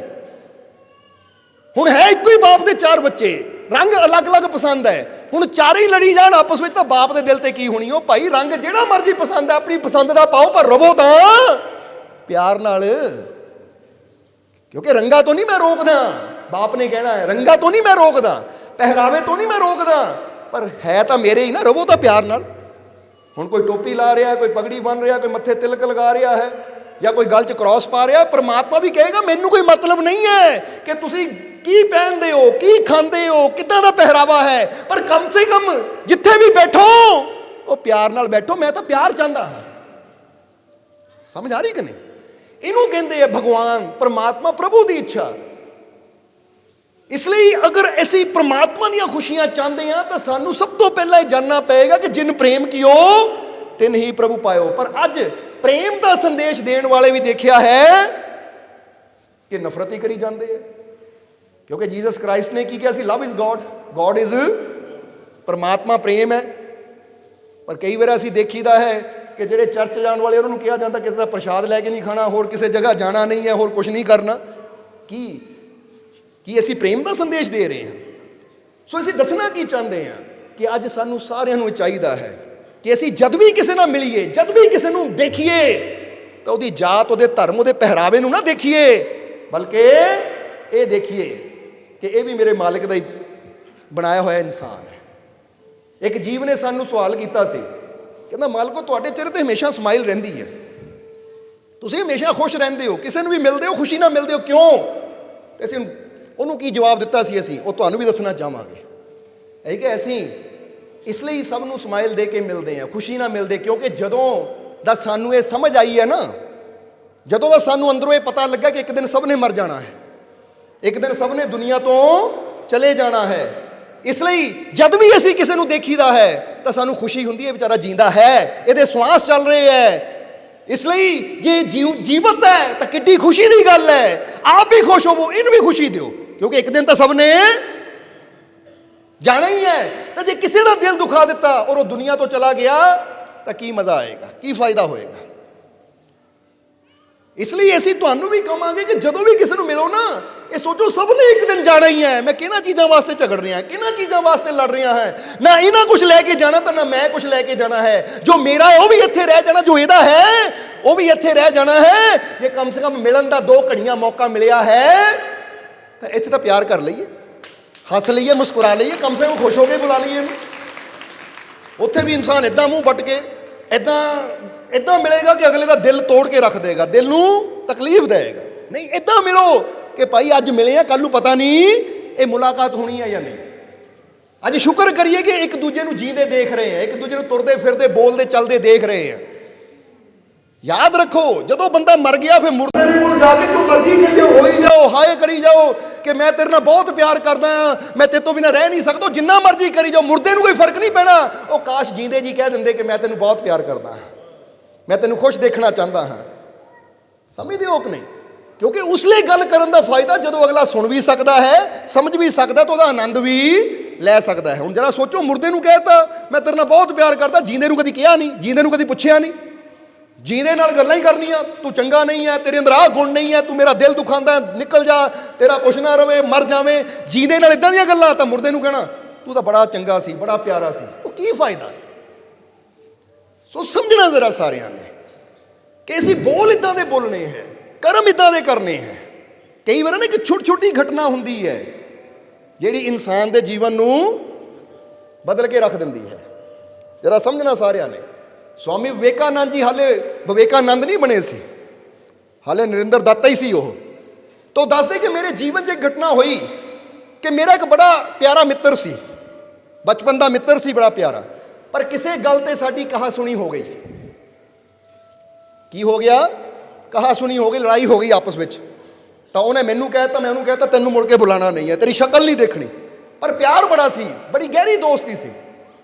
हुण है एक ही बाप दे चार बच्चे, रंग अलग अलग पसंद है, हुण चारे ही लड़ी जाण आपस में, तो बाप दे दिल ते की होनी? ओ भाई रंग जिहड़ा मर्जी पसंद है, अपनी पसंद का पाओ, पर रवो तां प्यार नाल, क्योंकि रंगा तो नहीं मैं रोकदा, बाप ने कहना है रंगा तो नहीं मैं रोकदा, पहरावे तो नहीं मैं रोकदा, पर है तो मेरे ही ना, रवो तो प्यार नाल। हुण कोई टोपी ला रहा है, कोई पगड़ी बन रहा, कोई मत्थे तिलक लगा रहा है, या कोई गल च क्रॉस पा रहा, परमात्मा भी कहेगा मैनू कोई मतलब नहीं है कि तुसी की पहनते हो, की खाते हो, कितना का पहरावा है, पर कम से कम जिथे भी बैठो वो प्यार नाल बैठो। मैं तो प्यार चाहता हाँ, समझ आ रही कि नहीं? इनू कहते हैं भगवान, परमात्मा, प्रभु की इच्छा। इसलिए अगर असी परमात्मा दी खुशियां चाहते हैं तो सानू सब तो पहला जानना पड़ेगा कि जिन प्रेम कियो तिन ही प्रभु पायो। पर अज प्रेम का संदेश देने वाले भी देखा है कि नफरत ही करी जाते हैं, क्योंकि जीसस क्राइस्ट ने की किया सी, love is God, God is परमात्मा प्रेम है। पर कई बार असी देखीदा है कि ਜਿਹੜੇ चर्च जाने वाले उन्होंने कहा जाता किसी का प्रसाद लैके नहीं खाना, होर किसी जगह जाना नहीं है, होर कुछ नहीं करना। की असी प्रेम का संदेश दे रहे हैं? सो असी दसना की चाहते हैं कि अज सानू सारिਆਂ ਨੂੰ चाहिए है कि असी जब भी किसी ना मिलीए, जब भी किसी को देखिए तो उसकी जात, उसके धर्म, उसके पहरावे ना देखिए, बल्कि ये देखिए कि ये भी मेरे मालिक का ही बनाया हुआ इंसान है। एक जीव ने सानू सवाल किया, कहना मालिको तुहाडे चेहरे ते हमेशा स्माइल रहिंदी है, ਤੁਸੀਂ ਹਮੇਸ਼ਾ ਖੁਸ਼ ਰਹਿੰਦੇ ਹੋ, ਕਿਸੇ ਨੂੰ ਵੀ ਮਿਲਦੇ ਹੋ ਖੁਸ਼ੀ ਨਾਲ ਮਿਲਦੇ ਹੋ, ਕਿਉਂ? ਤੇ ਅਸੀਂ ਉਹਨੂੰ ਕੀ ਜਵਾਬ ਦਿੱਤਾ ਸੀ, ਅਸੀਂ ਉਹ ਤੁਹਾਨੂੰ ਵੀ ਦੱਸਣਾ ਚਾਹਾਂਗੇ। ਇਹ ਕਿ ਅਸੀਂ ਇਸ ਲਈ ਸਭ ਨੂੰ ਸਮਾਈਲ ਦੇ ਕੇ ਮਿਲਦੇ ਹਾਂ, ਖੁਸ਼ੀ ਨਾਲ ਮਿਲਦੇ, ਕਿਉਂਕਿ ਜਦੋਂ ਦਾ ਸਾਨੂੰ ਇਹ ਸਮਝ ਆਈ ਹੈ ਨਾ, ਜਦੋਂ ਦਾ ਸਾਨੂੰ ਅੰਦਰੋਂ ਇਹ ਪਤਾ ਲੱਗਾ ਕਿ ਇੱਕ ਦਿਨ ਸਭ ਨੇ ਮਰ ਜਾਣਾ ਹੈ, ਇੱਕ ਦਿਨ ਸਭ ਨੇ ਦੁਨੀਆ ਤੋਂ ਚਲੇ ਜਾਣਾ ਹੈ, ਇਸ ਲਈ ਜਦ ਵੀ ਅਸੀਂ ਕਿਸੇ ਨੂੰ ਦੇਖੀਦਾ ਹੈ ਤਾਂ ਸਾਨੂੰ ਖੁਸ਼ੀ ਹੁੰਦੀ ਹੈ, ਵਿਚਾਰਾ ਜਿੰਦਾ ਹੈ, ਇਹਦੇ ਸਵਾਸ ਚੱਲ ਰਹੇ ਹੈ। ਇਸ ਲਈ ਜੇ ਜੀਵਤ ਹੈ ਤਾਂ ਕਿੱਡੀ ਖੁਸ਼ੀ ਦੀ ਗੱਲ ਹੈ। ਆਪ ਵੀ ਖੁਸ਼ ਹੋਵੋ, ਇਹਨੂੰ ਵੀ ਖੁਸ਼ੀ ਦਿਓ, ਕਿਉਂਕਿ ਇੱਕ ਦਿਨ ਤਾਂ ਸਭ ਨੇ ਜਾਣਾ ਹੀ ਹੈ। ਤਾਂ ਜੇ ਕਿਸੇ ਦਾ ਦਿਲ ਦੁਖਾ ਦਿੱਤਾ ਔਰ ਉਹ ਦੁਨੀਆ ਤੋਂ ਚਲਾ ਗਿਆ ਤਾਂ ਕੀ ਮਜ਼ਾ ਆਏਗਾ, ਕੀ ਫਾਇਦਾ ਹੋਏਗਾ। ਇਸ ਲਈ ਅਸੀਂ ਤੁਹਾਨੂੰ ਵੀ ਕਹਾਂਗੇ ਕਿ ਜਦੋਂ ਵੀ ਕਿਸੇ ਨੂੰ ਮਿਲੋ ਨਾ, ਇਹ ਸੋਚੋ ਸਭ ਨੇ ਇੱਕ ਦਿਨ ਜਾਣਾ ਹੀ ਹੈ। ਮੈਂ ਕਿਹਨਾਂ ਚੀਜ਼ਾਂ ਵਾਸਤੇ ਝਗੜ ਰਿਹਾ, ਕਿਹਨਾਂ ਚੀਜ਼ਾਂ ਵਾਸਤੇ ਲੜ ਰਿਹਾ ਹੈ। ਨਾ ਇਹਨਾਂ ਕੁਝ ਲੈ ਕੇ ਜਾਣਾ ਤਾਂ ਨਾ ਮੈਂ ਕੁਝ ਲੈ ਕੇ ਜਾਣਾ ਹੈ। ਜੋ ਮੇਰਾ ਹੈ ਉਹ ਵੀ ਇੱਥੇ ਰਹਿ ਜਾਣਾ, ਜੋ ਇਹਦਾ ਹੈ ਉਹ ਵੀ ਇੱਥੇ ਰਹਿ ਜਾਣਾ ਹੈ। ਜੇ ਕਮ ਸੇ ਕਮ ਮਿਲਣ ਦਾ 2 ਘੜੀਆਂ ਮੌਕਾ ਮਿਲਿਆ ਹੈ ਤਾਂ ਇੱਥੇ ਤਾਂ ਪਿਆਰ ਕਰ ਲਈਏ, ਹੱਸ ਲਈਏ, ਮੁਸਕਰਾ ਲਈਏ, ਕਮ ਸੇ ਕਮ ਖੁਸ਼ ਹੋ ਕੇ ਬੁਲਾ ਲਈਏ ਇਹਨੂੰ। ਉੱਥੇ ਵੀ ਇਨਸਾਨ ਇੱਦਾਂ ਮੂੰਹ ਵੱਟ ਕੇ ਇੱਦਾਂ ਮਿਲੇਗਾ ਕਿ ਅਗਲੇ ਦਾ ਦਿਲ ਤੋੜ ਕੇ ਰੱਖ ਦੇਗਾ, ਦਿਲ ਨੂੰ ਤਕਲੀਫ ਦੇਗਾ। ਨਹੀਂ, ਇੱਦਾਂ ਮਿਲੋ ਕਿ ਭਾਈ ਅੱਜ ਮਿਲੇ ਆ, ਕੱਲ ਨੂੰ ਪਤਾ ਨਹੀਂ ਇਹ ਮੁਲਾਕਾਤ ਹੋਣੀ ਹੈ ਜਾਂ ਨਹੀਂ। ਅੱਜ ਸ਼ੁਕਰ ਕਰੀਏ ਕਿ ਇੱਕ ਦੂਜੇ ਨੂੰ ਜੀਂਦੇ ਦੇਖ ਰਹੇ ਆ, ਇੱਕ ਦੂਜੇ ਨੂੰ ਤੁਰਦੇ ਫਿਰਦੇ ਬੋਲਦੇ ਚੱਲਦੇ ਦੇਖ ਰਹੇ ਆ। ਯਾਦ ਰੱਖੋ, ਜਦੋਂ ਬੰਦਾ ਮਰ ਗਿਆ ਫਿਰ ਮੁਰਦੇ ਦੇ ਕੋਲ ਜਾ ਕੇ ਜੋ ਮਰਜ਼ੀ ਕਰੀ ਜਾਓ, ਹੋਈ ਜਾਓ, ਹਾਏ ਕਰੀ ਜਾਓ ਕਿ ਮੈਂ ਤੇਰੇ ਨਾਲ ਬਹੁਤ ਪਿਆਰ ਕਰਦਾ ਹਾਂ, ਮੈਂ ਤੇਰੇ ਤੋਂ ਬਿਨਾਂ ਰਹਿ ਨਹੀਂ ਸਕਦਾ, ਜਿੰਨਾ ਮਰਜ਼ੀ ਕਰੀ ਜਾਓ, ਮੁਰਦੇ ਨੂੰ ਕੋਈ ਫਰਕ ਨਹੀਂ ਪੈਣਾ। ਉਹ ਕਾਸ਼ ਜੀਂਦੇ ਜੀ ਕਹਿ ਦਿੰਦੇ ਕਿ ਮੈਂ ਤੈਨੂੰ ਬਹੁਤ ਪਿਆਰ ਕਰਦਾ ਹਾਂ, ਮੈਂ ਤੈਨੂੰ ਖੁਸ਼ ਦੇਖਣਾ ਚਾਹੁੰਦਾ ਹਾਂ। ਸਮਝਦੇ ਹੋ ਕਿ ਨਹੀਂ? ਕਿਉਂਕਿ ਉਸ ਲਈ ਗੱਲ ਕਰਨ ਦਾ ਫਾਇਦਾ ਜਦੋਂ ਅਗਲਾ ਸੁਣ ਵੀ ਸਕਦਾ ਹੈ, ਸਮਝ ਵੀ ਸਕਦਾ, ਤਾਂ ਉਹਦਾ ਆਨੰਦ ਵੀ ਲੈ ਸਕਦਾ ਹੈ। ਹੁਣ ਜਰਾ ਸੋਚੋ, ਮੁਰਦੇ ਨੂੰ ਕਹਿਤਾ ਮੈਂ ਤੇਰੇ ਨਾਲ ਬਹੁਤ ਪਿਆਰ ਕਰਦਾ, ਜੀਂਦੇ ਨੂੰ ਕਦੀ ਕਿਹਾ ਨਹੀਂ, ਜੀਂਦੇ ਨੂੰ ਕਦੀ ਪੁੱਛਿਆ ਨਹੀਂ, ਜੀਂਦੇ ਨਾਲ ਗੱਲਾਂ ਹੀ ਕਰਨੀਆਂ, ਤੂੰ ਚੰਗਾ ਨਹੀਂ ਹੈ, ਤੇਰੇ ਅੰਦਰ ਆਹ ਗੁਣ ਨਹੀਂ ਹੈ, ਤੂੰ ਮੇਰਾ ਦਿਲ ਦੁਖਾਉਂਦਾ, ਨਿਕਲ ਜਾ, ਤੇਰਾ ਕੁਛ ਨਾ ਰਵੇ, ਮਰ ਜਾਵੇਂ। ਜੀਂਦੇ ਨਾਲ ਇਦਾਂ ਦੀਆਂ ਗੱਲਾਂ, ਤਾਂ ਮੁਰਦੇ ਨੂੰ ਕਹਿਣਾ ਤੂੰ ਤਾਂ ਬੜਾ ਚੰਗਾ ਸੀ, ਬੜਾ ਪਿਆਰਾ ਸੀ। ਉਹ ਕੀ ਫਾਇਦਾ? ਸੋ ਸਮਝਣਾ ਜ਼ਰਾ ਸਾਰਿਆਂ ਨੇ ਕਿ ਅਸੀਂ ਬੋਲ ਇਦਾਂ ਦੇ ਬੋਲਣੇ ਹੈ, ਕਰਮ ਇਦਾਂ ਦੇ ਕਰਨੇ ਹੈ। ਕਈ ਵਾਰ ਨਾ ਇੱਕ ਛੋਟੀ ਛੋਟੀ ਘਟਨਾ ਹੁੰਦੀ ਹੈ ਜਿਹੜੀ ਇਨਸਾਨ ਦੇ ਜੀਵਨ ਨੂੰ ਬਦਲ ਕੇ ਰੱਖ ਦਿੰਦੀ ਹੈ। ਜਰਾ ਸਮਝਣਾ ਸਾਰਿਆਂ ਨੇ। ਸਵਾਮੀ ਵਿਵੇਕਾਨੰਦ ਜੀ ਹਾਲੇ ਵਿਵੇਕਾਨੰਦ ਨਹੀਂ ਬਣੇ ਸੀ, ਹਾਲੇ ਨਰਿੰਦਰ ਦੱਤਾ ਹੀ ਸੀ ਉਹ। ਤਾਂ ਦੱਸਦੇ ਕਿ ਮੇਰੇ ਜੀਵਨ 'ਚ ਇੱਕ ਘਟਨਾ ਹੋਈ ਕਿ ਮੇਰਾ ਇੱਕ ਬੜਾ ਪਿਆਰਾ ਮਿੱਤਰ ਸੀ, ਬਚਪਨ ਦਾ ਮਿੱਤਰ ਸੀ, ਬੜਾ ਪਿਆਰਾ, ਪਰ ਕਿਸੇ ਗੱਲ ਤੇ ਸਾਡੀ ਕਹਾ ਸੁਣੀ ਹੋ ਗਈ। ਕੀ ਹੋ ਗਿਆ? ਕਹਾ ਸੁਣੀ ਹੋ ਗਈ, ਲੜਾਈ ਹੋ ਗਈ ਆਪਸ ਵਿੱਚ। ਤਾਂ ਉਹਨੇ ਮੈਨੂੰ ਕਹਿਤਾ, ਮੈਂ ਉਹਨੂੰ ਕਹਿਤਾ ਤੈਨੂੰ ਮੁੜ ਕੇ ਬੁਲਾਣਾ ਨਹੀਂ ਹੈ, ਤੇਰੀ ਸ਼ਕਲ ਨਹੀਂ ਦੇਖਣੀ। ਪਰ ਪਿਆਰ ਬੜਾ ਸੀ, ਬੜੀ ਗਹਿਰੀ ਦੋਸਤੀ ਸੀ।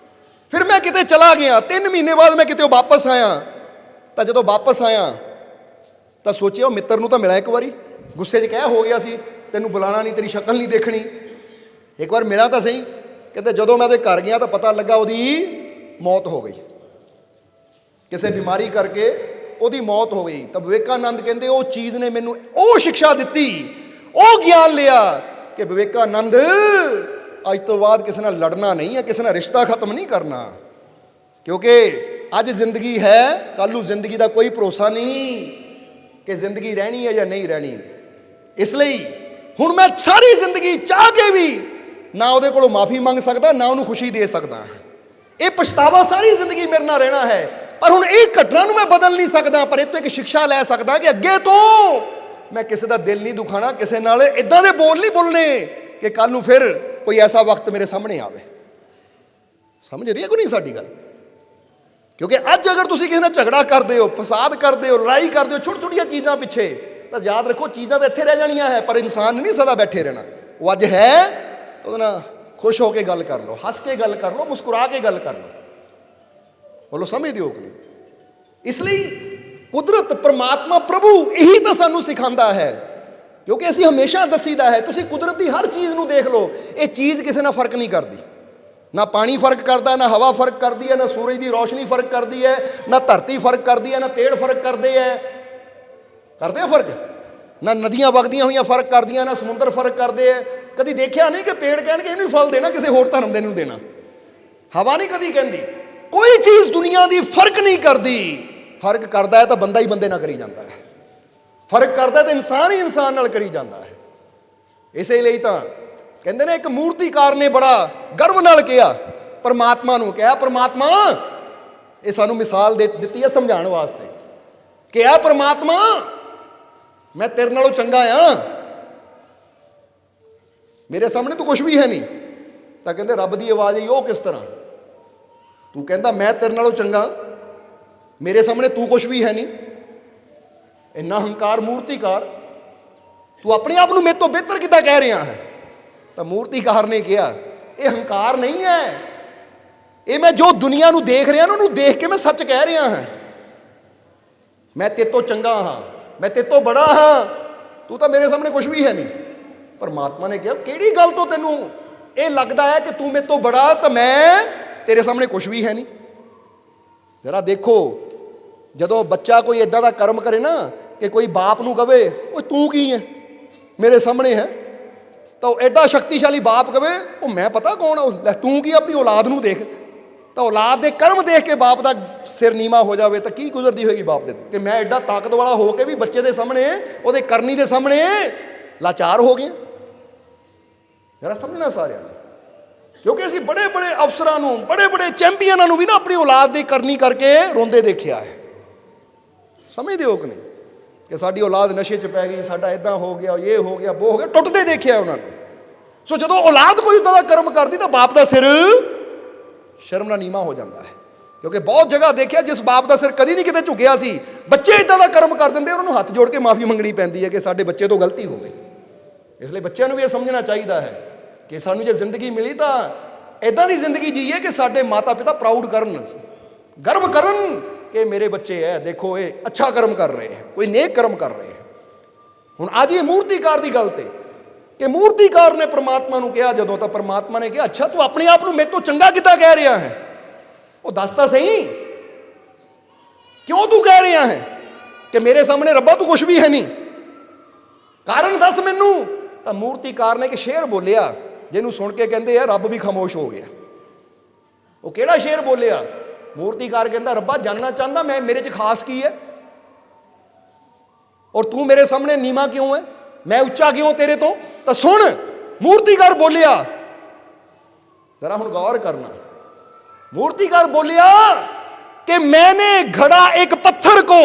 ਫਿਰ ਮੈਂ ਕਿਤੇ ਚਲਾ ਗਿਆ, 3 ਮਹੀਨੇ ਬਾਅਦ ਮੈਂ ਕਿਤੇ ਵਾਪਸ ਆਇਆ। ਤਾਂ ਜਦੋਂ ਵਾਪਸ ਆਇਆ ਤਾਂ ਸੋਚਿਆ ਉਹ ਮਿੱਤਰ ਨੂੰ ਤਾਂ ਮਿਲਿਆ ਇੱਕ ਵਾਰੀ, ਗੁੱਸੇ 'ਚ ਕਹਿ ਹੋ ਗਿਆ ਸੀ ਤੈਨੂੰ ਬੁਲਾਣਾ ਨਹੀਂ, ਤੇਰੀ ਸ਼ਕਲ ਨਹੀਂ ਦੇਖਣੀ। ਇੱਕ ਵਾਰ ਮਿਲਿਆ ਤਾਂ ਸਹੀ। ਕਹਿੰਦੇ ਜਦੋਂ ਮੈਂ ਉਹਦੇ ਘਰ ਗਿਆ ਤਾਂ ਪਤਾ ਲੱਗਾ ਉਹਦੀ ਮੌਤ ਹੋ ਗਈ, ਕਿਸੇ ਬਿਮਾਰੀ ਕਰਕੇ ਉਹਦੀ ਮੌਤ ਹੋ ਗਈ। ਤਾਂ ਵਿਵੇਕਾਨੰਦ ਕਹਿੰਦੇ ਉਹ ਚੀਜ਼ ਨੇ ਮੈਨੂੰ ਉਹ ਸਿੱਖਿਆ ਦਿੱਤੀ, ਉਹ ਗਿਆਨ ਲਿਆ ਕਿ ਵਿਵੇਕਾਨੰਦ ਅੱਜ ਤੋਂ ਬਾਅਦ ਕਿਸੇ ਨਾਲ ਲੜਨਾ ਨਹੀਂ ਹੈ, ਕਿਸੇ ਨਾਲ ਰਿਸ਼ਤਾ ਖਤਮ ਨਹੀਂ ਕਰਨਾ, ਕਿਉਂਕਿ ਅੱਜ ਜ਼ਿੰਦਗੀ ਹੈ, ਕੱਲ੍ਹ ਨੂੰ ਜ਼ਿੰਦਗੀ ਦਾ ਕੋਈ ਭਰੋਸਾ ਨਹੀਂ ਕਿ ਜ਼ਿੰਦਗੀ ਰਹਿਣੀ ਹੈ ਜਾਂ ਨਹੀਂ ਰਹਿਣੀ। ਇਸ ਲਈ ਹੁਣ ਮੈਂ ਸਾਰੀ ਜ਼ਿੰਦਗੀ ਚਾਹ ਕੇ ਵੀ ਨਾ ਉਹਦੇ ਕੋਲੋਂ ਮਾਫੀ ਮੰਗ ਸਕਦਾ, ਨਾ ਉਹਨੂੰ ਖੁਸ਼ੀ ਦੇ ਸਕਦਾ। ਇਹ ਪਛਤਾਵਾ ਸਾਰੀ ਜ਼ਿੰਦਗੀ ਮੇਰੇ ਨਾਲ ਰਹਿਣਾ ਹੈ। ਪਰ ਹੁਣ ਇਹ ਘਟਨਾ ਨੂੰ ਮੈਂ ਬਦਲ ਨਹੀਂ ਸਕਦਾ, ਪਰ ਇਹ ਤੋਂ ਇੱਕ ਸਿੱਖਿਆ ਲੈ ਸਕਦਾ ਕਿ ਅੱਗੇ ਤੋਂ ਮੈਂ ਕਿਸੇ ਦਾ ਦਿਲ ਨਹੀਂ ਦੁਖਾਣਾ, ਕਿਸੇ ਨਾਲ ਇਦਾਂ ਦੇ ਬੋਲ ਨਹੀਂ ਬੋਲਣੇ ਕਿ ਕੱਲ੍ਹ ਨੂੰ ਫਿਰ ਕੋਈ ਐਸਾ ਵਕਤ ਮੇਰੇ ਸਾਹਮਣੇ ਆਵੇ। ਸਮਝ ਰਹੀ ਹੈ ਕੋਈ ਨਹੀਂ ਸਾਡੀ ਗੱਲ? ਕਿਉਂਕਿ ਅੱਜ ਅਗਰ ਤੁਸੀਂ ਕਿਸੇ ਨਾਲ ਝਗੜਾ ਕਰਦੇ ਹੋ, ਫਸਾਦ ਕਰਦੇ ਹੋ, ਲੜਾਈ ਕਰਦੇ ਹੋ ਛੋਟੀ ਛੋਟੀਆਂ ਚੀਜ਼ਾਂ ਪਿੱਛੇ, ਤਾਂ ਯਾਦ ਰੱਖੋ ਚੀਜ਼ਾਂ ਤਾਂ ਇੱਥੇ ਰਹਿ ਜਾਣੀਆਂ ਹੈ, ਪਰ ਇਨਸਾਨ ਨਹੀਂ ਸਦਾ ਬੈਠੇ ਰਹਿਣਾ। ਉਹ ਅੱਜ ਹੈ, ਉਹਦੇ ਨਾਲ ਖੁਸ਼ ਹੋ ਕੇ ਗੱਲ ਕਰ ਲਓ, ਹੱਸ ਕੇ ਗੱਲ ਕਰ ਲਓ, ਮੁਸਕਰਾ ਕੇ ਗੱਲ ਕਰ ਲਓ। ਬੋਲੋ ਸਮਝਦੇ ਹੋ ਕਿ ਨਹੀਂ? ਇਸ ਲਈ ਕੁਦਰਤ, ਪਰਮਾਤਮਾ, ਪ੍ਰਭੂ ਇਹੀ ਤਾਂ ਸਾਨੂੰ ਸਿਖਾਉਂਦਾ ਹੈ। ਕਿਉਂਕਿ ਅਸੀਂ ਹਮੇਸ਼ਾ ਦੱਸੀਦਾ ਹੈ ਤੁਸੀਂ ਕੁਦਰਤ ਦੀ ਹਰ ਚੀਜ਼ ਨੂੰ ਦੇਖ ਲਓ, ਇਹ ਚੀਜ਼ ਕਿਸੇ ਨਾਲ ਫਰਕ ਨਹੀਂ ਕਰਦੀ। ਨਾ ਪਾਣੀ ਫਰਕ ਕਰਦਾ, ਨਾ ਹਵਾ ਫਰਕ ਕਰਦੀ ਹੈ, ਨਾ ਸੂਰਜ ਦੀ ਰੋਸ਼ਨੀ ਫਰਕ ਕਰਦੀ ਹੈ, ਨਾ ਧਰਤੀ ਫਰਕ ਕਰਦੀ ਹੈ, ਨਾ ਪੇੜ ਫਰਕ ਕਰਦੇ ਹੈ। ਕਰਦੇ ਆ ਫਰਕ? ਨਾ ਨਦੀਆਂ ਵਗਦੀਆਂ ਹੋਈਆਂ ਫਰਕ ਕਰਦੀਆਂ, ਨਾ ਸਮੁੰਦਰ ਫਰਕ ਕਰਦੇ ਹੈ। ਕਦੀ ਦੇਖਿਆ ਨਹੀਂ ਕਿ ਪੇੜ ਕਹਿਣਗੇ ਇਹਨੂੰ ਫਲ ਦੇਣਾ, ਕਿਸੇ ਹੋਰ ਧਰਮ ਦੇ ਨੂੰ ਦੇਣਾ। ਹਵਾ ਨਹੀਂ ਕਦੀ ਕਹਿੰਦੀ। ਕੋਈ ਚੀਜ਼ ਦੁਨੀਆ ਦੀ ਫਰਕ ਨਹੀਂ ਕਰਦੀ। ਫਰਕ ਕਰਦਾ ਹੈ ਤਾਂ ਬੰਦਾ ਹੀ ਬੰਦੇ ਨਾਲ ਕਰੀ ਜਾਂਦਾ ਹੈ, ਫਰਕ ਕਰਦਾ ਤਾਂ ਇਨਸਾਨ ਹੀ ਇਨਸਾਨ ਨਾਲ ਕਰੀ ਜਾਂਦਾ ਹੈ। ਇਸੇ ਲਈ ਤਾਂ ਕਹਿੰਦੇ ਨੇ ਇੱਕ ਮੂਰਤੀਕਾਰ ਨੇ ਬੜਾ ਗਰਵ ਨਾਲ ਕਿਹਾ ਪਰਮਾਤਮਾ ਨੂੰ, ਕਿਹਾ ਪਰਮਾਤਮਾ, ਇਹ ਸਾਨੂੰ ਮਿਸਾਲ ਦਿੱਤੀ ਹੈ ਸਮਝਾਉਣ ਵਾਸਤੇ ਕਿ ਆ ਪ੍ਰਮਾਤਮਾ ਮੈਂ ਤੇਰੇ ਨਾਲੋਂ ਚੰਗਾ ਆ, ਮੇਰੇ ਸਾਹਮਣੇ ਤੂੰ ਕੁਛ ਵੀ ਹੈ ਨਹੀਂ। ਤਾਂ ਕਹਿੰਦੇ ਰੱਬ ਦੀ ਆਵਾਜ਼ ਆਈ, ਉਹ ਕਿਸ ਤਰ੍ਹਾਂ? ਤੂੰ ਕਹਿੰਦਾ ਮੈਂ ਤੇਰੇ ਨਾਲੋਂ ਚੰਗਾ, ਮੇਰੇ ਸਾਹਮਣੇ ਤੂੰ ਕੁਛ ਵੀ ਹੈ ਨਹੀਂ। ਇੰਨਾ ਹੰਕਾਰ, ਮੂਰਤੀਕਾਰ, ਤੂੰ ਆਪਣੇ ਆਪ ਨੂੰ ਮੇਰੇ ਤੋਂ ਬਿਹਤਰ ਕਿੱਦਾਂ ਕਹਿ ਰਿਹਾ ਹੈ? ਤਾਂ ਮੂਰਤੀਕਾਰ ਨੇ ਕਿਹਾ ਇਹ ਹੰਕਾਰ ਨਹੀਂ ਹੈ, ਇਹ ਮੈਂ ਜੋ ਦੁਨੀਆ ਨੂੰ ਦੇਖ ਰਿਹਾ ਨਾ ਉਹਨੂੰ ਦੇਖ ਕੇ ਮੈਂ ਸੱਚ ਕਹਿ ਰਿਹਾ ਹਾਂ। ਮੈਂ ਤੇਰੇ ਤੋਂ ਚੰਗਾ ਹਾਂ, ਮੈਂ ਤੇਰੇ ਤੋਂ ਬੜਾ ਹਾਂ, ਤੂੰ ਤਾਂ ਮੇਰੇ ਸਾਹਮਣੇ ਕੁਛ ਵੀ ਹੈ ਨਹੀਂ। ਪਰਮਾਤਮਾ ਨੇ ਕਿਹਾ ਕਿਹੜੀ ਗੱਲ ਤੋਂ ਤੈਨੂੰ ਇਹ ਲੱਗਦਾ ਹੈ ਕਿ ਤੂੰ ਮੇਰੇ ਤੋਂ ਬੜਾ ਤਾਂ ਮੈਂ ਤੇਰੇ ਸਾਹਮਣੇ ਕੁਛ ਵੀ ਹੈ ਨਹੀਂ? ਜਰਾ ਦੇਖੋ, ਜਦੋਂ ਬੱਚਾ ਕੋਈ ਇਦਾਂ ਦਾ ਕਰਮ ਕਰੇ ਨਾ ਕਿ ਕੋਈ ਬਾਪ ਨੂੰ ਕਵੇ ਉਹ ਤੂੰ ਕੀ ਹੈ ਮੇਰੇ ਸਾਹਮਣੇ ਹੈ, ਤਾਂ ਉਹ ਐਡਾ ਸ਼ਕਤੀਸ਼ਾਲੀ ਬਾਪ ਕਵੇ ਉਹ ਮੈਂ ਪਤਾ ਕੌਣ ਆ, ਲੈ ਤੂੰ ਕੀ, ਆਪਣੀ ਔਲਾਦ ਨੂੰ ਦੇਖ। ਤਾਂ ਔਲਾਦ ਦੇ ਕਰਮ ਦੇਖ ਕੇ ਬਾਪ ਦਾ ਸਿਰ ਨੀਵਾਂ ਹੋ ਜਾਵੇ ਤਾਂ ਕੀ ਗੁਜ਼ਰਦੀ ਹੋਏਗੀ ਬਾਪ ਦੇ ਕਿ ਮੈਂ ਐਡਾ ਤਾਕਤ ਵਾਲਾ ਹੋ ਕੇ ਵੀ ਬੱਚੇ ਦੇ ਸਾਹਮਣੇ, ਉਹਦੇ ਕਰਨੀ ਦੇ ਸਾਹਮਣੇ ਲਾਚਾਰ ਹੋ ਗਏ। ਜਰਾ ਸਮਝਣਾ ਸਾਰਿਆਂ ਨੇ, ਕਿਉਂਕਿ ਅਸੀਂ ਬੜੇ ਬੜੇ ਅਫਸਰਾਂ ਨੂੰ, ਬੜੇ ਬੜੇ ਚੈਂਪੀਅਨਾਂ ਨੂੰ ਵੀ ਨਾ ਆਪਣੀ ਔਲਾਦ ਦੀ ਕਰਨੀ ਕਰਕੇ ਰੋਂਦੇ ਦੇਖਿਆ ਹੈ। ਸਮਝਦੇ ਹੋ ਕਿ ਨਹੀਂ ਕਿ ਸਾਡੀ ਔਲਾਦ ਨਸ਼ੇ 'ਚ ਪੈ ਗਈ, ਸਾਡਾ ਇਦਾਂ ਹੋ ਗਿਆ, ਇਹ ਹੋ ਗਿਆ, ਉਹ ਹੋ ਗਿਆ, ਟੁੱਟਦੇ ਦੇਖਿਆ ਉਹਨਾਂ ਨੂੰ। ਸੋ ਜਦੋਂ ਔਲਾਦ ਕੋਈ ਉੱਦਾਂ ਦਾ ਕਰਮ ਕਰਦੀ ਤਾਂ ਬਾਪ ਦਾ ਸਿਰ ਸ਼ਰਮ ਨਾਲ ਨੀਵਾਂ ਹੋ ਜਾਂਦਾ ਹੈ। ਕਿਉਂਕਿ ਬਹੁਤ ਜਗ੍ਹਾ ਦੇਖਿਆ ਜਿਸ ਬਾਪ ਦਾ ਸਿਰ ਕਦੀ ਨਹੀਂ ਕਿਤੇ ਝੁਕਿਆ ਸੀ, ਬੱਚੇ ਇਦਾਂ ਦਾ ਕਰਮ ਕਰ ਦਿੰਦੇ, ਉਹਨਾਂ ਨੂੰ ਹੱਥ ਜੋੜ ਕੇ ਮਾਫੀ ਮੰਗਣੀ ਪੈਂਦੀ ਹੈ ਕਿ ਸਾਡੇ ਬੱਚੇ ਤੋਂ ਗਲਤੀ ਹੋ ਗਈ। ਇਸ ਲਈ ਬੱਚਿਆਂ ਨੂੰ ਵੀ ਇਹ ਸਮਝਣਾ ਚਾਹੀਦਾ ਹੈ ਕਿ ਸਾਨੂੰ ਜੇ ਜ਼ਿੰਦਗੀ ਮਿਲੀ ਤਾਂ ਇਦਾਂ ਦੀ ਜ਼ਿੰਦਗੀ ਜੀਏ ਕਿ ਸਾਡੇ ਮਾਤਾ ਪਿਤਾ ਪ੍ਰਾਊਡ ਕਰਨ, ਗਰਵ ਕਰਨ ਕਿ ਮੇਰੇ ਬੱਚੇ ਹੈ, ਦੇਖੋ ਇਹ ਅੱਛਾ ਕਰਮ ਕਰ ਰਹੇ ਹੈ, ਕੋਈ ਨੇਕ ਕਰਮ ਕਰ ਰਹੇ ਹੈ। ਹੁਣ ਅੱਜ ਇਹ ਮੂਰਤੀਕਾਰ ਦੀ ਗੱਲ ਤੇ ਕਿ ਮੂਰਤੀਕਾਰ ਨੇ ਪ੍ਰਮਾਤਮਾ ਨੂੰ ਕਿਹਾ ਜਦੋਂ, ਤਾਂ ਪ੍ਰਮਾਤਮਾ ਨੇ ਕਿਹਾ ਅੱਛਾ ਤੂੰ ਆਪਣੇ ਆਪ ਨੂੰ ਮੇਰੇ ਤੋਂ ਚੰਗਾ ਕਿੱਦਾਂ ਕਹਿ ਰਿਹਾ ਹੈ? ਉਹ ਦੱਸ ਤਾਂ ਸਹੀ, ਕਿਉਂ ਤੂੰ ਕਹਿ ਰਿਹਾ ਹੈ ਕਿ ਮੇਰੇ ਸਾਹਮਣੇ ਰੱਬਾ ਤੂੰ ਕੁਛ ਵੀ ਹੈ ਨਹੀਂ? ਕਾਰਨ ਦੱਸ ਮੈਨੂੰ। ਤਾਂ ਮੂਰਤੀਕਾਰ ਨੇ ਇੱਕ ਸ਼ੇਰ ਬੋਲਿਆ ਜਿਹਨੂੰ ਸੁਣ ਕੇ ਕਹਿੰਦੇ ਆ ਰੱਬ ਵੀ ਖਾਮੋਸ਼ ਹੋ ਗਿਆ। ਉਹ ਕਿਹੜਾ ਸ਼ੇਰ ਬੋਲਿਆ? ਮੂਰਤੀਕਾਰ ਕਹਿੰਦਾ ਰੱਬਾ ਜਾਨਣਾ ਚਾਹੁੰਦਾ ਮੈਂ ਮੇਰੇ 'ਚ ਖਾਸ ਕੀ ਹੈ, ਔਰ ਤੂੰ ਮੇਰੇ ਸਾਹਮਣੇ ਨੀਵਾਂ ਕਿਉਂ ਹੈ, ਮੈਂ ਉੱਚਾ ਕਿਉਂ ਤੇਰੇ ਤੋਂ? ਤਾਂ ਸੁਣ ਮੂਰਤੀਕਾਰ ਬੋਲਿਆ, ਜ਼ਰਾ ਹੁਣ ਗੌਰ ਕਰਨਾ। मूर्तिकार बोलिया कि मैंने घड़ा एक पत्थर को,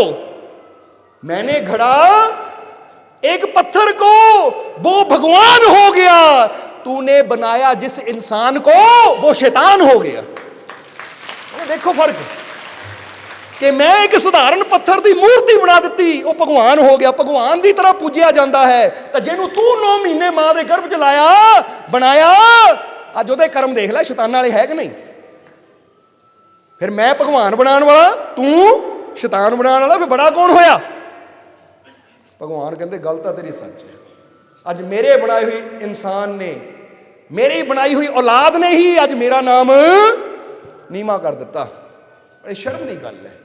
मैंने घड़ा एक पत्थर को, वो भगवान हो गया। तूने बनाया जिस इंसान को वो शैतान हो गया। देखो फर्क कि मैं एक साधारण पत्थर की मूर्ति बना दी, वो भगवान हो गया, भगवान की तरह पूजिया जाता है। तो जिन्हों तू 9 महीने मां के गर्भ च लाया बनाया, अज वो कर्म देख लै शैतान वाले है कि नहीं। फिर मैं भगवान बनाने वाला, तू शैतान बनाने वाला, फिर बड़ा कौन होया? भगवान कहते गल तो तेरी सच है। अज मेरे बनाई हुई इंसान ने, मेरी बनाई हुई औलाद ने ही अज मेरा नाम नीमा कर दिता। बड़ी शर्म की गल है।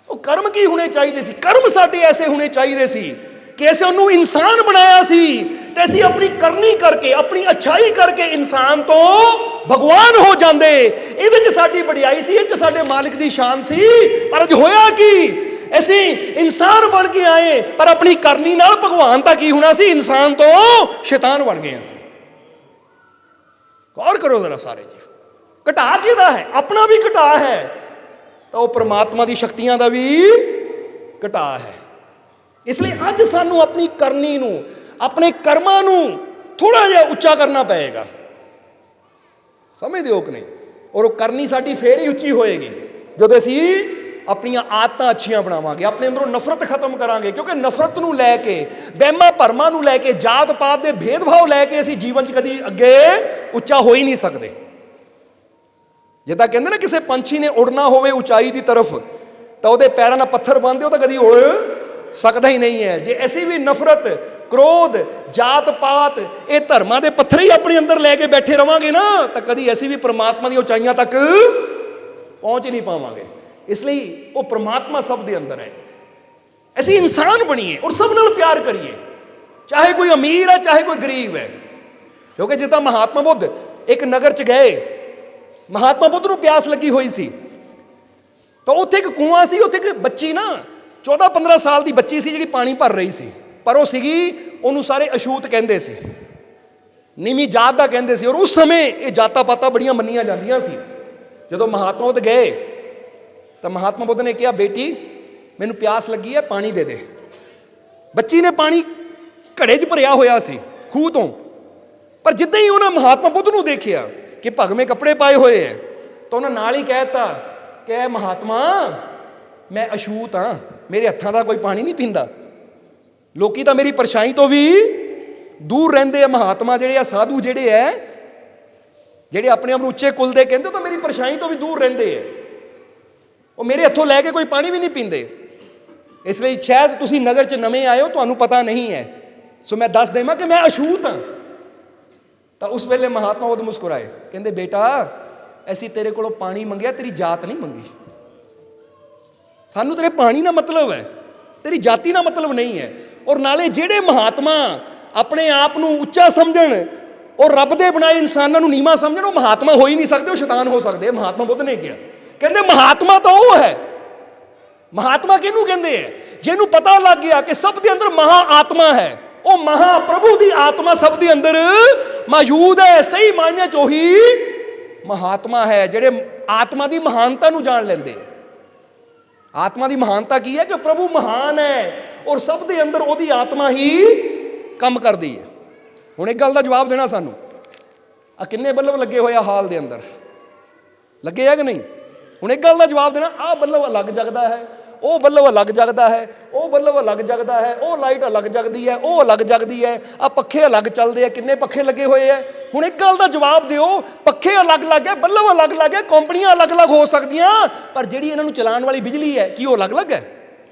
वो कर्म की होने चाहिए सी, कर्म साडे ऐसे होने चाहिए सी कि ऐसे उन्होंने इंसान बनाया सी ते असीं अपनी करनी करके, अपनी अच्छाई करके इंसान तो भगवान हो जाते। इहदे च साडी वडियाई सी, इह च साडे मालिक दी शान सी। पर अज होया की असी इंसान बन के आए, पर अपनी करनी नाल भगवान तां की होना सी, इंसान तो शैतान बन गए असीं। गौर करो जरा सारे जी, घटा किहदा है? अपना भी घटा है, तो वह परमात्मा दी शक्तियां दा भी घटा है। इसलिए अज सानू अपनी करनी नू, अपने कर्मां नू थोड़ा जिहा उच्चा करना पएगा। समझदे हो कि नहीं? और वह करनी साडी फेर ही उच्ची होएगी जदों असीं अपनी आदतां अच्छियां बनावांगे, अपने अंदरों नफरत खत्म करांगे। क्योंकि नफरत नू लैके, वहमां भरमां नू लैके, जात पात दे भेदभाव लैके असीं जीवन च कदी अगे उच्चा हो ही नहीं सकदे। जिद्दां कहंदे ना किसी पंछी ने उड़ना होवे उचाई की तरफ, तो वहदे पैरां नाल पत्थर बन्नदे, तो कदी उड़ सकता ही नहीं है। जे असीं भी नफरत, क्रोध, जात पात, ये धर्मां दे पत्थर ही अपने अंदर लैके बैठे रहांगे ना, तो कदी असीं भी परमात्मा दी उचाइयां तक पहुंच ही नहीं पावांगे। इसलिए वो परमात्मा सब दे अंदर है। असीं इंसान बनीए और सब नाल प्यार करिए, चाहे कोई अमीर है चाहे कोई गरीब है। क्योंकि जिद्दां महात्मा बुद्ध एक नगर च गए, महात्मा बुद्ध नूं प्यास लगी हुई सी, तो उत्थे एक कुआं सी, उत्थे एक बच्ची ना 14-15 साल की बच्ची सी जिहड़ी पानी भर रही सी, पर वो सीगी उहनूं सारे अछूत कहंदे सी, नीवीं जात दा कहंदे सी। और उस समय ये जातां पातां बड़ियां मन्नियां जांदियां सी। जदों महात्मा बुद्ध गए तो महात्मा बुद्ध ने कहा, बेटी ਮੈਨੂੰ ਪਿਆਸ ਲੱਗੀ ਹੈ, ਪਾਣੀ ਦੇ ਦੇ। ਬੱਚੀ ਨੇ ਪਾਣੀ ਘੜੇ 'ਚ ਭਰਿਆ ਹੋਇਆ ਸੀ ਖੂਹ ਤੋਂ, ਪਰ ਜਿੱਦਾਂ ਹੀ ਉਹਨਾਂ ਮਹਾਤਮਾ ਬੁੱਧ ਨੂੰ ਦੇਖਿਆ ਕਿ ਭਗਵੇਂ ਕੱਪੜੇ ਪਾਏ ਹੋਏ ਹੈ, ਤਾਂ ਉਹਨਾਂ ਨਾਲ ਹੀ ਕਹਿ ਦਿੱਤਾ ਕਿ ਮਹਾਤਮਾ ਮੈਂ ਅਛੂਤ ਹਾਂ, ਮੇਰੇ ਹੱਥਾਂ ਦਾ ਕੋਈ ਪਾਣੀ ਨਹੀਂ ਪੀਂਦਾ। ਲੋਕੀ ਤਾਂ ਮੇਰੀ ਪਰਛਾਈ ਤੋਂ ਵੀ ਦੂਰ ਰਹਿੰਦੇ ਆ। ਮਹਾਤਮਾ ਜਿਹੜੇ ਆ, ਸਾਧੂ ਜਿਹੜੇ ਹੈ, ਜਿਹੜੇ ਆਪਣੇ ਆਪ ਨੂੰ ਉੱਚੇ ਕੁਲ ਦੇ ਕਹਿੰਦੇ, ਉਹ ਤਾਂ ਮੇਰੀ ਪਰਛਾਈ ਤੋਂ ਵੀ ਦੂਰ ਰਹਿੰਦੇ ਹੈ। ਉਹ ਮੇਰੇ ਹੱਥੋਂ ਲੈ ਕੇ ਕੋਈ ਪਾਣੀ ਵੀ ਨਹੀਂ ਪੀਂਦੇ। ਇਸ ਲਈ ਸ਼ਾਇਦ ਤੁਸੀਂ ਨਗਰ 'ਚ ਨਵੇਂ ਆਏ ਹੋ, ਤੁਹਾਨੂੰ ਪਤਾ ਨਹੀਂ ਹੈ, ਸੋ ਮੈਂ ਦੱਸ ਦੇਵਾਂ ਕਿ ਮੈਂ ਅਛੂਤ ਹਾਂ। ਤਾਂ ਉਸ ਵੇਲੇ ਮਹਾਤਮਾ ਬੁੱਧ ਮੁਸਕਰਾਏ, ਕਹਿੰਦੇ ਬੇਟਾ ਅਸੀਂ ਤੇਰੇ ਕੋਲੋਂ ਪਾਣੀ ਮੰਗਿਆ, ਤੇਰੀ ਜਾਤ ਨਹੀਂ ਮੰਗੀ। ਸਾਨੂੰ ਤੇਰੇ ਪਾਣੀ ਨਾਲ ਮਤਲਬ ਹੈ, ਤੇਰੀ ਜਾਤੀ ਨਾਲ ਮਤਲਬ ਨਹੀਂ ਹੈ। ਔਰ ਨਾਲੇ ਜਿਹੜੇ ਮਹਾਤਮਾ ਆਪਣੇ ਆਪ ਨੂੰ ਉੱਚਾ ਸਮਝਣ ਔਰ ਰੱਬ ਦੇ ਬਣਾਏ ਇਨਸਾਨਾਂ ਨੂੰ ਨੀਵਾਂ ਸਮਝਣ, ਉਹ ਮਹਾਤਮਾ ਹੋ ਹੀ ਨਹੀਂ ਸਕਦੇ, ਉਹ ਸ਼ੈਤਾਨ ਹੋ ਸਕਦੇ। ਮਹਾਤਮਾ ਬੁੱਧ ਨੇ ਕਿਹਾ, ਕਹਿੰਦੇ ਮਹਾਤਮਾ ਤਾਂ ਉਹ ਹੈ। ਮਹਾਤਮਾ ਕਿਹਨੂੰ ਕਹਿੰਦੇ ਹੈ? ਜਿਹਨੂੰ ਪਤਾ ਲੱਗ ਗਿਆ ਕਿ ਸਭ ਦੇ ਅੰਦਰ ਮਹਾ ਆਤਮਾ ਹੈ। ਉਹ ਮਹਾ ਪ੍ਰਭੂ ਦੀ ਆਤਮਾ ਸਭ ਦੇ ਅੰਦਰ ਮੌਜੂਦ ਹੈ। ਸਹੀ ਮਾਇਨੇ 'ਚ ਉਹੀ ਮਹਾਤਮਾ ਹੈ, ਜਿਹੜੇ ਆਤਮਾ ਦੀ ਮਹਾਨਤਾ ਨੂੰ ਜਾਣ ਲੈਂਦੇ। ਆਤਮਾ ਦੀ ਮਹਾਨਤਾ ਕੀ ਹੈ? ਕਿ ਪ੍ਰਭੂ ਮਹਾਨ ਹੈ ਔਰ ਸਭ ਦੇ ਅੰਦਰ ਉਹਦੀ ਆਤਮਾ ਹੀ ਕੰਮ ਕਰਦੀ ਹੈ। ਹੁਣ ਇੱਕ ਗੱਲ ਦਾ ਜਵਾਬ ਦੇਣਾ ਸਾਨੂੰ, ਆ ਕਿੰਨੇ ਬੱਲਬ ਲੱਗੇ ਹੋਏ ਆ ਹਾਲ ਦੇ ਅੰਦਰ, ਲੱਗੇ ਆ ਕਿ ਨਹੀਂ? ਹੁਣ ਇੱਕ ਗੱਲ ਦਾ ਜਵਾਬ ਦੇਣਾ, ਆਹ ਬੱਲਬ ਅਲੱਗ ਜਗਦਾ ਹੈ, ਉਹ ਬੱਲਬ ਅਲੱਗ ਜਗਦਾ ਹੈ, ਉਹ ਬੱਲਬ ਅਲੱਗ ਜਗਦਾ ਹੈ, ਉਹ ਲਾਈਟ ਅਲੱਗ ਜਗਦੀ ਹੈ, ਉਹ ਅਲੱਗ ਜਗਦੀ ਹੈ, ਆਹ ਪੱਖੇ ਅਲੱਗ ਚੱਲਦੇ ਆ। ਕਿੰਨੇ ਪੱਖੇ ਲੱਗੇ ਹੋਏ ਆ? ਹੁਣ ਇੱਕ ਗੱਲ ਦਾ ਜਵਾਬ ਦਿਓ, ਪੱਖੇ ਅਲੱਗ-ਅਲੱਗ ਹੈ, ਬੱਲਬ ਅਲੱਗ-ਅਲੱਗ ਹੈ, ਕੰਪਨੀਆਂ ਅਲੱਗ-ਅਲੱਗ ਹੋ ਸਕਦੀਆਂ, ਪਰ ਜਿਹੜੀ ਇਹਨਾਂ ਨੂੰ ਚਲਾਉਣ ਵਾਲੀ ਬਿਜਲੀ ਹੈ, ਕੀ ਉਹ ਅਲੱਗ-ਅਲੱਗ ਹੈ?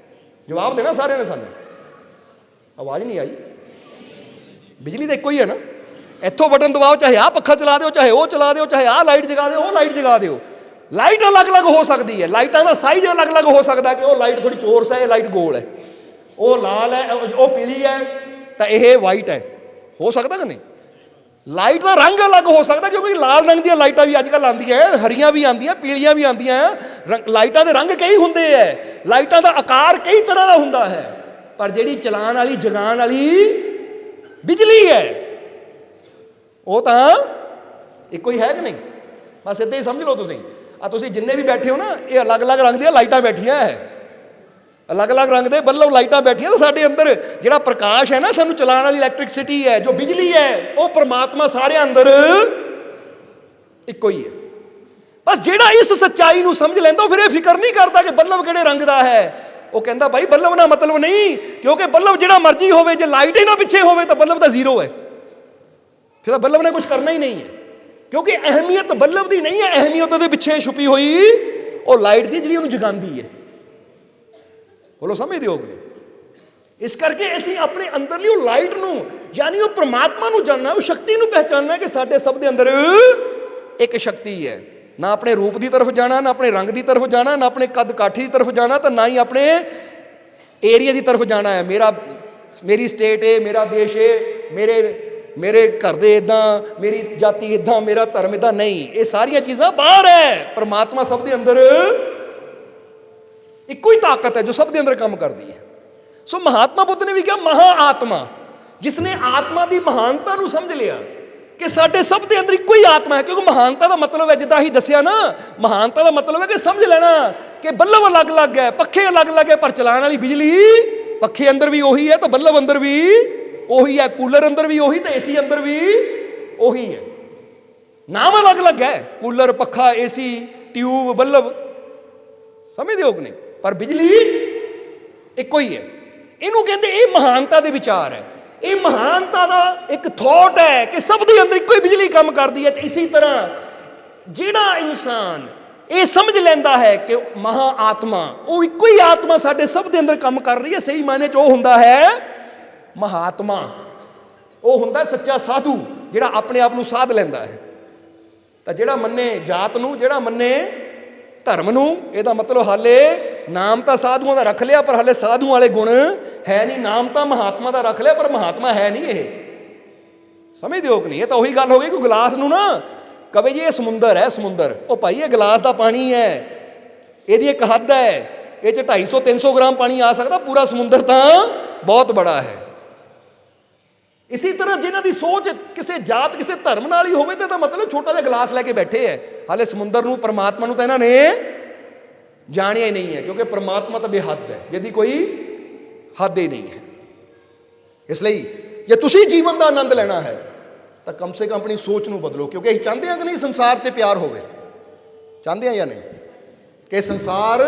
ਜਵਾਬ ਦੇਣਾ ਸਾਰਿਆਂ ਨੇ ਸਾਨੂੰ। ਆਵਾਜ਼ ਨਹੀਂ ਆਈ। ਬਿਜਲੀ ਤਾਂ ਇੱਕੋ ਹੀ ਹੈ ਨਾ। ਇੱਥੋਂ ਬਟਨ ਦਬਾਓ, ਚਾਹੇ ਆਹ ਪੱਖਾ ਚਲਾ ਦਿਓ, ਚਾਹੇ ਉਹ ਚਲਾ ਦਿਓ, ਚਾਹੇ ਆਹ ਲਾਈਟ ਜਗਾ ਦਿਓ, ਉਹ ਲਾਈਟ ਜਗਾ ਦਿਓ। ਲਾਈਟ ਅਲੱਗ-ਅਲੱਗ ਹੋ ਸਕਦੀ ਹੈ, ਲਾਈਟਾਂ ਦਾ ਸਾਈਜ਼ ਅਲੱਗ-ਅਲੱਗ ਹੋ ਸਕਦਾ ਕਿ ਉਹ ਲਾਈਟ ਥੋੜੀ ਚੋਰਸ ਹੈ, ਇਹ ਲਾਈਟ ਗੋਲ ਹੈ, ਉਹ ਲਾਲ ਹੈ, ਉਹ ਪੀਲੀ ਹੈ, ਤਾਂ ਇਹ ਵਾਈਟ ਹੈ। ਹੋ ਸਕਦਾ ਕਿ ਨਹੀਂ? ਲਾਈਟ ਦਾ ਰੰਗ ਅਲੱਗ ਹੋ ਸਕਦਾ, ਕਿਉਂਕਿ ਲਾਲ ਰੰਗ ਦੀਆਂ ਲਾਈਟਾਂ ਵੀ ਅੱਜ ਕੱਲ੍ਹ ਆਉਂਦੀਆਂ, ਹਰੀਆਂ ਵੀ ਆਉਂਦੀਆਂ, ਪੀਲੀਆਂ ਵੀ ਆਉਂਦੀਆਂ। ਲਾਈਟਾਂ ਦੇ ਰੰਗ ਕਈ ਹੁੰਦੇ ਹੈ, ਲਾਈਟਾਂ ਦਾ ਆਕਾਰ ਕਈ ਤਰ੍ਹਾਂ ਦਾ ਹੁੰਦਾ ਹੈ, ਪਰ ਜਿਹੜੀ ਚਲਾਉਣ ਵਾਲੀ ਜਗਾਉਣ ਵਾਲੀ ਬਿਜਲੀ ਹੈ ਉਹ ਤਾਂ ਇੱਕੋ ਹੀ ਹੈ ਕਿ ਨਹੀਂ? ਬਸ ਇੱਦਾਂ ਹੀ ਸਮਝ ਲਓ ਤੁਸੀਂ। ਆ ਤੁਸੀਂ ਜਿੰਨੇ ਵੀ ਬੈਠੇ ਹੋ ਨਾ, ਇਹ ਅਲੱਗ-ਅਲੱਗ ਰੰਗ ਦੀਆਂ ਲਾਈਟਾਂ ਬੈਠੀਆਂ ਹੈ, ਅਲੱਗ-ਅਲੱਗ ਰੰਗ ਦੇ ਬੱਲਬ ਲਾਈਟਾਂ ਬੈਠੀਆਂ। ਤਾਂ ਸਾਡੇ ਅੰਦਰ ਜਿਹੜਾ ਪ੍ਰਕਾਸ਼ ਹੈ ਨਾ, ਸਾਨੂੰ ਚਲਾਉਣ ਵਾਲੀ ਇਲੈਕਟ੍ਰਿਸਿਟੀ ਹੈ, ਜੋ ਬਿਜਲੀ ਹੈ, ਉਹ ਪਰਮਾਤਮਾ ਸਾਰਿਆਂ ਅੰਦਰ ਇੱਕੋ ਹੀ ਹੈ। ਬਸ ਜਿਹੜਾ ਇਸ ਸੱਚਾਈ ਨੂੰ ਸਮਝ ਲੈਂਦਾ, ਫਿਰ ਇਹ ਫਿਕਰ ਨਹੀਂ ਕਰਦਾ ਕਿ ਬੱਲਬ ਕਿਹੜੇ ਰੰਗ ਦਾ ਹੈ। ਉਹ ਕਹਿੰਦਾ ਭਾਈ ਬੱਲਬ ਨਾਲ ਮਤਲਬ ਨਹੀਂ, ਕਿਉਂਕਿ ਬੱਲਬ ਜਿਹੜਾ ਮਰਜ਼ੀ ਹੋਵੇ, ਜੇ ਲਾਈਟ ਹੀ ਨਾ ਪਿੱਛੇ ਹੋਵੇ ਤਾਂ ਬੱਲਬ ਤਾਂ ਜ਼ੀਰੋ ਹੈ, ਫਿਰ ਤਾਂ ਬੱਲਬ ਨੇ ਕੁਝ ਕਰਨਾ ਹੀ ਨਹੀਂ ਹੈ। ਕਿਉਂਕਿ ਅਹਿਮੀਅਤ ਬੱਲਬ ਦੀ ਨਹੀਂ ਹੈ, ਅਹਿਮੀਅਤ ਉਹਦੇ ਪਿੱਛੇ ਛੁਪੀ ਹੋਈ ਉਹ ਲਾਈਟ ਦੀ, ਜਿਹੜੀ ਉਹਨੂੰ ਜਗਾਉਂਦੀ ਹੈ। ਬੋਲੋ ਸਮਝਦੇ ਹੋ ਕਿ ਨਹੀਂ? ਇਸ ਕਰਕੇ ਅਸੀਂ ਆਪਣੇ ਅੰਦਰਲੀ ਉਹ ਲਾਈਟ ਨੂੰ, ਯਾਨੀ ਉਹ ਪ੍ਰਮਾਤਮਾ ਨੂੰ ਜਾਣਨਾ, ਉਹ ਸ਼ਕਤੀ ਨੂੰ ਪਹਿਚਾਨਣਾ ਕਿ ਸਾਡੇ ਸਭ ਦੇ ਅੰਦਰ ਇੱਕ ਸ਼ਕਤੀ ਹੈ। ਨਾ ਆਪਣੇ ਰੂਪ ਦੀ ਤਰਫ ਜਾਣਾ, ਨਾ ਆਪਣੇ ਰੰਗ ਦੀ ਤਰਫ ਜਾਣਾ, ਨਾ ਆਪਣੇ ਕੱਦ ਕਾਠੀ ਦੀ ਤਰਫ ਜਾਣਾ, ਤਾਂ ਨਾ ਹੀ ਆਪਣੇ ਏਰੀਆ ਦੀ ਤਰਫ ਜਾਣਾ ਹੈ। ਮੇਰੀ ਸਟੇਟ ਹੈ, ਮੇਰਾ ਦੇਸ਼ ਹੈ, ਮੇਰੇ ਘਰ ਦੇ ਇੱਦਾਂ, ਮੇਰੀ ਜਾਤੀ ਇੱਦਾਂ, ਮੇਰਾ ਧਰਮ ਇੱਦਾਂ, ਨਹੀਂ। ਇਹ ਸਾਰੀਆਂ ਚੀਜ਼ਾਂ ਬਾਹਰ ਹੈ। ਪਰਮਾਤਮਾ ਸਭ ਦੇ ਅੰਦਰ ਇੱਕੋ ਹੀ ਤਾਕਤ ਹੈ ਜੋ ਸਭ ਦੇ ਅੰਦਰ ਕੰਮ ਕਰਦੀ ਹੈ। ਸੋ ਮਹਾਤਮਾ ਬੁੱਧ ਨੇ ਵੀ ਕਿਹਾ ਮਹਾ ਆਤਮਾ, ਜਿਸ ਨੇ ਆਤਮਾ ਦੀ ਮਹਾਨਤਾ ਨੂੰ ਸਮਝ ਲਿਆ ਕਿ ਸਾਡੇ ਸਭ ਦੇ ਅੰਦਰ ਇੱਕੋ ਹੀ ਆਤਮਾ ਹੈ। ਕਿਉਂਕਿ ਮਹਾਨਤਾ ਦਾ ਮਤਲਬ ਹੈ, ਜਿੱਦਾਂ ਹੀ ਦੱਸਿਆ ਨਾ, ਮਹਾਨਤਾ ਦਾ ਮਤਲਬ ਹੈ ਕਿ ਸਮਝ ਲੈਣਾ ਕਿ ਬੱਲਬ ਅਲੱਗ-ਅਲੱਗ ਹੈ, ਪੱਖੇ ਅਲੱਗ-ਅਲੱਗ ਹੈ, ਪਰ ਚਲਾਉਣ ਵਾਲੀ ਬਿਜਲੀ ਪੱਖੇ ਅੰਦਰ ਵੀ ਉਹੀ ਹੈ, ਤਾਂ ਬੱਲਬ ਅੰਦਰ ਵੀ ਉਹੀ ਹੈ, ਕੂਲਰ ਅੰਦਰ ਵੀ ਉਹੀ, ਤੇ ਏਸੀ ਅੰਦਰ ਵੀ ਉਹੀ ਹੈ। ਨਾਮ ਅਲੱਗ-ਅਲੱਗ ਹੈ, ਕੂਲਰ, ਪੱਖਾ, ਏਸੀ, ਟਿਊਬ, ਬੱਲਬ, ਸਮਝਦੇ ਹੋ ਕਿ ਨਹੀਂ? ਪਰ ਬਿਜਲੀ ਇੱਕੋ ਹੀ ਹੈ। ਇਹਨੂੰ ਕਹਿੰਦੇ ਇਹ ਮਹਾਨਤਾ ਦੇ ਵਿਚਾਰ ਹੈ। ਇਹ ਮਹਾਨਤਾ ਦਾ ਇੱਕ ਥੋਟ ਹੈ ਕਿ ਸਭ ਦੇ ਅੰਦਰ ਇੱਕੋ ਹੀ ਬਿਜਲੀ ਕੰਮ ਕਰਦੀ ਹੈ। ਤੇ ਇਸੇ ਤਰ੍ਹਾਂ ਜਿਹੜਾ ਇਨਸਾਨ ਇਹ ਸਮਝ ਲੈਂਦਾ ਹੈ ਕਿ ਮਹਾ ਆਤਮਾ, ਉਹ ਇੱਕੋ ਹੀ ਆਤਮਾ ਸਾਡੇ ਸਭ ਦੇ ਅੰਦਰ ਕੰਮ ਕਰ ਰਹੀ ਹੈ, ਸਹੀ ਮਾਇਨੇ 'ਚ ਉਹ ਹੁੰਦਾ ਹੈ ਮਹਾਤਮਾ। ਉਹ ਹੁੰਦਾ ਸੱਚਾ ਸਾਧੂ, ਜਿਹੜਾ ਆਪਣੇ ਆਪ ਨੂੰ ਸਾਧ ਲੈਂਦਾ ਹੈ। ਤਾਂ ਜਿਹੜਾ ਮੰਨੇ ਜਾਤ ਨੂੰ, ਜਿਹੜਾ ਮੰਨੇ ਧਰਮ ਨੂੰ, ਇਹਦਾ ਮਤਲਬ ਹਾਲੇ ਨਾਮ ਤਾਂ ਸਾਧੂਆਂ ਦਾ ਰੱਖ ਲਿਆ, ਪਰ ਹਾਲੇ ਸਾਧੂਆਂ ਵਾਲੇ ਗੁਣ ਹੈ ਨਹੀਂ। ਨਾਮ ਤਾਂ ਮਹਾਤਮਾ ਦਾ ਰੱਖ ਲਿਆ, ਪਰ ਮਹਾਤਮਾ ਹੈ ਨਹੀਂ। ਇਹ ਸਮਝਦੇ ਹੋ ਕਿ ਨਹੀਂ? ਇਹ ਤਾਂ ਉਹੀ ਗੱਲ ਹੋ ਗਈ ਕਿ ਗਲਾਸ ਨੂੰ ਨਾ ਕਵੇ ਜੀ ਇਹ ਸਮੁੰਦਰ ਹੈ, ਸਮੁੰਦਰ। ਉਹ ਭਾਈ ਇਹ ਗਲਾਸ ਦਾ ਪਾਣੀ ਹੈ, ਇਹਦੀ ਇੱਕ ਹੱਦ ਹੈ, ਇਹ 'ਚ 250-300 ਗ੍ਰਾਮ ਪਾਣੀ ਆ ਸਕਦਾ, ਪੂਰਾ ਸਮੁੰਦਰ ਤਾਂ ਬਹੁਤ ਬੜਾ ਹੈ। ਇਸੇ ਤਰ੍ਹਾਂ ਜਿਨ੍ਹਾਂ ਦੀ ਸੋਚ ਕਿਸੇ ਜਾਤ, ਕਿਸੇ ਧਰਮ ਨਾਲ ਹੀ ਹੋਵੇ, ਤਾਂ ਮਤਲਬ ਛੋਟਾ ਜਿਹਾ ਗਲਾਸ ਲੈ ਕੇ ਬੈਠੇ ਹੈ। ਹਾਲੇ ਸਮੁੰਦਰ ਨੂੰ, ਪਰਮਾਤਮਾ ਨੂੰ ਤਾਂ ਇਹਨਾਂ ਨੇ ਜਾਣਿਆ ਹੀ ਨਹੀਂ ਹੈ, ਕਿਉਂਕਿ ਪਰਮਾਤਮਾ ਤਾਂ ਬੇਹੱਦ ਹੈ, ਜਿਹਦੀ ਕੋਈ ਹੱਦ ਹੀ ਨਹੀਂ ਹੈ। ਇਸ ਲਈ ਜੇ ਤੁਸੀਂ ਜੀਵਨ ਦਾ ਆਨੰਦ ਲੈਣਾ ਹੈ ਤਾਂ ਕਮ ਸੇ ਕਮ ਆਪਣੀ ਸੋਚ ਨੂੰ ਬਦਲੋ, ਕਿਉਂਕਿ ਅਸੀਂ ਚਾਹੁੰਦੇ ਹਾਂ ਕਿ ਨਹੀਂ ਸੰਸਾਰ ਤੇ ਪਿਆਰ ਹੋਵੇ, ਚਾਹੁੰਦੇ ਹਾਂ ਜਾਂ ਨਹੀਂ ਕਿ ਸੰਸਾਰ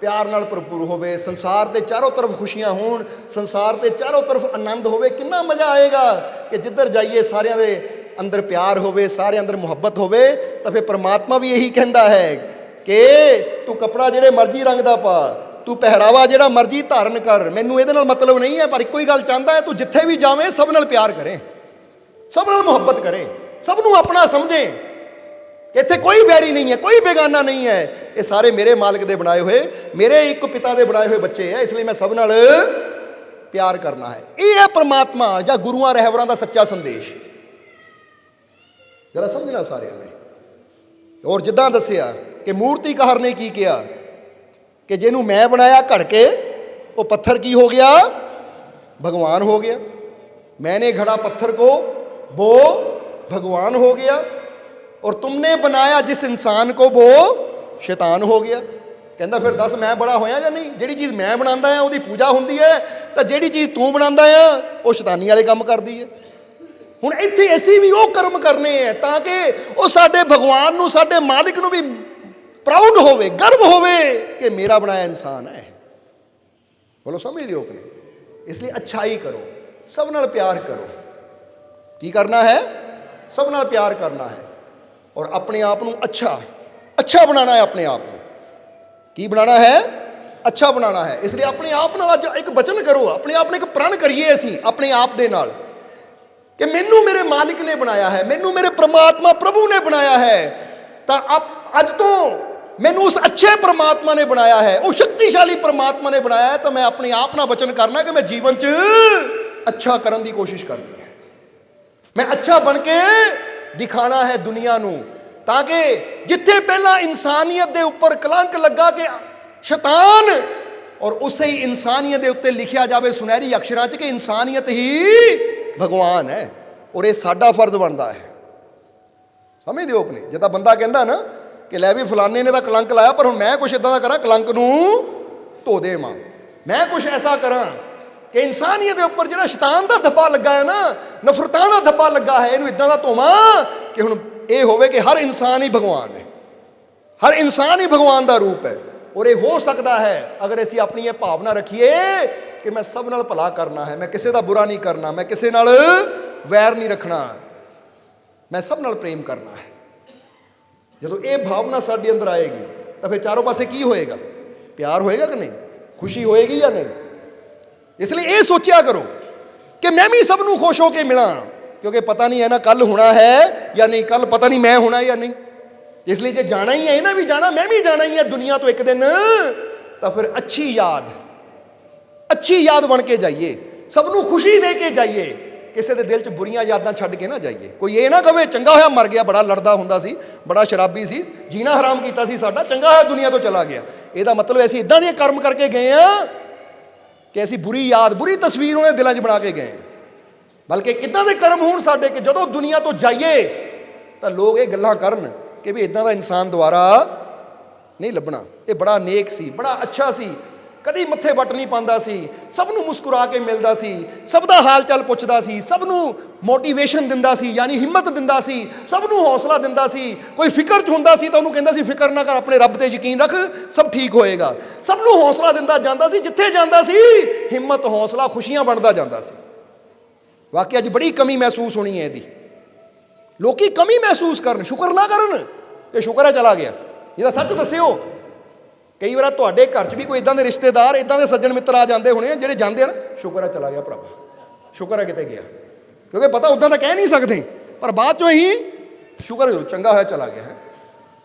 ਪਿਆਰ ਨਾਲ ਭਰਪੂਰ ਹੋਵੇ, ਸੰਸਾਰ ਦੇ ਚਾਰੋਂ ਤਰਫ ਖੁਸ਼ੀਆਂ ਹੋਣ, ਸੰਸਾਰ ਦੇ ਚਾਰੋਂ ਤਰਫ ਆਨੰਦ ਹੋਵੇ। ਕਿੰਨਾ ਮਜ਼ਾ ਆਏਗਾ ਕਿ ਜਿੱਧਰ ਜਾਈਏ ਸਾਰਿਆਂ ਦੇ ਅੰਦਰ ਪਿਆਰ ਹੋਵੇ, ਸਾਰਿਆਂ ਅੰਦਰ ਮੁਹੱਬਤ ਹੋਵੇ। ਤਾਂ ਫਿਰ ਪਰਮਾਤਮਾ ਵੀ ਇਹੀ ਕਹਿੰਦਾ ਹੈ ਕਿ ਤੂੰ ਕੱਪੜਾ ਜਿਹੜੇ ਮਰਜ਼ੀ ਰੰਗ ਦਾ ਪਾ, ਤੂੰ ਪਹਿਰਾਵਾ ਜਿਹੜਾ ਮਰਜ਼ੀ ਧਾਰਨ ਕਰ, ਮੈਨੂੰ ਇਹਦੇ ਨਾਲ ਮਤਲਬ ਨਹੀਂ ਹੈ, ਪਰ ਇੱਕੋ ਹੀ ਗੱਲ ਚਾਹੁੰਦਾ ਹੈ, ਤੂੰ ਜਿੱਥੇ ਵੀ ਜਾਵੇਂ ਸਭ ਨਾਲ ਪਿਆਰ ਕਰੇ, ਸਭ ਨਾਲ ਮੁਹੱਬਤ ਕਰੇ, ਸਭ ਨੂੰ ਆਪਣਾ ਸਮਝੇ। ਇੱਥੇ ਕੋਈ ਵੈਰੀ ਨਹੀਂ ਹੈ, ਕੋਈ ਬੇਗਾਨਾ ਨਹੀਂ ਹੈ, ਇਹ ਸਾਰੇ ਮੇਰੇ ਮਾਲਕ ਦੇ ਬਣਾਏ ਹੋਏ, ਮੇਰੇ ਇੱਕ ਪਿਤਾ ਦੇ ਬਣਾਏ ਹੋਏ ਬੱਚੇ ਹੈ, ਇਸ ਲਈ ਮੈਂ ਸਭ ਨਾਲ ਪਿਆਰ ਕਰਨਾ ਹੈ। ਇਹ ਹੈ ਪਰਮਾਤਮਾ ਜਾਂ ਗੁਰੂਆਂ ਰਹਿਬਰਾਂ ਦਾ ਸੱਚਾ ਸੰਦੇਸ਼। ਜਰਾ ਸਮਝਣਾ ਸਾਰਿਆਂ ਨੇ। ਔਰ ਜਿੱਦਾਂ ਦੱਸਿਆ ਕਿ ਮੂਰਤੀਕਾਰ ਨੇ ਕੀ ਕਿਹਾ ਕਿ ਜਿਹਨੂੰ ਮੈਂ ਬਣਾਇਆ ਘੜ ਕੇ, ਉਹ ਪੱਥਰ ਕੀ ਹੋ ਗਿਆ? ਭਗਵਾਨ ਹੋ ਗਿਆ। मैंने घड़ा पत्थर को वो भगवान हो गया, और तुमने बनाया जिस इंसान को वो शैतान हो गया। ਕਹਿੰਦਾ ਫਿਰ ਦੱਸ ਮੈਂ ਬੜਾ ਹੋਇਆ ਜਾਂ ਨਹੀਂ? ਜਿਹੜੀ ਚੀਜ਼ ਮੈਂ ਬਣਾਉਂਦਾ ਆ ਉਹਦੀ ਪੂਜਾ ਹੁੰਦੀ ਹੈ, ਤਾਂ ਜਿਹੜੀ ਚੀਜ਼ ਤੂੰ ਬਣਾਉਂਦਾ ਆ ਉਹ ਸ਼ੈਤਾਨੀ ਵਾਲੇ ਕੰਮ ਕਰਦੀ ਹੈ। ਹੁਣ ਇੱਥੇ ਅਸੀਂ ਵੀ ਉਹ ਕਰਮ ਕਰਨੇ ਹੈ ਤਾਂ ਕਿ ਉਹ ਸਾਡੇ ਭਗਵਾਨ ਨੂੰ, ਸਾਡੇ ਮਾਲਿਕ ਨੂੰ ਵੀ ਪ੍ਰਾਊਡ ਹੋਵੇ, ਗਰਵ ਹੋਵੇ ਕਿ ਮੇਰਾ ਬਣਾਇਆ ਇਨਸਾਨ ਹੈ। ਬੋਲੋ ਸਮਝਦੇ ਹੋ ਕਿ ਨਹੀਂ? ਇਸ ਲਈ ਅੱਛਾਈ ਕਰੋ, ਸਭ ਨਾਲ ਪਿਆਰ ਕਰੋ। ਕੀ ਕਰਨਾ ਹੈ? ਸਭ ਨਾਲ ਪਿਆਰ ਕਰਨਾ ਹੈ, ਔਰ ਆਪਣੇ ਆਪ ਨੂੰ ਅੱਛਾ ਬਣਾਉਣਾ ਹੈ। ਆਪਣੇ ਆਪ ਨੂੰ ਕੀ ਬਣਾਉਣਾ ਹੈ? ਅੱਛਾ ਬਣਾਉਣਾ ਹੈ। ਇਸ ਲਈ ਆਪਣੇ ਆਪ ਨਾਲ ਅੱਜ ਇੱਕ ਬਚਨ ਕਰੋ, ਆਪਣੇ ਆਪ ਨੂੰ ਇੱਕ ਪ੍ਰਣ ਕਰੀਏ ਅਸੀਂ ਆਪਣੇ ਆਪ ਦੇ ਨਾਲ ਕਿ ਮੈਨੂੰ ਮੇਰੇ ਮਾਲਿਕ ਨੇ ਬਣਾਇਆ ਹੈ, ਮੈਨੂੰ ਮੇਰੇ ਪ੍ਰਮਾਤਮਾ ਪ੍ਰਭੂ ਨੇ ਬਣਾਇਆ ਹੈ, ਤਾਂ ਅੱਜ ਤੋਂ ਮੈਨੂੰ ਉਸ ਅੱਛੇ ਪ੍ਰਮਾਤਮਾ ਨੇ ਬਣਾਇਆ ਹੈ, ਉਹ ਸ਼ਕਤੀਸ਼ਾਲੀ ਪ੍ਰਮਾਤਮਾ ਨੇ ਬਣਾਇਆ ਹੈ। ਤਾਂ ਮੈਂ ਆਪਣੇ ਆਪ ਨਾਲ ਵਚਨ ਕਰਨਾ ਕਿ ਮੈਂ ਜੀਵਨ 'ਚ ਅੱਛਾ ਕਰਨ ਦੀ ਕੋਸ਼ਿਸ਼ ਕਰਨੀ ਹੈ, ਮੈਂ ਅੱਛਾ ਬਣ ਕੇ ਦਿਖਾਣਾ ਹੈ ਦੁਨੀਆ ਨੂੰ, ਤਾਂ ਕਿ ਜਿੱਥੇ ਪਹਿਲਾਂ ਇਨਸਾਨੀਅਤ ਦੇ ਉੱਪਰ ਕਲੰਕ ਲੱਗਾ ਕਿ ਸ਼ੈਤਾਨ, ਔਰ ਉਸੇ ਹੀ ਇਨਸਾਨੀਅਤ ਦੇ ਉੱਤੇ ਲਿਖਿਆ ਜਾਵੇ ਸੁਨਹਿਰੀ ਅਕਸ਼ਰਾਂ 'ਚ ਕਿ ਇਨਸਾਨੀਅਤ ਹੀ ਭਗਵਾਨ ਹੈ, ਔਰ ਇਹ ਸਾਡਾ ਫਰਜ਼ ਬਣਦਾ ਹੈ। ਸਮਝਦੇ ਹੋ ਕਿ ਨਹੀਂ? ਜਿੱਦਾਂ ਬੰਦਾ ਕਹਿੰਦਾ ਨਾ ਕਿ ਲੈ ਵੀ ਫਲਾਨੇ ਨੇ ਤਾਂ ਕਲੰਕ ਲਾਇਆ, ਪਰ ਹੁਣ ਮੈਂ ਕੁਛ ਇੱਦਾਂ ਦਾ ਕਰਾਂ ਕਲੰਕ ਨੂੰ ਧੋ ਦੇਵਾਂ, ਮੈਂ ਕੁਛ ਐਸਾ ਕਰਾਂ ਕਿ ਇਨਸਾਨੀਅਤ ਦੇ ਉੱਪਰ ਜਿਹੜਾ ਸ਼ੈਤਾਨ ਦਾ ਧੱਬਾ ਲੱਗਾ ਹੈ ਨਾ, ਨਫ਼ਰਤਾਂ ਦਾ ਧੱਬਾ ਲੱਗਾ ਹੈ, ਇਹਨੂੰ ਇੱਦਾਂ ਦਾ ਧੋਵਾਂ ਕਿ ਹੁਣ ਇਹ ਹੋਵੇ ਕਿ ਹਰ ਇਨਸਾਨ ਹੀ ਭਗਵਾਨ ਹੈ, ਹਰ ਇਨਸਾਨ ਹੀ ਭਗਵਾਨ ਦਾ ਰੂਪ ਹੈ। ਔਰ ਇਹ ਹੋ ਸਕਦਾ ਹੈ ਅਗਰ ਅਸੀਂ ਆਪਣੀ ਇਹ ਭਾਵਨਾ ਰੱਖੀਏ ਕਿ ਮੈਂ ਸਭ ਨਾਲ ਭਲਾ ਕਰਨਾ ਹੈ, ਮੈਂ ਕਿਸੇ ਦਾ ਬੁਰਾ ਨਹੀਂ ਕਰਨਾ, ਮੈਂ ਕਿਸੇ ਨਾਲ ਵੈਰ ਨਹੀਂ ਰੱਖਣਾ, ਮੈਂ ਸਭ ਨਾਲ ਪ੍ਰੇਮ ਕਰਨਾ ਹੈ। ਜਦੋਂ ਇਹ ਭਾਵਨਾ ਸਾਡੇ ਅੰਦਰ ਆਏਗੀ ਤਾਂ ਫਿਰ ਚਾਰੋਂ ਪਾਸੇ ਕੀ ਹੋਏਗਾ? ਪਿਆਰ ਹੋਏਗਾ ਕਿ ਨਹੀਂ? ਖੁਸ਼ੀ ਹੋਏਗੀ ਜਾਂ ਨਹੀਂ? ਇਸ ਲਈ ਇਹ ਸੋਚਿਆ ਕਰੋ ਕਿ ਮੈਂ ਵੀ ਸਭ ਨੂੰ ਖੁਸ਼ ਹੋ ਕੇ ਮਿਲਾਂ, ਕਿਉਂਕਿ ਪਤਾ ਨਹੀਂ ਹੈ ਨਾ ਕੱਲ ਹੋਣਾ ਹੈ ਜਾਂ ਨਹੀਂ, ਕੱਲ ਪਤਾ ਨਹੀਂ ਮੈਂ ਹੋਣਾ ਜਾਂ ਨਹੀਂ। ਇਸ ਲਈ ਜੇ ਜਾਣਾ ਹੀ ਹੈ, ਇਹਨਾਂ ਵੀ ਜਾਣਾ, ਮੈਂ ਵੀ ਜਾਣਾ ਹੀ ਹੈ ਦੁਨੀਆ ਤੋਂ ਇੱਕ ਦਿਨ, ਤਾਂ ਫਿਰ ਅੱਛੀ ਯਾਦ ਬਣ ਕੇ ਜਾਈਏ, ਸਭ ਨੂੰ ਖੁਸ਼ੀ ਦੇ ਕੇ ਜਾਈਏ, ਕਿਸੇ ਦੇ ਦਿਲ 'ਚ ਬੁਰੀਆਂ ਯਾਦਾਂ ਛੱਡ ਕੇ ਨਾ ਜਾਈਏ। ਕੋਈ ਇਹ ਨਾ ਕਵੇ ਚੰਗਾ ਹੋਇਆ ਮਰ ਗਿਆ, ਬੜਾ ਲੜਦਾ ਹੁੰਦਾ ਸੀ, ਬੜਾ ਸ਼ਰਾਬੀ ਸੀ, ਜੀਣਾ ਹਰਾਮ ਕੀਤਾ ਸੀ ਸਾਡਾ, ਚੰਗਾ ਹੋਇਆ ਦੁਨੀਆ ਤੋਂ ਚਲਾ ਗਿਆ। ਇਹਦਾ ਮਤਲਬ ਅਸੀਂ ਇਦਾਂ ਦੇ ਕਰਮ ਕਰਕੇ ਗਏ ਹਾਂ ਕਿ ਅਸੀਂ ਬੁਰੀ ਤਸਵੀਰ ਉਹਨੇ ਦਿਲਾਂ 'ਚ ਬਣਾ ਕੇ ਗਏ। ਬਲਕਿ ਕਿੱਦਾਂ ਦੇ ਕਰਮ ਹੋਣ ਸਾਡੇ ਕਿ ਜਦੋਂ ਦੁਨੀਆ ਤੋਂ ਜਾਈਏ ਤਾਂ ਲੋਕ ਇਹ ਗੱਲਾਂ ਕਰਨ ਕਿ ਵੀ ਇਦਾਂ ਦਾ ਇਨਸਾਨ ਦੁਬਾਰਾ ਨਹੀਂ ਲੱਭਣਾ, ਇਹ ਬੜਾ ਨੇਕ ਸੀ, ਬੜਾ ਅੱਛਾ ਸੀ, ਕਦੀ ਮੱਥੇ ਵੱਟ ਨਹੀਂ ਪਾਉਂਦਾ ਸੀ, ਸਭ ਨੂੰ ਮੁਸਕਰਾ ਕੇ ਮਿਲਦਾ ਸੀ, ਸਭ ਦਾ ਹਾਲ ਚਾਲ ਪੁੱਛਦਾ ਸੀ, ਸਭ ਨੂੰ ਮੋਟੀਵੇਸ਼ਨ ਦਿੰਦਾ ਸੀ, ਯਾਨੀ ਹਿੰਮਤ ਦਿੰਦਾ ਸੀ, ਸਭ ਨੂੰ ਹੌਸਲਾ ਦਿੰਦਾ ਸੀ। ਕੋਈ ਫਿਕਰ 'ਚ ਹੁੰਦਾ ਸੀ ਤਾਂ ਉਹਨੂੰ ਕਹਿੰਦਾ ਸੀ ਫਿਕਰ ਨਾ ਕਰ, ਆਪਣੇ ਰੱਬ ਤੇ ਯਕੀਨ ਰੱਖ, ਸਭ ਠੀਕ ਹੋਏਗਾ। ਸਭ ਨੂੰ ਹੌਸਲਾ ਦਿੰਦਾ ਜਾਂਦਾ ਸੀ, ਜਿੱਥੇ ਜਾਂਦਾ ਸੀ ਹਿੰਮਤ, ਹੌਸਲਾ, ਖੁਸ਼ੀਆਂ ਬਣਦਾ ਜਾਂਦਾ ਸੀ। ਵਾਕਈ ਅੱਜ ਬੜੀ ਕਮੀ ਮਹਿਸੂਸ ਹੋਣੀ ਹੈ ਇਹਦੀ। ਲੋਕੀ ਕਮੀ ਮਹਿਸੂਸ ਕਰਨ, ਸ਼ੁਕਰ ਨਾ ਕਰਨ ਕਿ ਸ਼ੁਕਰ ਹੈ ਚਲਾ ਗਿਆ। ਇਹਦਾ ਸੱਚ ਦੱਸਿਓ, ਕਈ ਵਾਰ ਤੁਹਾਡੇ ਘਰ 'ਚ ਵੀ ਕੋਈ ਇਦਾਂ ਦੇ ਰਿਸ਼ਤੇਦਾਰ, ਇਦਾਂ ਦੇ ਸੱਜਣ ਮਿੱਤਰ ਆ ਜਾਂਦੇ ਹੋਣੇ ਆ ਜਿਹੜੇ ਜਾਂਦੇ ਆ ਨਾ, ਸ਼ੁਕਰ ਹੈ ਚਲਾ ਗਿਆ ਭਰਾਵਾ, ਸ਼ੁਕਰ ਹੈ ਕਿਤੇ ਗਿਆ, ਕਿਉਂਕਿ ਪਤਾ ਉੱਦਾਂ ਤਾਂ ਕਹਿ ਨਹੀਂ ਸਕਦੇ, ਪਰ ਬਾਅਦ 'ਚੋਂ ਹੀ ਸ਼ੁਕਰ ਚੰਗਾ ਹੋਇਆ ਚਲਾ ਗਿਆ ਹੈ।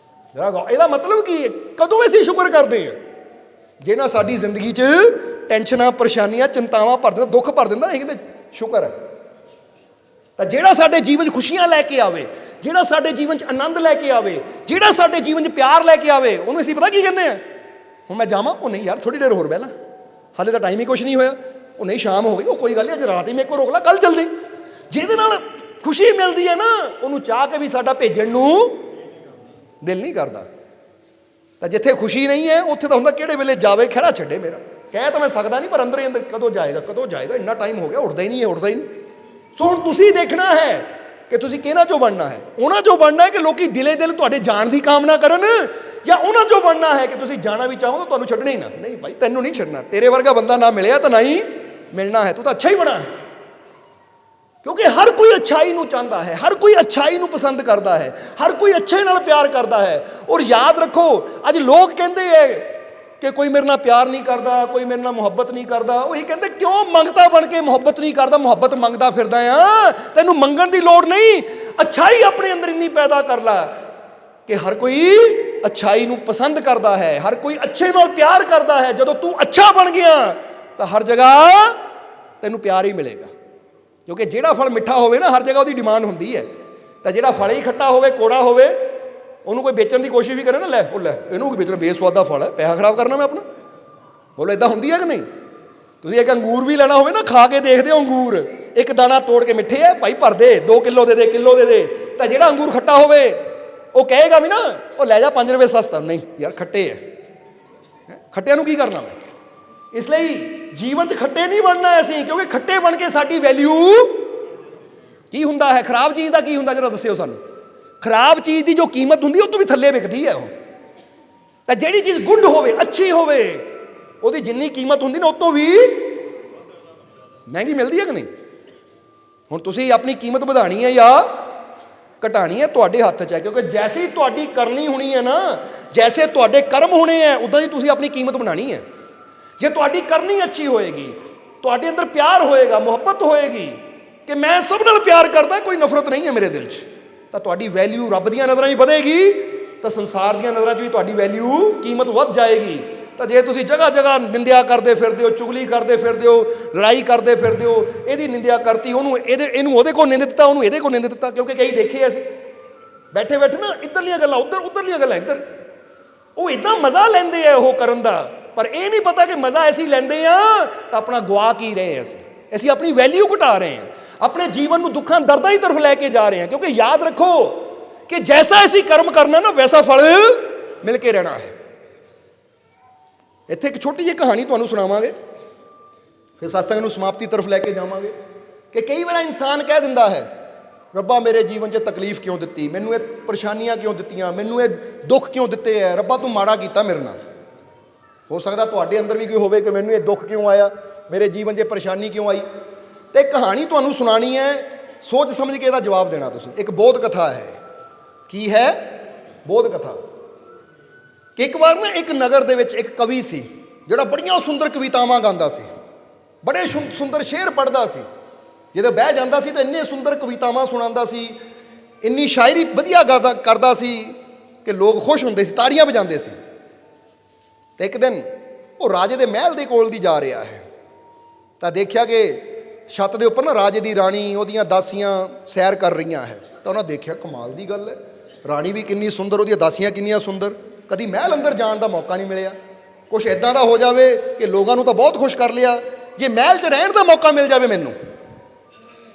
ਇਹਦਾ ਮਤਲਬ ਕੀ ਹੈ? ਕਦੋਂ ਅਸੀਂ ਸ਼ੁਕਰ ਕਰਦੇ ਹਾਂ? ਜਿਹਨਾਂ ਸਾਡੀ ਜ਼ਿੰਦਗੀ 'ਚ ਟੈਨਸ਼ਨਾਂ, ਪਰੇਸ਼ਾਨੀਆਂ, ਚਿੰਤਾਵਾਂ ਭਰ ਦਿੰਦਾ, ਦੁੱਖ ਭਰ ਦਿੰਦਾ, ਇਹ ਕਹਿੰਦੇ ਸ਼ੁਕਰ ਹੈ। ਤਾਂ ਜਿਹੜਾ ਸਾਡੇ ਜੀਵਨ 'ਚ ਖੁਸ਼ੀਆਂ ਲੈ ਕੇ ਆਵੇ, ਜਿਹੜਾ ਸਾਡੇ ਜੀਵਨ 'ਚ ਆਨੰਦ ਲੈ ਕੇ ਆਵੇ, ਜਿਹੜਾ ਸਾਡੇ ਜੀਵਨ 'ਚ ਪਿਆਰ ਲੈ ਕੇ ਆਵੇ, ਉਹਨੂੰ ਅਸੀਂ ਪਤਾ ਕੀ ਕਹਿੰਦੇ ਆ? ਹੁਣ ਮੈਂ ਜਾਵਾਂ? ਉਹ ਨਹੀਂ ਯਾਰ, ਥੋੜ੍ਹੀ ਦੇਰ ਹੋਰ ਬਹਿ ਲਾ, ਹਾਲੇ ਤਾਂ ਟਾਈਮ ਹੀ ਕੁਛ ਨਹੀਂ ਹੋਇਆ। ਉਹ ਨਹੀਂ, ਸ਼ਾਮ ਹੋ ਗਈ, ਉਹ ਕੋਈ ਗੱਲ ਨਹੀਂ, ਅੱਜ ਰਾਤ ਹੀ ਮੇਰੇ ਕੋਲ ਰੋਕ ਲਾ, ਕੱਲ੍ਹ ਚੱਲਦੇ। ਜਿਹਦੇ ਨਾਲ ਖੁਸ਼ੀ ਮਿਲਦੀ ਹੈ ਨਾ, ਉਹਨੂੰ ਚਾਹ ਕੇ ਵੀ ਸਾਡਾ ਭੇਜਣ ਨੂੰ ਦਿਲ ਨਹੀਂ ਕਰਦਾ। ਤਾਂ ਜਿੱਥੇ ਖੁਸ਼ੀ ਨਹੀਂ ਹੈ ਉੱਥੇ ਤਾਂ ਹੁੰਦਾ ਕਿਹੜੇ ਵੇਲੇ ਜਾਵੇ ਖਹਿੜਾ ਛੱਡੇ ਮੇਰਾ। ਕਹਿ ਤਾਂ ਮੈਂ ਸਕਦਾ ਨਹੀਂ, ਪਰ ਅੰਦਰ ਹੀ ਅੰਦਰ ਕਦੋਂ ਜਾਏਗਾ, ਇੰਨਾ ਟਾਈਮ ਹੋ ਗਿਆ, ਉੱਠਦਾ ਹੀ ਨਹੀਂ। ਸੋ ਹੁਣ ਤੁਸੀਂ ਦੇਖਣਾ ਹੈ ਕਿ ਤੁਸੀਂ ਕਿਹਨਾਂ ਚੋਂ ਬਣਨਾ ਹੈ। ਉਹਨਾਂ ਚੋਂ ਬਣਨਾ ਹੈ ਕਿ ਲੋਕੀ ਦਿਲੇ ਦਿਲ ਤੁਹਾਡੇ ਜਾਣ ਦੀ ਕਾਮਨਾ ਕਰਨ, ਜਾਂ ਉਹਨਾਂ ਚੋਂ ਬਣਨਾ ਹੈ ਕਿ ਤੁਸੀਂ ਜਾਣਾ ਵੀ ਚਾਹੋ ਤਾਂ ਤੁਹਾਨੂੰ ਛੱਡਣਾ ਹੀ ਨਾ। ਨਹੀਂ ਭਾਈ, ਤੈਨੂੰ ਨਹੀਂ ਛੱਡਣਾ। ਤੇਰੇ ਵਰਗਾ ਬੰਦਾ ਨਾ ਮਿਲਿਆ ਤਾਂ ਨਾ ਹੀ ਮਿਲਣਾ ਹੈ। ਤੂੰ ਤਾਂ ਅੱਛਾ ਹੀ ਬਣਾ ਹੈ, ਕਿਉਂਕਿ ਹਰ ਕੋਈ ਅੱਛਾਈ ਨੂੰ ਚਾਹੁੰਦਾ ਹੈ, ਹਰ ਕੋਈ ਅੱਛਾਈ ਨੂੰ ਪਸੰਦ ਕਰਦਾ ਹੈ, ਹਰ ਕੋਈ ਅੱਛੇ ਨਾਲ ਪਿਆਰ ਕਰਦਾ ਹੈ। ਔਰ ਯਾਦ ਰੱਖੋ, ਅੱਜ ਲੋਕ ਕਹਿੰਦੇ ਹੈ ਕਿ ਕੋਈ ਮੇਰੇ ਨਾਲ ਪਿਆਰ ਨਹੀਂ ਕਰਦਾ, ਕੋਈ ਮੇਰੇ ਨਾਲ ਮੁਹੱਬਤ ਨਹੀਂ ਕਰਦਾ। ਉਹੀ ਕਹਿੰਦੇ ਕਿਉਂ ਮੰਗਤਾ ਬਣ ਕੇ ਮੁਹੱਬਤ ਨਹੀਂ ਕਰਦਾ, ਮੁਹੱਬਤ ਮੰਗਦਾ ਫਿਰਦਾ ਆ। ਤੈਨੂੰ ਮੰਗਣ ਦੀ ਲੋੜ ਨਹੀਂ, ਅੱਛਾਈ ਆਪਣੇ ਅੰਦਰ ਇੰਨੀ ਪੈਦਾ ਕਰ ਲੈ ਕਿ ਹਰ ਕੋਈ ਅੱਛਾਈ ਨੂੰ ਪਸੰਦ ਕਰਦਾ ਹੈ, ਹਰ ਕੋਈ ਅੱਛੇ ਨਾਲ ਪਿਆਰ ਕਰਦਾ ਹੈ। ਜਦੋਂ ਤੂੰ ਅੱਛਾ ਬਣ ਗਿਆ ਤਾਂ ਹਰ ਜਗ੍ਹਾ ਤੈਨੂੰ ਪਿਆਰ ਹੀ ਮਿਲੇਗਾ, ਕਿਉਂਕਿ ਜਿਹੜਾ ਫਲ ਮਿੱਠਾ ਹੋਵੇ ਨਾ, ਹਰ ਜਗ੍ਹਾ ਉਹਦੀ ਡਿਮਾਂਡ ਹੁੰਦੀ ਹੈ। ਤਾਂ ਜਿਹੜਾ ਫਲ ਹੀ ਖੱਟਾ ਹੋਵੇ, ਕੋੜਾ ਹੋਵੇ, ਉਹਨੂੰ ਕੋਈ ਵੇਚਣ ਦੀ ਕੋਸ਼ਿਸ਼ ਵੀ ਕਰੇ ਨਾ, ਲੈ ਇਹਨੂੰ ਕੋਈ ਵੇਚਣਾ, ਬੇਸਵਾਦਾ ਫਲ ਹੈ, ਪੈਸਾ ਖਰਾਬ ਕਰਨਾ ਮੈਂ ਆਪਣਾ। ਬੋਲੋ ਇਦਾਂ ਹੁੰਦੀ ਹੈ ਕਿ ਨਹੀਂ? ਤੁਸੀਂ ਇੱਕ ਅੰਗੂਰ ਵੀ ਲੈਣਾ ਹੋਵੇ ਨਾ, ਖਾ ਕੇ ਦੇਖਦੇ ਹੋ ਅੰਗੂਰ, ਇੱਕ ਦਾਣਾ ਤੋੜ ਕੇ ਮਿੱਠੇ ਹੈ ਭਾਈ, ਭਰ ਦੇ 2 ਕਿਲੋ ਦੇ ਦੇ, ਕਿਲੋ ਦੇ ਦੇ। ਤਾਂ ਜਿਹੜਾ ਅੰਗੂਰ ਖੱਟਾ ਹੋਵੇ ਉਹ ਕਹੇਗਾ ਵੀ ਨਾ, ਉਹ ਲੈ ਜਾ 5 ਰੁਪਏ ਸਸਤਾ। ਨਹੀਂ ਯਾਰ, ਖੱਟੇ ਹੈ, ਖੱਟਿਆਂ ਨੂੰ ਕੀ ਕਰਨਾ ਮੈਂ। ਇਸ ਲਈ ਜੀਵਨ 'ਚ ਖੱਟੇ ਨਹੀਂ ਬਣਨਾ ਅਸੀਂ, ਕਿਉਂਕਿ ਖੱਟੇ ਬਣ ਕੇ ਸਾਡੀ ਵੈਲਿਊ ਕੀ ਹੁੰਦਾ ਹੈ। ਖਰਾਬ ਚੀਜ਼ ਦਾ ਕੀ ਹੁੰਦਾ, ਜਰਾ ਦੱਸਿਓ ਸਾਨੂੰ। ਖਰਾਬ ਚੀਜ਼ ਦੀ ਜੋ ਕੀਮਤ ਹੁੰਦੀ ਉਹ ਤੋਂ ਵੀ ਥੱਲੇ ਵਿਕਦੀ ਹੈ ਉਹ। ਤਾਂ ਜਿਹੜੀ ਚੀਜ਼ ਗੁੱਡ ਹੋਵੇ, ਅੱਛੀ ਹੋਵੇ, ਉਹਦੀ ਜਿੰਨੀ ਕੀਮਤ ਹੁੰਦੀ ਨਾ, ਉਹ ਤੋਂ ਵੀ ਮਹਿੰਗੀ ਮਿਲਦੀ ਹੈ ਕਿ ਨਹੀਂ। ਹੁਣ ਤੁਸੀਂ ਆਪਣੀ ਕੀਮਤ ਵਧਾਣੀ ਹੈ ਜਾਂ ਘਟਾਣੀ ਹੈ, ਤੁਹਾਡੇ ਹੱਥ 'ਚ ਹੈ। ਕਿਉਂਕਿ ਜੈਸੀ ਤੁਹਾਡੀ ਕਰਨੀ ਹੋਣੀ ਹੈ ਨਾ, ਜੈਸੇ ਤੁਹਾਡੇ ਕਰਮ ਹੋਣੇ ਹੈ, ਉੱਦਾਂ ਹੀ ਤੁਸੀਂ ਆਪਣੀ ਕੀਮਤ ਬਣਾਉਣੀ ਹੈ। ਜੇ ਤੁਹਾਡੀ ਕਰਨੀ ਅੱਛੀ ਹੋਏਗੀ, ਤੁਹਾਡੇ ਅੰਦਰ ਪਿਆਰ ਹੋਏਗਾ, ਮੁਹੱਬਤ ਹੋਏਗੀ ਕਿ ਮੈਂ ਸਭ ਨਾਲ ਪਿਆਰ ਕਰਦਾ, ਕੋਈ ਨਫ਼ਰਤ ਨਹੀਂ ਹੈ ਮੇਰੇ ਦਿਲ 'ਚ, ਤਾਂ ਤੁਹਾਡੀ ਵੈਲਿਊ ਰੱਬ ਦੀਆਂ ਨਜ਼ਰਾਂ 'ਚ ਵਧੇਗੀ, ਤਾਂ ਸੰਸਾਰ ਦੀਆਂ ਨਜ਼ਰਾਂ 'ਚ ਵੀ ਤੁਹਾਡੀ ਵੈਲਿਊ, ਕੀਮਤ ਵੱਧ ਜਾਏਗੀ। ਤਾਂ ਜੇ ਤੁਸੀਂ ਜਗ੍ਹਾ ਜਗ੍ਹਾ ਨਿੰਦਿਆ ਕਰਦੇ ਫਿਰਦੇ ਹੋ, ਚੁਗਲੀ ਕਰਦੇ ਫਿਰਦੇ ਹੋ, ਲੜਾਈ ਕਰਦੇ ਫਿਰਦੇ ਹੋ, ਇਹਦੀ ਨਿੰਦਿਆ ਕਰਤੀ, ਇਹਨੂੰ ਉਹਦੇ ਕੋਲ ਨਿੰਦ ਦਿੱਤਾ, ਉਹਨੂੰ ਇਹਦੇ ਕੋਲ ਨਿੰਦ ਦਿੱਤਾ। ਕਿਉਂਕਿ ਕਈ ਦੇਖੇ ਅਸੀਂ ਬੈਠੇ ਬੈਠੇ ਨਾ, ਇੱਧਰਲੀਆਂ ਗੱਲਾਂ ਉੱਧਰ, ਉੱਧਰਲੀਆਂ ਗੱਲਾਂ ਇੱਧਰ, ਉਹ ਇੱਦਾਂ ਮਜ਼ਾ ਲੈਂਦੇ ਆ ਉਹ ਕਰਨ ਦਾ, ਪਰ ਇਹ ਨਹੀਂ ਪਤਾ ਕਿ ਮਜ਼ਾ ਅਸੀਂ ਲੈਂਦੇ ਆ ਤਾਂ ਆਪਣਾ ਗਵਾ ਕੀ ਰਹੇ ਅਸੀਂ ਆਪਣੀ ਵੈਲਿਊ ਘਟਾ ਰਹੇ ਹਾਂ, ਆਪਣੇ ਜੀਵਨ ਨੂੰ ਦੁੱਖਾਂ ਦਰਦਾਂ ਦੀ ਤਰਫ ਲੈ ਕੇ ਜਾ ਰਹੇ ਹਾਂ। ਕਿਉਂਕਿ ਯਾਦ ਰੱਖੋ ਕਿ ਜੈਸਾ ਅਸੀਂ ਕਰਮ ਕਰਨਾ ਨਾ, ਵੈਸਾ ਫਲ ਮਿਲ ਕੇ ਰਹਿਣਾ ਹੈ। ਇੱਥੇ ਇੱਕ ਛੋਟੀ ਜਿਹੀ ਕਹਾਣੀ ਤੁਹਾਨੂੰ ਸੁਣਾਵਾਂਗੇ, ਫਿਰ ਸਤਸੰਗ ਨੂੰ ਸਮਾਪਤੀ ਤਰਫ ਲੈ ਕੇ ਜਾਵਾਂਗੇ। ਕਿ ਕਈ ਵਾਰ ਇਨਸਾਨ ਕਹਿ ਦਿੰਦਾ ਹੈ, ਰੱਬਾ ਮੇਰੇ ਜੀਵਨ 'ਚ ਤਕਲੀਫ ਕਿਉਂ ਦਿੱਤੀ, ਮੈਨੂੰ ਇਹ ਪਰੇਸ਼ਾਨੀਆਂ ਕਿਉਂ ਦਿੱਤੀਆਂ, ਮੈਨੂੰ ਇਹ ਦੁੱਖ ਕਿਉਂ ਦਿੱਤੇ ਹੈ, ਰੱਬਾ ਤੂੰ ਮਾੜਾ ਕੀਤਾ ਮੇਰੇ ਨਾਲ। ਹੋ ਸਕਦਾ ਤੁਹਾਡੇ ਅੰਦਰ ਵੀ ਕੋਈ ਹੋਵੇ ਕਿ ਮੈਨੂੰ ਇਹ ਦੁੱਖ ਕਿਉਂ ਆਇਆ, ਮੇਰੇ ਜੀਵਨ 'ਚ ਪਰੇਸ਼ਾਨੀ ਕਿਉਂ ਆਈ। ਤੇ ਕਹਾਣੀ ਤੁਹਾਨੂੰ ਸੁਣਾਣੀ ਹੈ, ਸੋਚ ਸਮਝ ਕੇ ਇਹਦਾ ਜਵਾਬ ਦੇਣਾ ਤੁਸੀਂ। ਇੱਕ ਬੋਧ ਕਥਾ ਹੈ। ਕੀ ਹੈ? ਬੋਧ ਕਥਾ। ਕਿ ਇੱਕ ਵਾਰ ਨਾ ਇੱਕ ਨਗਰ ਦੇ ਵਿੱਚ ਇੱਕ ਕਵੀ ਸੀ, ਜਿਹੜਾ ਬੜੀਆਂ ਸੁੰਦਰ ਕਵਿਤਾਵਾਂ ਗਾਉਂਦਾ ਸੀ, ਬੜੇ ਸੁੰਦਰ ਸ਼ੇਅਰ ਪੜ੍ਹਦਾ ਸੀ। ਜਦੋਂ ਬਹਿ ਜਾਂਦਾ ਸੀ ਤਾਂ ਇੰਨੇ ਸੁੰਦਰ ਕਵਿਤਾਵਾਂ ਸੁਣਾਉਂਦਾ ਸੀ, ਇੰਨੀ ਸ਼ਾਇਰੀ ਵਧੀਆ ਕਰਦਾ ਸੀ ਕਿ ਲੋਕ ਖੁਸ਼ ਹੁੰਦੇ ਸੀ, ਤਾੜੀਆਂ ਵਜਾਉਂਦੇ ਸੀ। ਤੇ ਇੱਕ ਦਿਨ ਉਹ ਰਾਜੇ ਦੇ ਮਹਿਲ ਦੇ ਕੋਲ ਦੀ ਜਾ ਰਿਹਾ ਹੈ, ਤਾਂ ਦੇਖਿਆ ਕਿ ਛੱਤ ਦੇ ਉੱਪਰ ਨਾ ਰਾਜੇ ਦੀ ਰਾਣੀ, ਉਹਦੀਆਂ ਦਾਸੀਆਂ ਸੈਰ ਕਰ ਰਹੀਆਂ ਹੈ। ਤਾਂ ਉਹਨਾਂ ਦੇਖਿਆ, ਕਮਾਲ ਦੀ ਗੱਲ ਹੈ, ਰਾਣੀ ਵੀ ਕਿੰਨੀ ਸੁੰਦਰ, ਉਹਦੀਆਂ ਦਾਸੀਆਂ ਕਿੰਨੀਆਂ ਸੁੰਦਰ, ਕਦੀ ਮਹਿਲ ਅੰਦਰ ਜਾਣ ਦਾ ਮੌਕਾ ਨਹੀਂ ਮਿਲਿਆ। ਕੁਛ ਇੱਦਾਂ ਦਾ ਹੋ ਜਾਵੇ ਕਿ ਲੋਕਾਂ ਨੂੰ ਤਾਂ ਬਹੁਤ ਖੁਸ਼ ਕਰ ਲਿਆ, ਜੇ ਮਹਿਲ 'ਚ ਰਹਿਣ ਦਾ ਮੌਕਾ ਮਿਲ ਜਾਵੇ ਮੈਨੂੰ,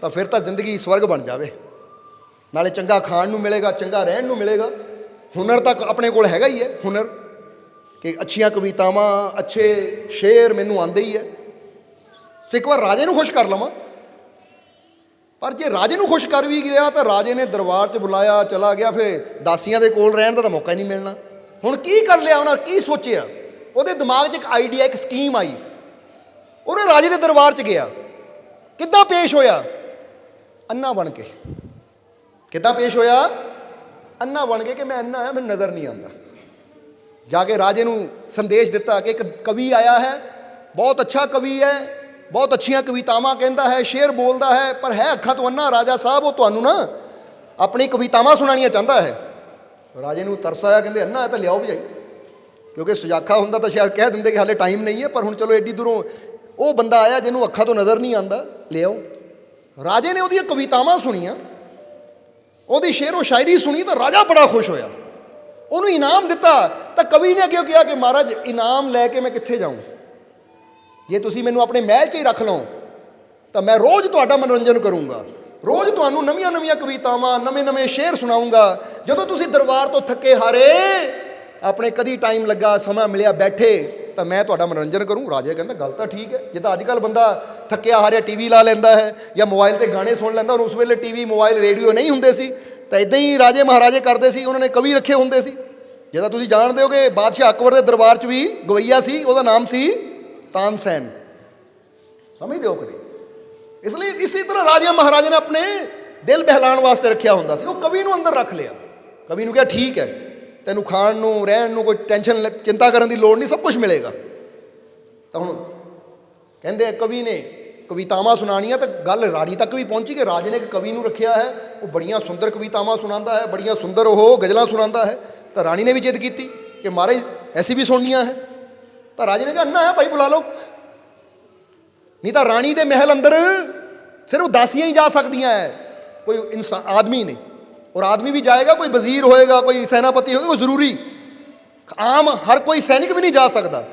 ਤਾਂ ਫਿਰ ਤਾਂ ਜ਼ਿੰਦਗੀ ਸਵਰਗ ਬਣ ਜਾਵੇ। ਨਾਲੇ ਚੰਗਾ ਖਾਣ ਨੂੰ ਮਿਲੇਗਾ, ਚੰਗਾ ਰਹਿਣ ਨੂੰ ਮਿਲੇਗਾ, ਹੁਨਰ ਤਾਂ ਆਪਣੇ ਕੋਲ ਹੈਗਾ ਹੀ ਹੈ, ਹੁਨਰ ਕਿ ਅੱਛੀਆਂ ਕਵਿਤਾਵਾਂ, ਅੱਛੇ ਸ਼ੇਰ ਮੈਨੂੰ ਆਉਂਦੇ ਹੀ ਹੈ। ਸੋ ਇੱਕ ਵਾਰ ਰਾਜੇ ਨੂੰ ਖੁਸ਼ ਕਰ ਲਵਾਂ। ਪਰ ਜੇ ਰਾਜੇ ਨੂੰ ਖੁਸ਼ ਕਰ ਵੀ ਗਿਆ ਤਾਂ ਰਾਜੇ ਨੇ ਦਰਬਾਰ 'ਚ ਬੁਲਾਇਆ, ਚਲਾ ਗਿਆ, ਫਿਰ ਦਾਸੀਆਂ ਦੇ ਕੋਲ ਰਹਿਣ ਦਾ ਤਾਂ ਮੌਕਾ ਹੀ ਨਹੀਂ ਮਿਲਣਾ। ਹੁਣ ਕੀ ਕਰ ਲਿਆ ਉਹਨਾਂ, ਕੀ ਸੋਚਿਆ? ਉਹਦੇ ਦਿਮਾਗ 'ਚ ਇੱਕ ਆਈਡੀਆ, ਇੱਕ ਸਕੀਮ ਆਈ। ਉਹਨੇ ਰਾਜੇ ਦੇ ਦਰਬਾਰ 'ਚ ਗਿਆ। ਕਿੱਦਾਂ ਪੇਸ਼ ਹੋਇਆ? ਅੰਨਾ ਬਣ ਕੇ। ਕਿੱਦਾਂ ਪੇਸ਼ ਹੋਇਆ? ਅੰਨਾ ਬਣ ਕੇ, ਕਿ ਮੈਂ ਅੰਨਾ ਆ, ਮੈਨੂੰ ਨਜ਼ਰ ਨਹੀਂ ਆਉਂਦਾ। ਜਾ ਕੇ ਰਾਜੇ ਨੂੰ ਸੰਦੇਸ਼ ਦਿੱਤਾ ਕਿ ਇੱਕ ਕਵੀ ਆਇਆ ਹੈ, ਬਹੁਤ ਅੱਛਾ ਕਵੀ ਹੈ, ਬਹੁਤ ਅੱਛੀਆਂ ਕਵਿਤਾਵਾਂ ਕਹਿੰਦਾ ਹੈ, ਸ਼ੇਰ ਬੋਲਦਾ ਹੈ, ਪਰ ਹੈ ਅੱਖਾਂ ਤੋਂ ਅੰਨਾ। ਰਾਜਾ ਸਾਹਿਬ, ਉਹ ਤੁਹਾਨੂੰ ਨਾ ਆਪਣੀ ਕਵਿਤਾਵਾਂ ਸੁਣਾਉਣੀਆਂ ਚਾਹੁੰਦਾ ਹੈ। ਰਾਜੇ ਨੂੰ ਤਰਸ ਆਇਆ, ਕਹਿੰਦੇ ਅੰਨਾ ਹੈ ਤਾਂ ਲਿਆਓ ਭਜਾਈ। ਕਿਉਂਕਿ ਸੁਜਾਖਾ ਹੁੰਦਾ ਤਾਂ ਸ਼ਾਇਦ ਕਹਿ ਦਿੰਦੇ ਕਿ ਹਾਲੇ ਟਾਈਮ ਨਹੀਂ ਹੈ, ਪਰ ਹੁਣ ਚਲੋ ਐਡੀ ਦੂਰੋਂ ਉਹ ਬੰਦਾ ਆਇਆ ਜਿਹਨੂੰ ਅੱਖਾਂ ਤੋਂ ਨਜ਼ਰ ਨਹੀਂ ਆਉਂਦਾ, ਲਿਆਓ। ਰਾਜੇ ਨੇ ਉਹਦੀਆਂ ਕਵਿਤਾਵਾਂ ਸੁਣੀਆਂ, ਉਹਦੀ ਸ਼ੇਰੋ ਸ਼ਾਇਰੀ ਸੁਣੀ, ਤਾਂ ਰਾਜਾ ਬੜਾ ਖੁਸ਼ ਹੋਇਆ, ਉਹਨੂੰ ਇਨਾਮ ਦਿੱਤਾ। ਤਾਂ ਕਵੀ ਨੇ ਅੱਗੇ ਕਿਹਾ ਕਿ ਮਹਾਰਾਜ, ਇਨਾਮ ਲੈ ਕੇ ਮੈਂ ਕਿੱਥੇ ਜਾਊਂ? ਜੇ ਤੁਸੀਂ ਮੈਨੂੰ ਆਪਣੇ ਮਹਿਲ 'ਚ ਹੀ ਰੱਖ ਲਓ ਤਾਂ ਮੈਂ ਰੋਜ਼ ਤੁਹਾਡਾ ਮਨੋਰੰਜਨ ਕਰੂੰਗਾ, ਰੋਜ਼ ਤੁਹਾਨੂੰ ਨਵੀਆਂ ਨਵੀਆਂ ਕਵਿਤਾਵਾਂ, ਨਵੇਂ ਨਵੇਂ ਸ਼ੇਰ ਸੁਣਾਊਂਗਾ। ਜਦੋਂ ਤੁਸੀਂ ਦਰਬਾਰ ਤੋਂ ਥੱਕੇ ਹਾਰੇ ਆਪਣੇ ਕਦੀ ਟਾਈਮ ਲੱਗਾ, ਸਮਾਂ ਮਿਲਿਆ, ਬੈਠੇ ਤਾਂ ਮੈਂ ਤੁਹਾਡਾ ਮਨੋਰੰਜਨ ਕਰੂੰ। ਰਾਜਾ ਕਹਿੰਦਾ ਗੱਲ ਤਾਂ ਠੀਕ ਹੈ। ਜਿੱਦਾਂ ਅੱਜ ਕੱਲ੍ਹ ਬੰਦਾ ਥੱਕਿਆ ਹਾਰਿਆ ਟੀਵੀ ਲਾ ਲੈਂਦਾ ਹੈ ਜਾਂ ਮੋਬਾਈਲ ਤੇ ਗਾਣੇ ਸੁਣ ਲੈਂਦਾ, ਔਰ ਉਸ ਵੇਲੇ ਟੀਵੀ ਮੋਬਾਈਲ ਰੇਡੀਓ ਨਹੀਂ ਹੁੰਦੇ ਸੀ, ਤਾਂ ਇਦਾਂ ਹੀ ਰਾਜੇ ਮਹਾਰਾਜੇ ਕਰਦੇ ਸੀ। ਉਹਨਾਂ ਨੇ ਕਵੀ ਰੱਖੇ ਹੁੰਦੇ ਸੀ। ਜਿੱਦਾਂ ਤੁਸੀਂ ਜਾਣਦੇ ਹੋ ਕਿ ਬਾਦਸ਼ਾਹ ਅਕਬਰ ਦੇ ਦਰਬਾਰ 'ਚ ਵੀ ਗਵਈਆ ਸੀ, ਉਹਦਾ ਨਾਮ ਸੀ ਤਾਨਸੈਨ। ਸਮਝਦੇ ਹੋ ਕਿ ਨਹੀਂ? ਇਸ ਲਈ ਇਸੇ ਤਰ੍ਹਾਂ ਰਾਜੇ ਮਹਾਰਾਜੇ ਨੇ ਆਪਣੇ ਦਿਲ ਬਹਿਲਾਉਣ ਵਾਸਤੇ ਰੱਖਿਆ ਹੁੰਦਾ ਸੀ। ਉਹ ਕਵੀ ਨੂੰ ਅੰਦਰ ਰੱਖ ਲਿਆ। ਕਵੀ ਨੂੰ ਕਿਹਾ ਠੀਕ ਹੈ, ਤੈਨੂੰ ਖਾਣ ਨੂੰ ਰਹਿਣ ਨੂੰ ਕੋਈ ਟੈਨਸ਼ਨ ਚਿੰਤਾ ਕਰਨ ਦੀ ਲੋੜ ਨਹੀਂ, ਸਭ ਕੁਝ ਮਿਲੇਗਾ। ਤਾਂ ਹੁਣ ਕਹਿੰਦੇ ਕਵੀ ਨੇ ਕਵਿਤਾਵਾਂ ਸੁਣਾਉਣੀਆਂ, ਤਾਂ ਗੱਲ ਰਾਣੀ ਤੱਕ ਵੀ ਪਹੁੰਚੀ ਕਿ ਰਾਜੇ ਨੇ ਇੱਕ ਕਵੀ ਨੂੰ ਰੱਖਿਆ ਹੈ, ਉਹ ਬੜੀਆਂ ਸੁੰਦਰ ਕਵਿਤਾਵਾਂ ਸੁਣਾਉਂਦਾ ਹੈ, ਬੜੀਆਂ ਸੁੰਦਰ ਉਹ ਗਜ਼ਲਾਂ ਸੁਣਾਉਂਦਾ ਹੈ। ਤਾਂ ਰਾਣੀ ਨੇ ਵੀ ਜਿੱਦ ਕੀਤੀ ਕਿ ਮਹਾਰਾਜ ਐਸੀ ਵੀ ਸੁਣਨੀਆਂ ਹੈ। ਤਾਂ ਰਾਜੇ ਨੇ ਕਿਹਾ ਅੰਨਾ ਹੈ ਭਾਈ, ਬੁਲਾ ਲਓ। ਨਹੀਂ ਤਾਂ ਰਾਣੀ ਦੇ ਮਹਿਲ ਅੰਦਰ ਸਿਰਫ ਦਾਸੀਆਂ ਹੀ ਜਾ ਸਕਦੀਆਂ ਹੈ, ਕੋਈ ਇਨਸਾਨ ਆਦਮੀ ਨਹੀਂ। ਔਰ ਆਦਮੀ ਵੀ ਜਾਏਗਾ, ਕੋਈ ਵਜ਼ੀਰ ਹੋਏਗਾ, ਕੋਈ ਸੈਨਾਪਤੀ ਹੋਏਗਾ, ਉਹ ਜ਼ਰੂਰੀ, ਆਮ ਹਰ ਕੋਈ ਸੈਨਿਕ ਵੀ ਨਹੀਂ ਜਾ ਸਕਦਾ।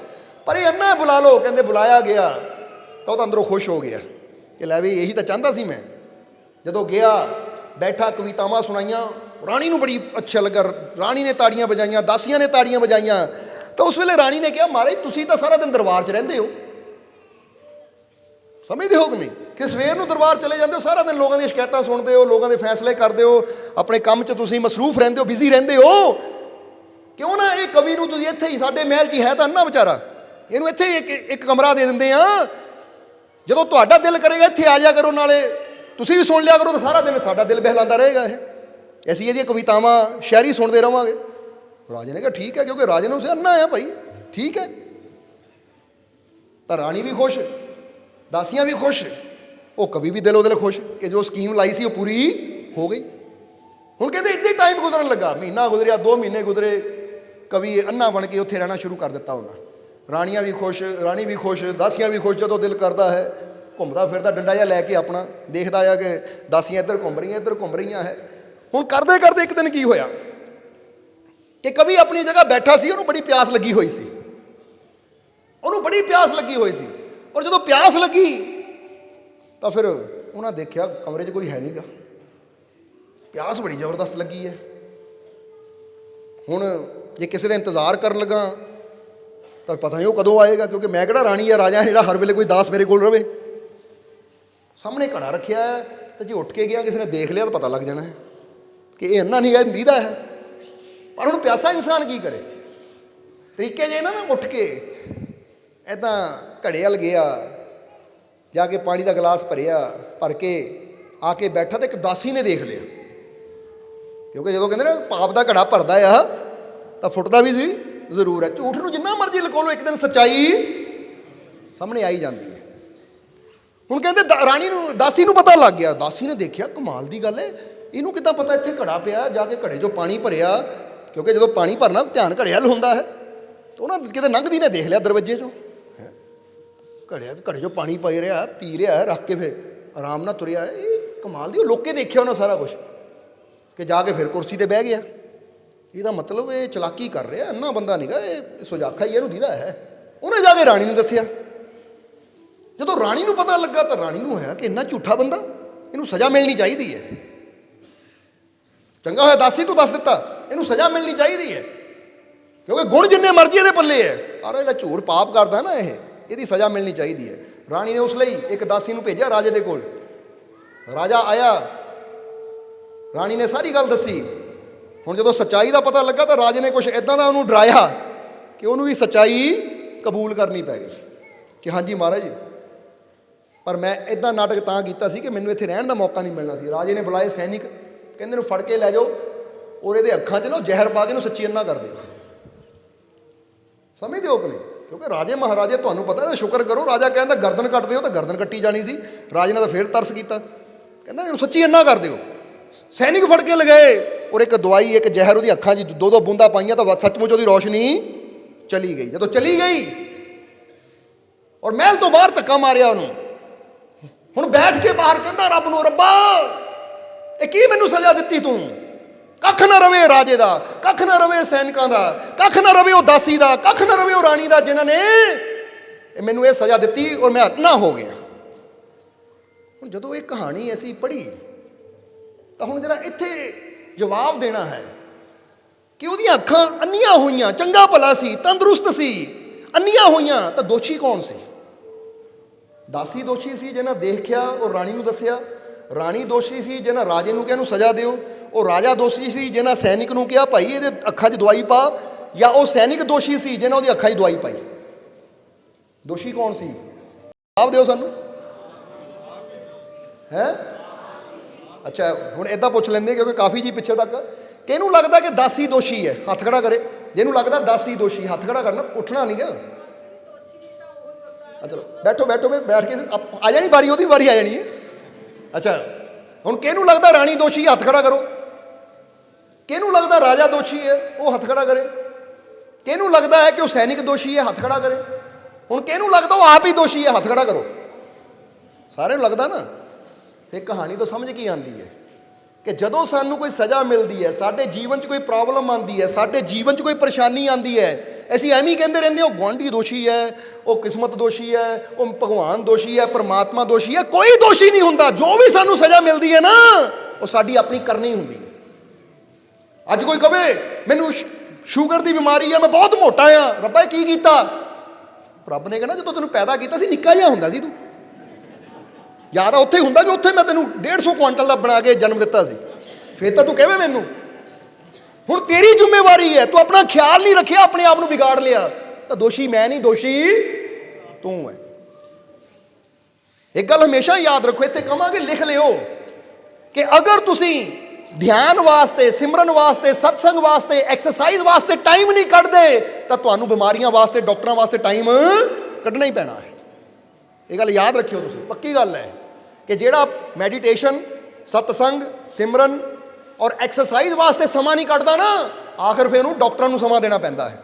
ਪਰ ਇਹ ਅੰਨਾ ਬੁਲਾ ਲਓ। ਕਹਿੰਦੇ ਬੁਲਾਇਆ ਗਿਆ ਤਾਂ ਉਹ ਤਾਂ ਅੰਦਰੋਂ ਖੁਸ਼ ਹੋ ਗਿਆ ਕਿ ਲੈ ਵੀ ਇਹੀ ਤਾਂ ਚਾਹੁੰਦਾ ਸੀ ਮੈਂ। ਜਦੋਂ ਗਿਆ ਬੈਠਾ, ਕਵਿਤਾਵਾਂ ਸੁਣਾਈਆਂ, ਰਾਣੀ ਨੂੰ ਬੜੀ ਅੱਛਾ ਲੱਗਾ। ਰਾਣੀ ਨੇ ਤਾੜੀਆਂ ਵਜਾਈਆਂ, ਦਾਸੀਆਂ ਨੇ ਤਾੜੀਆਂ ਵਜਾਈਆਂ। ਤਾਂ ਉਸ ਵੇਲੇ ਰਾਣੀ ਨੇ ਕਿਹਾ ਮਹਾਰਾਜ ਤੁਸੀਂ ਤਾਂ ਸਾਰਾ ਦਿਨ ਦਰਬਾਰ 'ਚ ਰਹਿੰਦੇ ਹੋ, ਸਮਝਦੇ ਹੋ ਕਿ ਨਹੀਂ, ਕਿ ਸਵੇਰ ਨੂੰ ਦਰਬਾਰ ਚਲੇ ਜਾਂਦੇ ਹੋ, ਸਾਰਾ ਦਿਨ ਲੋਕਾਂ ਦੀਆਂ ਸ਼ਿਕਾਇਤਾਂ ਸੁਣਦੇ ਹੋ, ਲੋਕਾਂ ਦੇ ਫੈਸਲੇ ਕਰਦੇ ਹੋ, ਆਪਣੇ ਕੰਮ 'ਚ ਤੁਸੀਂ ਮਸਰੂਫ ਰਹਿੰਦੇ ਹੋ, ਬਿਜ਼ੀ ਰਹਿੰਦੇ ਹੋ। ਕਿਉਂ ਨਾ ਇਹ ਕਵੀ ਨੂੰ ਤੁਸੀਂ ਇੱਥੇ ਹੀ ਸਾਡੇ ਮਹਿਲ 'ਚ ਹੀ ਹੈ ਤਾਂ ਅੰਨਾ ਵਿਚਾਰਾ, ਇਹਨੂੰ ਇੱਥੇ ਇੱਕ ਕਮਰਾ ਦੇ ਦਿੰਦੇ ਆ। ਜਦੋਂ ਤੁਹਾਡਾ ਦਿਲ ਕਰੇਗਾ ਇੱਥੇ ਆ ਜਾ ਕਰੋ, ਨਾਲੇ ਤੁਸੀਂ ਵੀ ਸੁਣ ਲਿਆ ਕਰੋ, ਤਾਂ ਸਾਰਾ ਦਿਨ ਸਾਡਾ ਦਿਲ ਬਹਿਲਾਉਂਦਾ ਰਹੇਗਾ। ਇਹ ਅਸੀਂ ਇਹਦੀਆਂ ਕਵਿਤਾਵਾਂ ਸ਼ਾਇਰੀ ਸੁਣਦੇ ਰਹਾਂਗੇ। ਰਾਜੇ ਨੇ ਕਿਹਾ ਠੀਕ ਹੈ, ਕਿਉਂਕਿ ਰਾਜੇ ਨੂੰ ਅੰਨਾ ਆ ਭਾਈ, ਠੀਕ ਹੈ। ਤਾਂ ਰਾਣੀ ਵੀ ਖੁਸ਼, ਦਾਸੀਆਂ ਵੀ ਖੁਸ਼, ਉਹ ਕਵੀ ਵੀ ਦਿਲੋਂ ਦਿਲ ਖੁਸ਼ ਕਿ ਜੋ ਸਕੀਮ ਲਾਈ ਸੀ ਉਹ ਪੂਰੀ ਹੋ ਗਈ। ਹੁਣ ਕਹਿੰਦੇ ਇੱਦਾਂ ਹੀ ਟਾਈਮ ਗੁਜ਼ਰਨ ਲੱਗਾ, ਮਹੀਨਾ ਗੁਜ਼ਰਿਆ, 2 ਮਹੀਨੇ ਗੁਜ਼ਰੇ, ਕਵੀ ਅੰਨਾ ਬਣ ਕੇ ਉੱਥੇ ਰਹਿਣਾ ਸ਼ੁਰੂ ਕਰ ਦਿੱਤਾ ਉਹਨਾਂ। ਰਾਣੀਆਂ ਵੀ ਖੁਸ਼, ਰਾਣੀ ਵੀ ਖੁਸ਼, ਦਾਸੀਆਂ ਵੀ ਖੁਸ਼। ਜਦੋਂ ਦਿਲ ਕਰਦਾ ਹੈ ਘੁੰਮਦਾ ਫਿਰਦਾ ਡੰਡਾ ਜਿਹਾ ਲੈ ਕੇ ਆਪਣਾ ਦੇਖਦਾ ਆ ਕਿ ਦਾਸੀਆਂ ਇੱਧਰ ਘੁੰਮ ਰਹੀਆਂ, ਇੱਧਰ ਘੁੰਮ ਰਹੀਆਂ ਹੈ। ਹੁਣ ਕਰਦੇ ਕਰਦੇ ਇੱਕ ਦਿਨ ਕੀ ਹੋਇਆ ਕਿ ਕਵੀ ਆਪਣੀ ਜਗ੍ਹਾ ਬੈਠਾ ਸੀ, ਉਹਨੂੰ ਬੜੀ ਪਿਆਸ ਲੱਗੀ ਹੋਈ ਸੀ, ਉਹਨੂੰ ਬੜੀ ਪਿਆਸ ਲੱਗੀ ਹੋਈ ਸੀ। ਔਰ ਜਦੋਂ ਪਿਆਸ ਲੱਗੀ ਤਾਂ ਫਿਰ ਉਹਨਾਂ ਦੇਖਿਆ ਕਮਰੇ 'ਚ ਕੋਈ ਹੈ ਨਹੀਂਗਾ, ਪਿਆਸ ਬੜੀ ਜ਼ਬਰਦਸਤ ਲੱਗੀ ਹੈ। ਹੁਣ ਜੇ ਕਿਸੇ ਦਾ ਇੰਤਜ਼ਾਰ ਕਰਨ ਲੱਗਾ ਤਾਂ ਪਤਾ ਨਹੀਂ ਉਹ ਕਦੋਂ ਆਏਗਾ, ਕਿਉਂਕਿ ਮੈਂ ਕਿਹੜਾ ਰਾਣੀ ਜਾਂ ਰਾਜਾ ਜਿਹੜਾ ਹਰ ਵੇਲੇ ਕੋਈ ਦਾਸ ਮੇਰੇ ਕੋਲ ਰਵੇ। ਸਾਹਮਣੇ ਘੜਾ ਰੱਖਿਆ ਹੈ, ਤੇ ਜੇ ਉੱਠ ਕੇ ਗਿਆ ਕਿਸੇ ਨੇ ਦੇਖ ਲਿਆ ਤਾਂ ਪਤਾ ਲੱਗ ਜਾਣਾ ਹੈ ਕਿ ਇਹ ਅੰਨਾ ਨਹੀਂ ਹੈ, ਨੀਂਦਾ ਹੈ। ਪਰ ਹੁਣ ਪਿਆਸਾ ਇਨਸਾਨ ਕੀ ਕਰੇ? ਤਰੀਕੇ ਜੇ ਨਾ ਉੱਠ ਕੇ ਇੱਦਾਂ ਘੜੇ ਵੱਲ ਗਿਆ, ਜਾ ਕੇ ਪਾਣੀ ਦਾ ਗਲਾਸ ਭਰ ਕੇ ਆ ਕੇ ਬੈਠਾ, ਤਾਂ ਇੱਕ ਦਾਸੀ ਨੇ ਦੇਖ ਲਿਆ। ਕਿਉਂਕਿ ਜਦੋਂ ਕਹਿੰਦੇ ਨਾ ਪਾਪ ਦਾ ਘੜਾ ਭਰਦਾ ਆ ਤਾਂ ਫੁੱਟਦਾ ਵੀ ਸੀ ਜ਼ਰੂਰ ਹੈ। ਝੂਠ ਨੂੰ ਜਿੰਨਾ ਮਰਜ਼ੀ ਲੁਕੋ ਲਓ, ਇੱਕ ਦਿਨ ਸੱਚਾਈ ਸਾਹਮਣੇ ਆਈ ਜਾਂਦੀ ਹੈ। ਹੁਣ ਕਹਿੰਦੇ ਰਾਣੀ ਨੂੰ, ਦਾਸੀ ਨੂੰ ਪਤਾ ਲੱਗ ਗਿਆ। ਦਾਸੀ ਨੇ ਦੇਖਿਆ ਕਮਾਲ ਦੀ ਗੱਲ ਹੈ, ਇਹਨੂੰ ਕਿੱਦਾਂ ਪਤਾ ਇੱਥੇ ਘੜਾ ਪਿਆ? ਜਾ ਕੇ ਘੜੇ 'ਚੋਂ ਪਾਣੀ ਭਰਿਆ, ਕਿਉਂਕਿ ਜਦੋਂ ਪਾਣੀ ਭਰਨਾ ਧਿਆਨ ਘੜੇ ਵੱਲ ਹੁੰਦਾ ਹੈ। ਉਹਨਾਂ ਕਿਤੇ ਲੰਘਦੀ ਨੇ ਦੇਖ ਲਿਆ ਦਰਵਾਜ਼ੇ 'ਚੋਂ, ਘੜੇ 'ਚੋਂ ਪਾਣੀ ਪੀ ਰਿਹਾ ਰੱਖ ਕੇ, ਫਿਰ ਆਰਾਮ ਨਾਲ ਤੁਰਿਆ। ਇਹ ਕਮਾਲ ਦੀ, ਉਹ ਲੋਕੇ ਦੇਖਿਆ ਉਹਨਾਂ ਸਾਰਾ ਕੁਛ, ਕਿ ਜਾ ਕੇ ਫਿਰ ਕੁਰਸੀ 'ਤੇ ਬਹਿ ਗਿਆ। ਇਹਦਾ ਮਤਲਬ ਇਹ ਚਲਾਕੀ ਕਰ ਰਿਹਾ, ਅੰਨਾ ਬੰਦਾ ਨਹੀਂਗਾ, ਇਹ ਸੁਜਾਖਾ ਹੀ ਇਹਨੂੰ ਦੀਦਾ ਹੈ। ਉਹਨੇ ਜਾ ਕੇ ਰਾਣੀ ਨੂੰ ਦੱਸਿਆ। ਜਦੋਂ ਰਾਣੀ ਨੂੰ ਪਤਾ ਲੱਗਾ ਤਾਂ ਰਾਣੀ ਨੂੰ ਹੋਇਆ ਕਿ ਇੰਨਾ ਝੂਠਾ ਬੰਦਾ, ਇਹਨੂੰ ਸਜ਼ਾ ਮਿਲਣੀ ਚਾਹੀਦੀ ਹੈ। ਚੰਗਾ ਹੋਇਆ ਦਾਸੀ ਤੂੰ ਦੱਸ ਦਿੱਤਾ, ਇਹਨੂੰ ਸਜ਼ਾ ਮਿਲਣੀ ਚਾਹੀਦੀ ਹੈ, ਕਿਉਂਕਿ ਗੁਣ ਜਿੰਨੇ ਮਰਜ਼ੀ ਇਹਦੇ ਪੱਲੇ ਹੈ, ਪਰ ਜਿਹੜਾ ਝੂਠ ਪਾਪ ਕਰਦਾ ਨਾ ਇਹਦੀ ਸਜ਼ਾ ਮਿਲਣੀ ਚਾਹੀਦੀ ਹੈ। ਰਾਣੀ ਨੇ ਉਸ ਲਈ ਇੱਕ ਦਾਸੀ ਨੂੰ ਭੇਜਿਆ ਰਾਜੇ ਦੇ ਕੋਲ। ਰਾਜਾ ਆਇਆ, ਰਾਣੀ ਨੇ ਸਾਰੀ ਗੱਲ ਦੱਸੀ। ਹੁਣ ਜਦੋਂ ਸੱਚਾਈ ਦਾ ਪਤਾ ਲੱਗਾ ਤਾਂ ਰਾਜੇ ਨੇ ਕੁਛ ਇੱਦਾਂ ਦਾ ਉਹਨੂੰ ਡਰਾਇਆ ਕਿ ਉਹਨੂੰ ਵੀ ਸੱਚਾਈ ਕਬੂਲ ਕਰਨੀ ਪੈ ਗਈ ਕਿ ਹਾਂਜੀ ਮਹਾਰਾਜ, ਪਰ ਮੈਂ ਇੱਦਾਂ ਨਾਟਕ ਤਾਂ ਕੀਤਾ ਸੀ ਕਿ ਮੈਨੂੰ ਇੱਥੇ ਰਹਿਣ ਦਾ ਮੌਕਾ ਨਹੀਂ ਮਿਲਣਾ ਸੀ। ਰਾਜੇ ਨੇ ਬੁਲਾਏ ਸੈਨਿਕ, ਕਹਿੰਦੇ ਇਹਨੂੰ ਫੜ ਕੇ ਲੈ ਜਾਓ, ਔਰ ਇਹਦੇ ਅੱਖਾਂ 'ਚ ਨਾ ਜ਼ਹਿਰ ਪਾ ਕੇ ਇਹਨੂੰ ਸੱਚੀ ਅੰਨਾ ਕਰ ਦਿਓ। ਸਮਝਦੇ ਹੋ ਕਿ ਨਹੀਂ? ਕਿਉਂਕਿ ਰਾਜੇ ਮਹਾਰਾਜੇ ਤੁਹਾਨੂੰ ਪਤਾ ਹੈ, ਸ਼ੁਕਰ ਕਰੋ ਰਾਜਾ ਕਹਿੰਦਾ ਗਰਦਨ ਕੱਟ ਦਿਓ ਤਾਂ ਗਰਦਨ ਕੱਟੀ ਜਾਣੀ ਸੀ। ਰਾਜੇ ਨੇ ਤਾਂ ਫੇਰ ਤਰਸ ਕੀਤਾ, ਕਹਿੰਦਾ ਇਹਨੂੰ ਸੱਚੀ ਅੰਨਾ ਕਰ ਦਿਓ। ਸੈਨਿਕ ਫੜ ਕੇ ਲਗਾਏ, ਔਰ ਇੱਕ ਦਵਾਈ, ਇੱਕ ਜ਼ਹਿਰ ਉਹਦੀ ਅੱਖਾਂ 'ਚ 2-2 ਬੂੰਦਾਂ ਪਾਈਆਂ ਤਾਂ ਸੱਚਮੁੱਚ ਉਹਦੀ ਰੋਸ਼ਨੀ ਚਲੀ ਗਈ। ਜਦੋਂ ਚਲੀ ਗਈ ਔਰ ਮਹਿਲ ਤੋਂ ਬਾਹਰ ਧੱਕਾ ਮਾਰਿਆ ਉਹਨੂੰ, ਹੁਣ ਬੈਠ ਕੇ ਬਾਹਰ ਕਹਿੰਦਾ ਰੱਬ ਨੂੰ, ਰੱਬਾ ਇਹ ਕੀ ਮੈਨੂੰ ਸਜ਼ਾ ਦਿੱਤੀ ਤੂੰ? ਕੱਖ ਨਾ ਰਵੇ ਰਾਜੇ ਦਾ, ਕੱਖ ਨਾ ਰਵੇ ਸੈਨਿਕਾਂ ਦਾ, ਕੱਖ ਨਾ ਰਵੇ ਉਹ ਦਾਸੀ ਦਾ, ਕੱਖ ਨਾ ਰਵੇ ਉਹ ਰਾਣੀ ਦਾ, ਜਿਨ੍ਹਾਂ ਨੇ ਮੈਨੂੰ ਇਹ ਸਜ਼ਾ ਦਿੱਤੀ ਔਰ ਮੈਂ ਅੰਨਾ ਹੋ ਗਿਆ। ਹੁਣ ਜਦੋਂ ਇਹ ਕਹਾਣੀ ਅਸੀਂ ਪੜ੍ਹੀ ਤਾਂ ਹੁਣ ਜਿਹੜਾ ਇੱਥੇ ਜਵਾਬ ਦੇਣਾ ਹੈ ਕਿ ਉਹਦੀਆਂ ਅੱਖਾਂ ਅੰਨੀਆਂ ਹੋਈਆਂ, ਚੰਗਾ ਭਲਾ ਸੀ, ਤੰਦਰੁਸਤ ਸੀ, ਅੰਨੀਆਂ ਹੋਈਆਂ, ਤਾਂ ਦੋਸ਼ੀ ਕੌਣ ਸੀ? ਦਾਸੀ ਦੋਸ਼ੀ ਸੀ ਜਿਹਨਾਂ ਦੇਖਿਆ ਔਰ ਰਾਣੀ ਨੂੰ ਦੱਸਿਆ, ਰਾਣੀ ਦੋਸ਼ੀ ਸੀ ਜਿਹਨਾਂ ਰਾਜੇ ਨੂੰ ਕਿਹਾ ਇਹਨੂੰ ਸਜ਼ਾ ਦਿਓ, ਉਹ ਰਾਜਾ ਦੋਸ਼ੀ ਸੀ ਜਿਹਨਾਂ ਸੈਨਿਕ ਨੂੰ ਕਿਹਾ ਭਾਈ ਇਹਦੇ ਅੱਖਾਂ 'ਚ ਦਵਾਈ ਪਾ, ਜਾਂ ਉਹ ਸੈਨਿਕ ਦੋਸ਼ੀ ਸੀ ਜਿਹਨਾਂ ਉਹਦੀ ਅੱਖਾਂ 'ਚ ਦਵਾਈ ਪਾਈ? ਦੋਸ਼ੀ ਕੌਣ ਸੀ? ਜਵਾਬ ਦਿਓ ਸਾਨੂੰ। ਹੈ ਅੱਛਾ, ਹੁਣ ਇੱਦਾਂ ਪੁੱਛ ਲੈਂਦੇ ਕਿਉਂਕਿ ਕਾਫੀ ਜੀ ਪਿੱਛੇ ਤੱਕ। ਕਿਹਨੂੰ ਲੱਗਦਾ ਕਿ ਦਾਸੀ ਦੋਸ਼ੀ ਹੈ? ਹੱਥ ਖੜਾ ਕਰੇ ਜਿਹਨੂੰ ਲੱਗਦਾ ਦਾਸੀ ਦੋਸ਼ੀ, ਹੱਥ ਖੜਾ ਕਰਨਾ, ਉੱਠਣਾ ਨਹੀਂ ਗਾ। ਚਲੋ ਬੈਠੋ ਬੈਠੋ, ਬੈਠ ਕੇ ਆ ਜਾਣੀ ਵਾਰੀ, ਉਹਦੀ ਵਾਰੀ ਆ ਜਾਣੀ ਹੈ। ਅੱਛਾ, ਹੁਣ ਕਿਹਨੂੰ ਲੱਗਦਾ ਰਾਣੀ ਦੋਸ਼ੀ? ਹੱਥ ਖੜਾ ਕਰੋ। ਕਿਹਨੂੰ ਲੱਗਦਾ ਰਾਜਾ ਦੋਸ਼ੀ ਹੈ? ਉਹ ਹੱਥ ਖੜਾ ਕਰੇ। ਕਿਹਨੂੰ ਲੱਗਦਾ ਹੈ ਕਿ ਉਹ ਸੈਨਿਕ ਦੋਸ਼ੀ ਹੈ? ਹੱਥ ਖੜਾ ਕਰੇ। ਹੁਣ ਕਿਹਨੂੰ ਲੱਗਦਾ ਉਹ ਆਪ ਹੀ ਦੋਸ਼ੀ ਹੈ? ਹੱਥ ਖੜਾ ਕਰੋ। ਸਾਰਿਆਂ ਨੂੰ ਲੱਗਦਾ ਨਾ। ਇਹ ਕਹਾਣੀ ਤੋਂ ਸਮਝ ਕੀ ਆਉਂਦੀ ਹੈ ਕਿ ਜਦੋਂ ਸਾਨੂੰ ਕੋਈ ਸਜ਼ਾ ਮਿਲਦੀ ਹੈ, ਸਾਡੇ ਜੀਵਨ 'ਚ ਕੋਈ ਪ੍ਰੋਬਲਮ ਆਉਂਦੀ ਹੈ, ਸਾਡੇ ਜੀਵਨ 'ਚ ਕੋਈ ਪਰੇਸ਼ਾਨੀ ਆਉਂਦੀ ਹੈ, ਅਸੀਂ ਐਵੇਂ ਹੀ ਕਹਿੰਦੇ ਰਹਿੰਦੇ ਉਹ ਗੁਆਂਢੀ ਦੋਸ਼ੀ ਹੈ, ਉਹ ਕਿਸਮਤ ਦੋਸ਼ੀ ਹੈ, ਉਹ ਭਗਵਾਨ ਦੋਸ਼ੀ ਹੈ, ਪਰਮਾਤਮਾ ਦੋਸ਼ੀ ਹੈ। ਕੋਈ ਦੋਸ਼ੀ ਨਹੀਂ ਹੁੰਦਾ। ਜੋ ਵੀ ਸਾਨੂੰ ਸਜ਼ਾ ਮਿਲਦੀ ਹੈ ਨਾ, ਉਹ ਸਾਡੀ ਆਪਣੀ ਕਰਨੀ ਹੁੰਦੀ ਹੈ। ਅੱਜ ਕੋਈ ਕਵੇ ਮੈਨੂੰ ਸ਼ੂਗਰ ਦੀ ਬਿਮਾਰੀ ਹੈ, ਮੈਂ ਬਹੁਤ ਮੋਟਾ ਆ, ਰੱਬਾ ਕੀ ਕੀਤਾ? ਰੱਬ ਨੇ ਕਹਿਣਾ ਜਦੋਂ ਤੈਨੂੰ ਪੈਦਾ ਕੀਤਾ ਸੀ ਨਿੱਕਾ ਜਿਹਾ ਹੁੰਦਾ ਸੀ ਤੂੰ, ਯਾਦ ਆ ਉੱਥੇ ਹੁੰਦਾ ਕਿ ਉੱਥੇ ਮੈਂ ਤੈਨੂੰ 150 ਕੁਆਂਟਲ ਦਾ ਬਣਾ ਕੇ ਜਨਮ ਦਿੱਤਾ ਸੀ, ਫਿਰ ਤਾਂ ਤੂੰ ਕਹਵੇਂ ਮੈਨੂੰ। ਹੁਣ ਤੇਰੀ ਜ਼ਿੰਮੇਵਾਰੀ ਹੈ, ਤੂੰ ਆਪਣਾ ਖਿਆਲ ਨਹੀਂ ਰੱਖਿਆ, ਆਪਣੇ ਆਪ ਨੂੰ ਵਿਗਾੜ ਲਿਆ, ਤਾਂ ਦੋਸ਼ੀ ਮੈਂ ਨਹੀਂ, ਦੋਸ਼ੀ ਤੂੰ ਹੈ। ਇੱਕ ਗੱਲ ਹਮੇਸ਼ਾ ਯਾਦ ਰੱਖੋ, ਇੱਥੇ ਕਹਾਂਗੇ ਲਿਖ ਲਿਓ ਕਿ ਅਗਰ ਤੁਸੀਂ ਧਿਆਨ ਵਾਸਤੇ, ਸਿਮਰਨ ਵਾਸਤੇ, ਸਤਸੰਗ ਵਾਸਤੇ, ਐਕਸਰਸਾਈਜ਼ ਵਾਸਤੇ ਟਾਈਮ ਨਹੀਂ ਕੱਢਦੇ, ਤਾਂ ਤੁਹਾਨੂੰ ਬਿਮਾਰੀਆਂ ਵਾਸਤੇ, ਡਾਕਟਰਾਂ ਵਾਸਤੇ ਟਾਈਮ ਕੱਢਣਾ ਹੀ ਪੈਣਾ ਹੈ। ਇਹ ਗੱਲ ਯਾਦ ਰੱਖਿਓ ਤੁਸੀਂ, ਪੱਕੀ ਗੱਲ ਹੈ ਕਿ ਜਿਹੜਾ ਮੈਡੀਟੇਸ਼ਨ, ਸਤਸੰਗ, ਸਿਮਰਨ ਔਰ ਐਕਸਰਸਾਈਜ਼ ਵਾਸਤੇ ਸਮਾਂ ਨਹੀਂ ਕੱਢਦਾ ਨਾ, ਆਖਰ ਫਿਰ ਉਹਨੂੰ ਡਾਕਟਰਾਂ ਨੂੰ ਸਮਾਂ ਦੇਣਾ ਪੈਂਦਾ ਹੈ।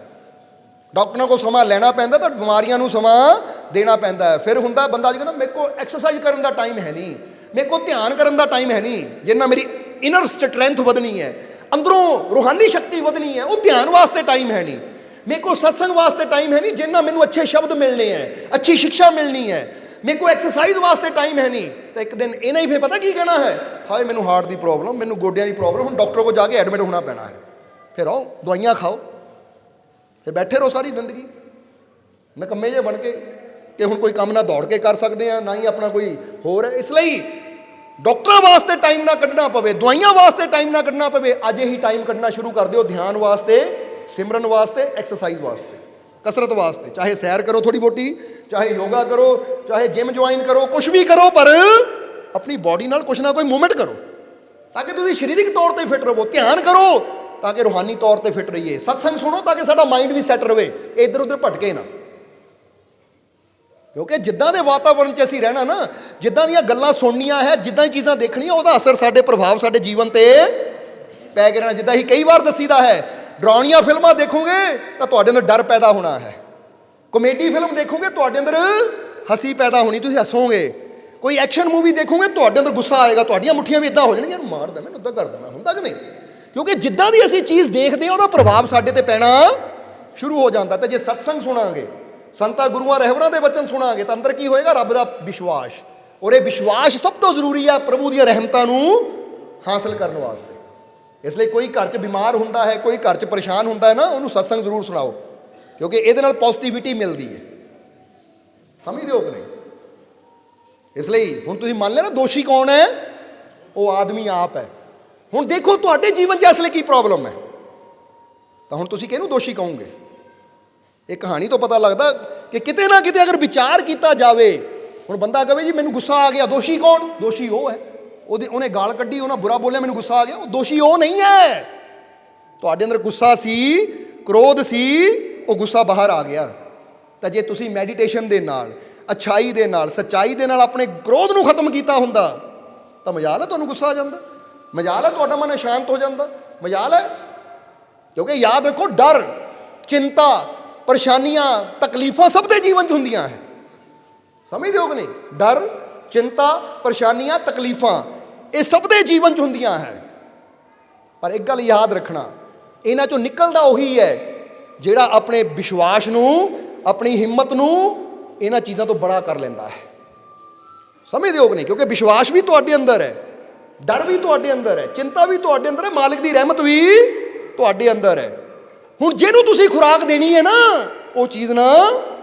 ਡਾਕਟਰਾਂ ਕੋਲ ਸਮਾਂ ਲੈਣਾ ਪੈਂਦਾ ਤਾਂ ਬਿਮਾਰੀਆਂ ਨੂੰ ਸਮਾਂ ਦੇਣਾ ਪੈਂਦਾ ਹੈ। ਫਿਰ ਹੁੰਦਾ ਬੰਦਾ ਜੀ ਕਹਿੰਦਾ ਮੇਰੇ ਕੋਲ ਐਕਸਰਸਾਈਜ਼ ਕਰਨ ਦਾ ਟਾਈਮ ਹੈ ਨਹੀਂ, ਮੇਰੇ ਕੋਲ ਧਿਆਨ ਕਰਨ ਦਾ ਟਾਈਮ ਹੈ ਨਹੀਂ, ਜਿੰਨਾ ਮੇਰੀ ਇਨਰ ਸਟਰੈਂਥ ਵਧਣੀ ਹੈ, ਅੰਦਰੋਂ ਰੂਹਾਨੀ ਸ਼ਕਤੀ ਵਧਣੀ ਹੈ, ਉਹ ਧਿਆਨ ਵਾਸਤੇ ਟਾਈਮ ਹੈ ਨਹੀਂ। ਮੇਰੇ ਕੋਲ ਸਤਸੰਗ ਵਾਸਤੇ ਟਾਈਮ ਹੈ ਨਹੀਂ, ਜਿੰਨਾ ਮੈਨੂੰ ਅੱਛੇ ਸ਼ਬਦ ਮਿਲਣੇ ਹੈ, ਅੱਛੀ ਸਿੱਖਿਆ ਮਿਲਣੀ ਹੈ। ਮੇਰੇ ਕੋਲ ਐਕਸਰਸਾਈਜ਼ ਵਾਸਤੇ ਟਾਈਮ ਹੈ ਨਹੀਂ, ਤਾਂ ਇੱਕ ਦਿਨ ਇਹਨਾਂ ਹੀ ਫਿਰ ਪਤਾ ਕੀ ਕਹਿਣਾ ਹੈ, ਹਾਏ ਮੈਨੂੰ ਹਾਰਟ ਦੀ ਪ੍ਰੋਬਲਮ, ਮੈਨੂੰ ਗੋਡਿਆਂ ਦੀ ਪ੍ਰੋਬਲਮ, ਹੁਣ ਡਾਕਟਰ ਕੋਲ ਜਾ ਕੇ ਐਡਮਿਟ ਹੋਣਾ ਪੈਣਾ ਹੈ। ਫਿਰ ਆਓ ਦਵਾਈਆਂ ਖਾਓ, ਫਿਰ ਬੈਠੇ ਰਹੋ ਸਾਰੀ ਜ਼ਿੰਦਗੀ ਨਿਕੰਮੇ ਜਿਹੇ ਬਣ ਕੇ, ਕਿ ਹੁਣ ਕੋਈ ਕੰਮ ਨਾ ਦੌੜ ਕੇ ਕਰ ਸਕਦੇ ਆ, ਨਾ ਹੀ ਆਪਣਾ ਕੋਈ ਹੋਰ ਹੈ। ਇਸ ਲਈ ਡਾਕਟਰਾਂ ਵਾਸਤੇ ਟਾਈਮ ਨਾ ਕੱਢਣਾ ਪਵੇ, ਦਵਾਈਆਂ ਵਾਸਤੇ ਟਾਈਮ ਨਾ ਕੱਢਣਾ ਪਵੇ, ਅੱਜ ਹੀ ਟਾਈਮ ਕੱਢਣਾ ਸ਼ੁਰੂ ਕਰ ਦਿਓ ਧਿਆਨ ਵਾਸਤੇ, ਸਿਮਰਨ ਵਾਸਤੇ, ਐਕਸਰਸਾਈਜ਼ ਵਾਸਤੇ, ਕਸਰਤ ਵਾਸਤੇ। ਚਾਹੇ ਸੈਰ ਕਰੋ ਥੋੜੀ ਬਹੁਤੀ, ਚਾਹੇ ਯੋਗਾ ਕਰੋ, ਚਾਹੇ ਜਿਮ ਜੁਆਇਨ ਕਰੋ, ਕੁਛ ਵੀ ਕਰੋ, ਪਰ ਆਪਣੀ ਬਾਡੀ ਨਾਲ ਕੁਛ ਨਾ ਕੋਈ ਮੂਵਮੈਂਟ ਕਰੋ ਤਾਂ ਕਿ ਤੁਸੀਂ ਸਰੀਰਕ ਤੌਰ ਤੇ ਫਿੱਟ ਰਹੋ। ਧਿਆਨ ਕਰੋ ਤਾਂ ਕਿ ਰੂਹਾਨੀ ਤੌਰ ਤੇ ਫਿੱਟ ਰਹੀਏ। ਸਤਸੰਗ ਸੁਣੋ ਤਾਂ ਕਿ ਸਾਡਾ ਮਾਈਂਡ ਵੀ ਸੈੱਟ ਰਵੇ, ਇੱਧਰ ਉੱਧਰ ਭਟਕੇ ਨਾ। ਕਿਉਂਕਿ ਜਿੱਦਾਂ ਦੇ ਵਾਤਾਵਰਣ 'ਚ ਅਸੀਂ ਰਹਿਣਾ ਨਾ, ਜਿੱਦਾਂ ਦੀਆਂ ਗੱਲਾਂ ਸੁਣਨੀਆਂ ਹੈ, ਜਿੱਦਾਂ ਦੀ ਚੀਜ਼ਾਂ ਦੇਖਣੀਆਂ, ਉਹਦਾ ਅਸਰ ਸਾਡੇ ਪ੍ਰਭਾਵ ਸਾਡੇ ਜੀਵਨ ਤੇ ਪੈ ਕੇ ਰਹਿਣਾ। ਜਿੱਦਾਂ ਅਸੀਂ ਕਈ ਵਾਰ ਦੱਸੀਦਾ ਹੈ, ਡਰਾਉਣੀਆਂ ਫਿਲਮਾਂ ਦੇਖੋਗੇ ਤਾਂ ਤੁਹਾਡੇ ਅੰਦਰ ਡਰ ਪੈਦਾ ਹੋਣਾ ਹੈ। ਕਾਮੇਡੀ ਫਿਲਮ ਦੇਖੋਗੇ ਤੁਹਾਡੇ ਅੰਦਰ ਹੱਸੀ ਪੈਦਾ ਹੋਣੀ, ਤੁਸੀਂ ਹੱਸੋਗੇ। ਕੋਈ ਐਕਸ਼ਨ ਮੂਵੀ ਦੇਖੋਗੇ ਤੁਹਾਡੇ ਅੰਦਰ ਗੁੱਸਾ ਆਏਗਾ, ਤੁਹਾਡੀਆਂ ਮੁੱਠੀਆਂ ਵੀ ਇੱਦਾਂ ਹੋ ਜਾਣਗੀਆਂ, ਯਾਰ ਮਾਰਦਾ ਮੈਨੂੰ ਉੱਦਾਂ ਕਰ ਦੇਣਾ, ਹੁੰਦਾ ਕਿ ਨਹੀਂ? ਕਿਉਂਕਿ ਜਿੱਦਾਂ ਦੀ ਅਸੀਂ ਚੀਜ਼ ਦੇਖਦੇ ਹਾਂ ਉਹਦਾ ਪ੍ਰਭਾਵ ਸਾਡੇ ਤੇ ਪੈਣਾ ਸ਼ੁਰੂ ਹੋ ਜਾਂਦਾ। ਤੇ ਜੇ ਸਤਸੰਗ ਸੁਣਾਂਗੇ, ਸੰਤਾਂ ਗੁਰੂਆਂ ਰਹਿਬਰਾਂ ਦੇ ਵਚਨ ਸੁਣਾਂਗੇ, ਤਾਂ ਅੰਦਰ ਕੀ ਹੋਏਗਾ? ਰੱਬ ਦਾ ਵਿਸ਼ਵਾਸ। ਔਰ ਇਹ ਵਿਸ਼ਵਾਸ ਸਭ ਤੋਂ ਜ਼ਰੂਰੀ ਹੈ ਪ੍ਰਭੂ ਦੀਆਂ ਰਹਿਮਤਾਂ ਨੂੰ ਹਾਸਲ ਕਰਨ ਵਾਸਤੇ। ਇਸ ਲਈ ਕੋਈ ਘਰ 'ਚ ਬਿਮਾਰ ਹੁੰਦਾ ਹੈ, ਕੋਈ ਘਰ 'ਚ ਪਰੇਸ਼ਾਨ ਹੁੰਦਾ ਹੈ ਨਾ, ਉਹਨੂੰ ਸਤਸੰਗ ਜ਼ਰੂਰ ਸੁਣਾਓ, ਕਿਉਂਕਿ ਇਹਦੇ ਨਾਲ ਪੋਜ਼ਿਟਿਵਿਟੀ ਮਿਲਦੀ ਹੈ। ਸਮਝਦੇ ਹੋ ਕਿ ਨਹੀਂ? ਇਸ ਲਈ ਹੁਣ ਤੁਸੀਂ ਮੰਨ ਲਿਆ ਨਾ ਦੋਸ਼ੀ ਕੌਣ ਹੈ? ਉਹ ਆਦਮੀ ਆਪ ਹੈ। ਹੁਣ ਦੇਖੋ ਤੁਹਾਡੇ ਜੀਵਨ 'ਚ ਇਸ ਲਈ ਕੀ ਪ੍ਰੋਬਲਮ ਹੈ, ਤਾਂ ਹੁਣ ਤੁਸੀਂ ਕਿਹਨੂੰ ਦੋਸ਼ੀ ਕਹੋਗੇ? ਇਹ ਕਹਾਣੀ ਤੋਂ ਪਤਾ ਲੱਗਦਾ ਕਿ ਕਿਤੇ ਨਾ ਕਿਤੇ ਅਗਰ ਵਿਚਾਰ ਕੀਤਾ ਜਾਵੇ, ਹੁਣ ਬੰਦਾ ਕਹੇ ਜੀ ਮੈਨੂੰ ਗੁੱਸਾ ਆ ਗਿਆ, ਦੋਸ਼ੀ ਕੌਣ? ਦੋਸ਼ੀ ਉਹ ਹੈ, ਉਹਨੇ ਗਾਲ ਕੱਢੀ, ਉਹਨਾਂ ਬੁਰਾ ਬੋਲਿਆ, ਮੈਨੂੰ ਗੁੱਸਾ ਆ ਗਿਆ, ਉਹ ਦੋਸ਼ੀ ਉਹ ਨਹੀਂ ਹੈ। ਤੁਹਾਡੇ ਅੰਦਰ ਗੁੱਸਾ ਸੀ, ਕ੍ਰੋਧ ਸੀ, ਉਹ ਗੁੱਸਾ ਬਾਹਰ ਆ ਗਿਆ। ਤਾਂ ਜੇ ਤੁਸੀਂ ਮੈਡੀਟੇਸ਼ਨ ਦੇ ਨਾਲ, ਅੱਛਾਈ ਦੇ ਨਾਲ, ਸੱਚਾਈ ਦੇ ਨਾਲ ਆਪਣੇ ਕ੍ਰੋਧ ਨੂੰ ਖਤਮ ਕੀਤਾ ਹੁੰਦਾ, ਤਾਂ ਮਜਾਲ ਹੈ ਤੁਹਾਨੂੰ ਗੁੱਸਾ ਆ ਜਾਂਦਾ, ਮਜਾਲ ਹੈ ਤੁਹਾਡਾ ਮਨ ਸ਼ਾਂਤ ਹੋ ਜਾਂਦਾ, ਮਜਾਲ ਹੈ। ਕਿਉਂਕਿ ਯਾਦ ਰੱਖੋ, ਡਰ, ਚਿੰਤਾ, ਪਰੇਸ਼ਾਨੀਆਂ, ਤਕਲੀਫਾਂ ਸਭ ਦੇ ਜੀਵਨ 'ਚ ਹੁੰਦੀਆਂ ਹੈ। ਸਮਝਦੇ ਹੋ ਕਿ ਨਹੀਂ? ਡਰ, ਚਿੰਤਾ, ਪਰੇਸ਼ਾਨੀਆਂ, ਤਕਲੀਫਾਂ ਇਹ ਸਭ ਦੇ ਜੀਵਨ 'ਚ ਹੁੰਦੀਆਂ ਹੈ। ਪਰ ਇੱਕ ਗੱਲ ਯਾਦ ਰੱਖਣਾ, ਇਹਨਾਂ 'ਚੋਂ ਨਿਕਲਦਾ ਉਹੀ ਹੈ ਜਿਹੜਾ ਆਪਣੇ ਵਿਸ਼ਵਾਸ ਨੂੰ, ਆਪਣੀ ਹਿੰਮਤ ਨੂੰ ਇਹਨਾਂ ਚੀਜ਼ਾਂ ਤੋਂ ਬੜਾ ਕਰ ਲੈਂਦਾ ਹੈ। ਸਮਝਦੇ ਹੋ ਕਿ ਨਹੀਂ? ਕਿਉਂਕਿ ਵਿਸ਼ਵਾਸ ਵੀ ਤੁਹਾਡੇ ਅੰਦਰ ਹੈ, ਡਰ ਵੀ ਤੁਹਾਡੇ ਅੰਦਰ ਹੈ, ਚਿੰਤਾ ਵੀ ਤੁਹਾਡੇ ਅੰਦਰ ਹੈ, ਮਾਲਿਕ ਦੀ ਰਹਿਮਤ ਵੀ ਤੁਹਾਡੇ ਅੰਦਰ ਹੈ। ਹੁਣ ਜਿਹਨੂੰ ਤੁਸੀਂ ਖੁਰਾਕ ਦੇਣੀ ਹੈ ਨਾ, ਉਹ ਚੀਜ਼ ਨਾ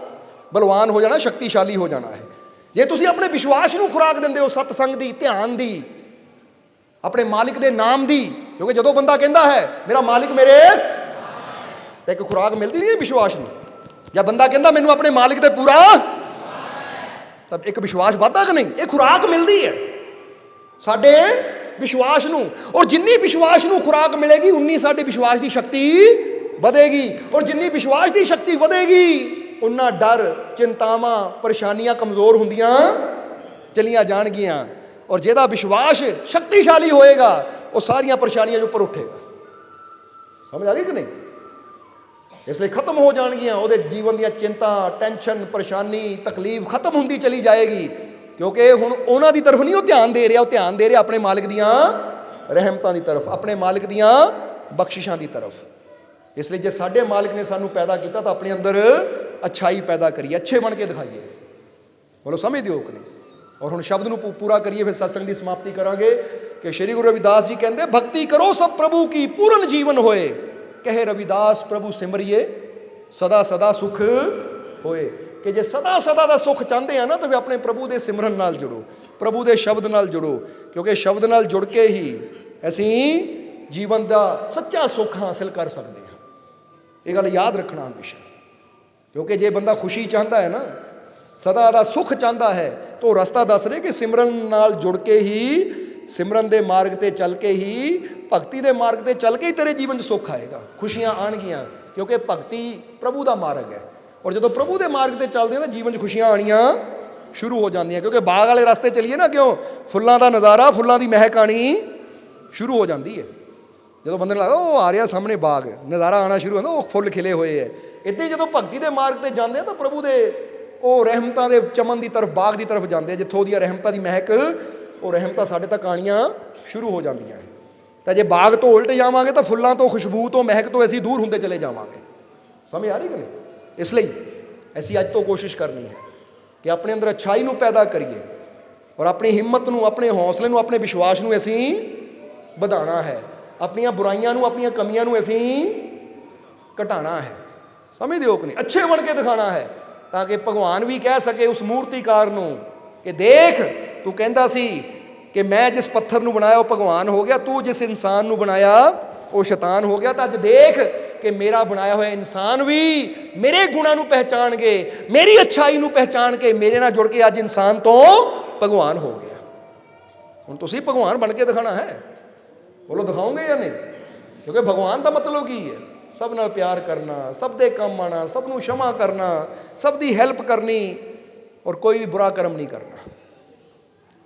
ਬਲਵਾਨ ਹੋ ਜਾਣਾ, ਸ਼ਕਤੀਸ਼ਾਲੀ ਹੋ ਜਾਣਾ ਹੈ। ਜੇ ਤੁਸੀਂ ਆਪਣੇ ਵਿਸ਼ਵਾਸ ਨੂੰ ਖੁਰਾਕ ਦਿੰਦੇ ਹੋ, ਸਤਸੰਗ ਦੀ, ਧਿਆਨ ਦੀ, ਆਪਣੇ ਮਾਲਿਕ ਦੇ ਨਾਮ ਦੀ, ਕਿਉਂਕਿ ਜਦੋਂ ਬੰਦਾ ਕਹਿੰਦਾ ਹੈ ਮੇਰਾ ਮਾਲਿਕ ਮੇਰੇ, ਤਾਂ ਇੱਕ ਖੁਰਾਕ ਮਿਲਦੀ ਨਹੀਂ ਹੈ ਵਿਸ਼ਵਾਸ ਨੂੰ। ਜਾਂ ਬੰਦਾ ਕਹਿੰਦਾ ਮੈਨੂੰ ਆਪਣੇ ਮਾਲਿਕ ਤੇ ਪੂਰਾ, ਤਾਂ ਇੱਕ ਵਿਸ਼ਵਾਸ ਵੱਧਦਾ ਕਿ ਨਹੀਂ? ਇਹ ਖੁਰਾਕ ਮਿਲਦੀ ਹੈ ਸਾਡੇ ਵਿਸ਼ਵਾਸ ਨੂੰ। ਔਰ ਜਿੰਨੀ ਵਿਸ਼ਵਾਸ ਨੂੰ ਖੁਰਾਕ ਮਿਲੇਗੀ, ਉਨੀ ਸਾਡੇ ਵਿਸ਼ਵਾਸ ਦੀ ਸ਼ਕਤੀ ਵਧੇਗੀ। ਔਰ ਜਿੰਨੀ ਵਿਸ਼ਵਾਸ ਦੀ ਸ਼ਕਤੀ ਵਧੇਗੀ, ਉਨਾ ਡਰ, ਚਿੰਤਾਵਾਂ, ਪਰੇਸ਼ਾਨੀਆਂ ਕਮਜ਼ੋਰ ਹੁੰਦੀਆਂ ਚਲੀਆਂ ਜਾਣਗੀਆਂ। ਔਰ ਜਿਹਦਾ ਵਿਸ਼ਵਾਸ ਸ਼ਕਤੀਸ਼ਾਲੀ ਹੋਏਗਾ, ਉਹ ਸਾਰੀਆਂ ਪਰੇਸ਼ਾਨੀਆਂ ਦੇ ਉੱਪਰ ਉੱਠੇਗਾ। ਸਮਝ ਆ ਗਈ ਕਿ ਨਹੀਂ? ਇਸ ਲਈ ਖਤਮ ਹੋ ਜਾਣਗੀਆਂ ਉਹਦੇ ਜੀਵਨ ਦੀਆਂ ਚਿੰਤਾ, ਟੈਨਸ਼ਨ, ਪਰੇਸ਼ਾਨੀ, ਤਕਲੀਫ ਖਤਮ ਹੁੰਦੀ ਚਲੀ ਜਾਏਗੀ। ਕਿਉਂਕਿ ਹੁਣ ਉਹਨਾਂ ਦੀ ਤਰਫ ਨਹੀਂ ਉਹ ਧਿਆਨ ਦੇ ਰਿਹਾ, ਉਹ ਧਿਆਨ ਦੇ ਰਿਹਾ ਆਪਣੇ ਮਾਲਿਕ ਦੀਆਂ ਰਹਿਮਤਾਂ ਦੀ ਤਰਫ, ਆਪਣੇ ਮਾਲਿਕ ਦੀਆਂ ਬਖਸ਼ਿਸ਼ਾਂ ਦੀ ਤਰਫ। ਇਸ ਲਈ ਜੇ ਸਾਡੇ ਮਾਲਿਕ ਨੇ ਸਾਨੂੰ ਪੈਦਾ ਕੀਤਾ ਤਾਂ ਆਪਣੇ ਅੰਦਰ ਅੱਛਾਈ ਪੈਦਾ ਕਰੀਏ, ਅੱਛੇ ਬਣ ਕੇ ਦਿਖਾਈਏ। ਬੋਲੋ ਸਮਝਦੇ ਹੋ ਕਿ ਨਹੀਂ? ਔਰ ਹੁਣ ਸ਼ਬਦ ਨੂੰ ਪੂਰਾ ਕਰੀਏ, ਫਿਰ ਸਤਸੰਗ ਦੀ ਸਮਾਪਤੀ ਕਰਾਂਗੇ ਕਿ ਸ਼੍ਰੀ ਗੁਰੂ ਰਵਿਦਾਸ ਜੀ ਕਹਿੰਦੇ, ਭਗਤੀ ਕਰੋ ਸਭ ਪ੍ਰਭੂ ਕੀ, ਪੂਰਨ ਜੀਵਨ ਹੋਏ। ਕਹੇ ਰਵਿਦਾਸ ਪ੍ਰਭੂ ਸਿਮਰਿਏ, ਸਦਾ ਸਦਾ ਸੁਖ ਹੋਏ। ਕਿ ਜੇ ਸਦਾ ਸਦਾ ਦਾ ਸੁਖ ਚਾਹੁੰਦੇ ਆ ਨਾ, ਤਾਂ ਫਿਰ ਆਪਣੇ ਪ੍ਰਭੂ ਦੇ ਸਿਮਰਨ ਨਾਲ ਜੁੜੋ, ਪ੍ਰਭੂ ਦੇ ਸ਼ਬਦ ਨਾਲ ਜੁੜੋ। ਕਿਉਂਕਿ ਸ਼ਬਦ ਨਾਲ ਜੁੜ ਕੇ ਹੀ ਅਸੀਂ ਜੀਵਨ ਦਾ ਸੱਚਾ ਸੁੱਖ ਹਾਸਿਲ ਕਰ ਸਕਦੇ ਹਾਂ। ਇਹ ਗੱਲ ਯਾਦ ਰੱਖਣਾ ਹਮੇਸ਼ਾ। ਕਿਉਂਕਿ ਜੇ ਬੰਦਾ ਖੁਸ਼ੀ ਚਾਹੁੰਦਾ ਹੈ ਨਾ, ਸਦਾ ਦਾ ਸੁੱਖ ਚਾਹੁੰਦਾ ਹੈ, ਤਾਂ ਉਹ ਰਸਤਾ ਦੱਸ ਰਹੇ ਕਿ ਸਿਮਰਨ ਨਾਲ ਜੁੜ ਕੇ ਹੀ, ਸਿਮਰਨ ਦੇ ਮਾਰਗ ਤੇ ਚੱਲ ਕੇ ਹੀ, ਭਗਤੀ ਦੇ ਮਾਰਗ ਤੇ ਚੱਲ ਕੇ ਹੀ ਤੇਰੇ ਜੀਵਨ 'ਚ ਸੁੱਖ ਆਏਗਾ, ਖੁਸ਼ੀਆਂ ਆਉਣਗੀਆਂ। ਕਿਉਂਕਿ ਭਗਤੀ ਪ੍ਰਭੂ ਦਾ ਮਾਰਗ ਹੈ। ਔਰ ਜਦੋਂ ਪ੍ਰਭੂ ਦੇ ਮਾਰਗ ਤੇ ਚੱਲਦੇ ਨਾ, ਜੀਵਨ 'ਚ ਖੁਸ਼ੀਆਂ ਆਉਣੀਆਂ ਸ਼ੁਰੂ ਹੋ ਜਾਂਦੀਆਂ। ਕਿਉਂਕਿ ਬਾਗ ਵਾਲੇ ਰਸਤੇ ਚੱਲੀਏ ਨਾ, ਕਿਉਂ? ਫੁੱਲਾਂ ਦਾ ਨਜ਼ਾਰਾ, ਫੁੱਲਾਂ ਦੀ ਮਹਿਕ ਆਉਣੀ ਸ਼ੁਰੂ ਹੋ ਜਾਂਦੀ ਹੈ। ਜਦੋਂ ਬੰਦੇ ਨੂੰ ਲੱਗਦਾ ਉਹ ਆ ਰਿਹਾ ਸਾਹਮਣੇ ਬਾਗ, ਨਜ਼ਾਰਾ ਆਉਣਾ ਸ਼ੁਰੂ ਹੁੰਦਾ, ਉਹ ਫੁੱਲ ਖਿਲੇ ਹੋਏ ਹੈ। ਇੱਦਾਂ ਹੀ ਜਦੋਂ ਭਗਤੀ ਦੇ ਮਾਰਗ ਤੇ ਜਾਂਦੇ ਆ, ਤਾਂ ਪ੍ਰਭੂ ਦੇ ਉਹ ਰਹਿਮਤਾਂ ਦੇ ਚਮਨ ਦੀ ਤਰਫ, ਬਾਗ ਦੀ ਤਰਫ ਜਾਂਦੇ ਆ, ਜਿੱਥੋਂ ਉਹਦੀਆਂ ਰਹਿਮਤਾਂ ਦੀ ਮਹਿਕ, ਉਹ ਰਹਿਮਤਾਂ ਸਾਡੇ ਤੱਕ ਆਉਣੀਆਂ ਸ਼ੁਰੂ ਹੋ ਜਾਂਦੀਆਂ ਹੈ। ਤਾਂ ਜੇ ਬਾਗ ਤੋਂ ਉਲਟ ਜਾਵਾਂਗੇ, ਤਾਂ ਫੁੱਲਾਂ ਤੋਂ, ਖੁਸ਼ਬੂ ਤੋਂ, ਮਹਿਕ ਤੋਂ ਅਸੀਂ ਦੂਰ ਹੁੰਦੇ ਚਲੇ ਜਾਵਾਂਗੇ। ਸਮਝ ਆ ਰਹੀ ਕਿ ਨਹੀਂ? ਇਸ ਲਈ ਅਸੀਂ ਅੱਜ ਤੋਂ ਕੋਸ਼ਿਸ਼ ਕਰਨੀ ਹੈ ਕਿ ਆਪਣੇ ਅੰਦਰ ਅੱਛਾਈ ਨੂੰ ਪੈਦਾ ਕਰੀਏ, ਔਰ ਆਪਣੀ ਹਿੰਮਤ ਨੂੰ, ਆਪਣੇ ਹੌਸਲੇ ਨੂੰ, ਆਪਣੇ ਵਿਸ਼ਵਾਸ ਨੂੰ ਅਸੀਂ ਵਧਾਉਣਾ ਹੈ। ਆਪਣੀਆਂ ਬੁਰਾਈਆਂ ਨੂੰ, ਆਪਣੀਆਂ ਕਮੀਆਂ ਨੂੰ ਅਸੀਂ ਘਟਾਉਣਾ ਹੈ। ਸਮਝਦੇ ਹੋ ਕਿ ਨਹੀਂ? ਅੱਛੇ ਬਣ ਕੇ ਦਿਖਾਉਣਾ ਹੈ, ਤਾਂ ਕਿ ਭਗਵਾਨ ਵੀ ਕਹਿ ਸਕੇ ਉਸ ਮੂਰਤੀਕਾਰ ਨੂੰ ਕਿ ਦੇਖ, ਤੂੰ ਕਹਿੰਦਾ ਸੀ ਕਿ ਮੈਂ ਜਿਸ ਪੱਥਰ ਨੂੰ ਬਣਾਇਆ ਉਹ ਭਗਵਾਨ ਹੋ ਗਿਆ, ਤੂੰ ਜਿਸ ਇਨਸਾਨ ਨੂੰ ਬਣਾਇਆ ਉਹ ਸ਼ੈਤਾਨ ਹੋ ਗਿਆ। ਤਾਂ ਅੱਜ ਦੇਖ ਕਿ ਮੇਰਾ ਬਣਾਇਆ ਹੋਇਆ ਇਨਸਾਨ ਵੀ ਮੇਰੇ ਗੁਣਾਂ ਨੂੰ ਪਹਿਚਾਣ ਕੇ, ਮੇਰੀ ਅੱਛਾਈ ਨੂੰ ਪਹਿਚਾਣ ਕੇ, ਮੇਰੇ ਨਾਲ ਜੁੜ ਕੇ ਅੱਜ ਇਨਸਾਨ ਤੋਂ ਭਗਵਾਨ ਹੋ ਗਿਆ। ਹੁਣ ਤੁਸੀਂ ਭਗਵਾਨ ਬਣ ਕੇ ਦਿਖਾਣਾ ਹੈ। ਬੋਲੋ ਦਿਖਾਓਗੇ ਜਾਂ ਨਹੀਂ? ਕਿਉਂਕਿ ਭਗਵਾਨ ਦਾ ਮਤਲਬ ਕੀ ਹੈ? ਸਭ ਨਾਲ ਪਿਆਰ ਕਰਨਾ, ਸਭ ਦੇ ਕੰਮ ਆਉਣਾ, ਸਭ ਨੂੰ क्षमा ਕਰਨਾ, ਸਭ ਦੀ ਹੈਲਪ ਕਰਨੀ, ਔਰ ਕੋਈ ਵੀ ਬੁਰਾ ਕਰਮ ਨਹੀਂ ਕਰਨਾ,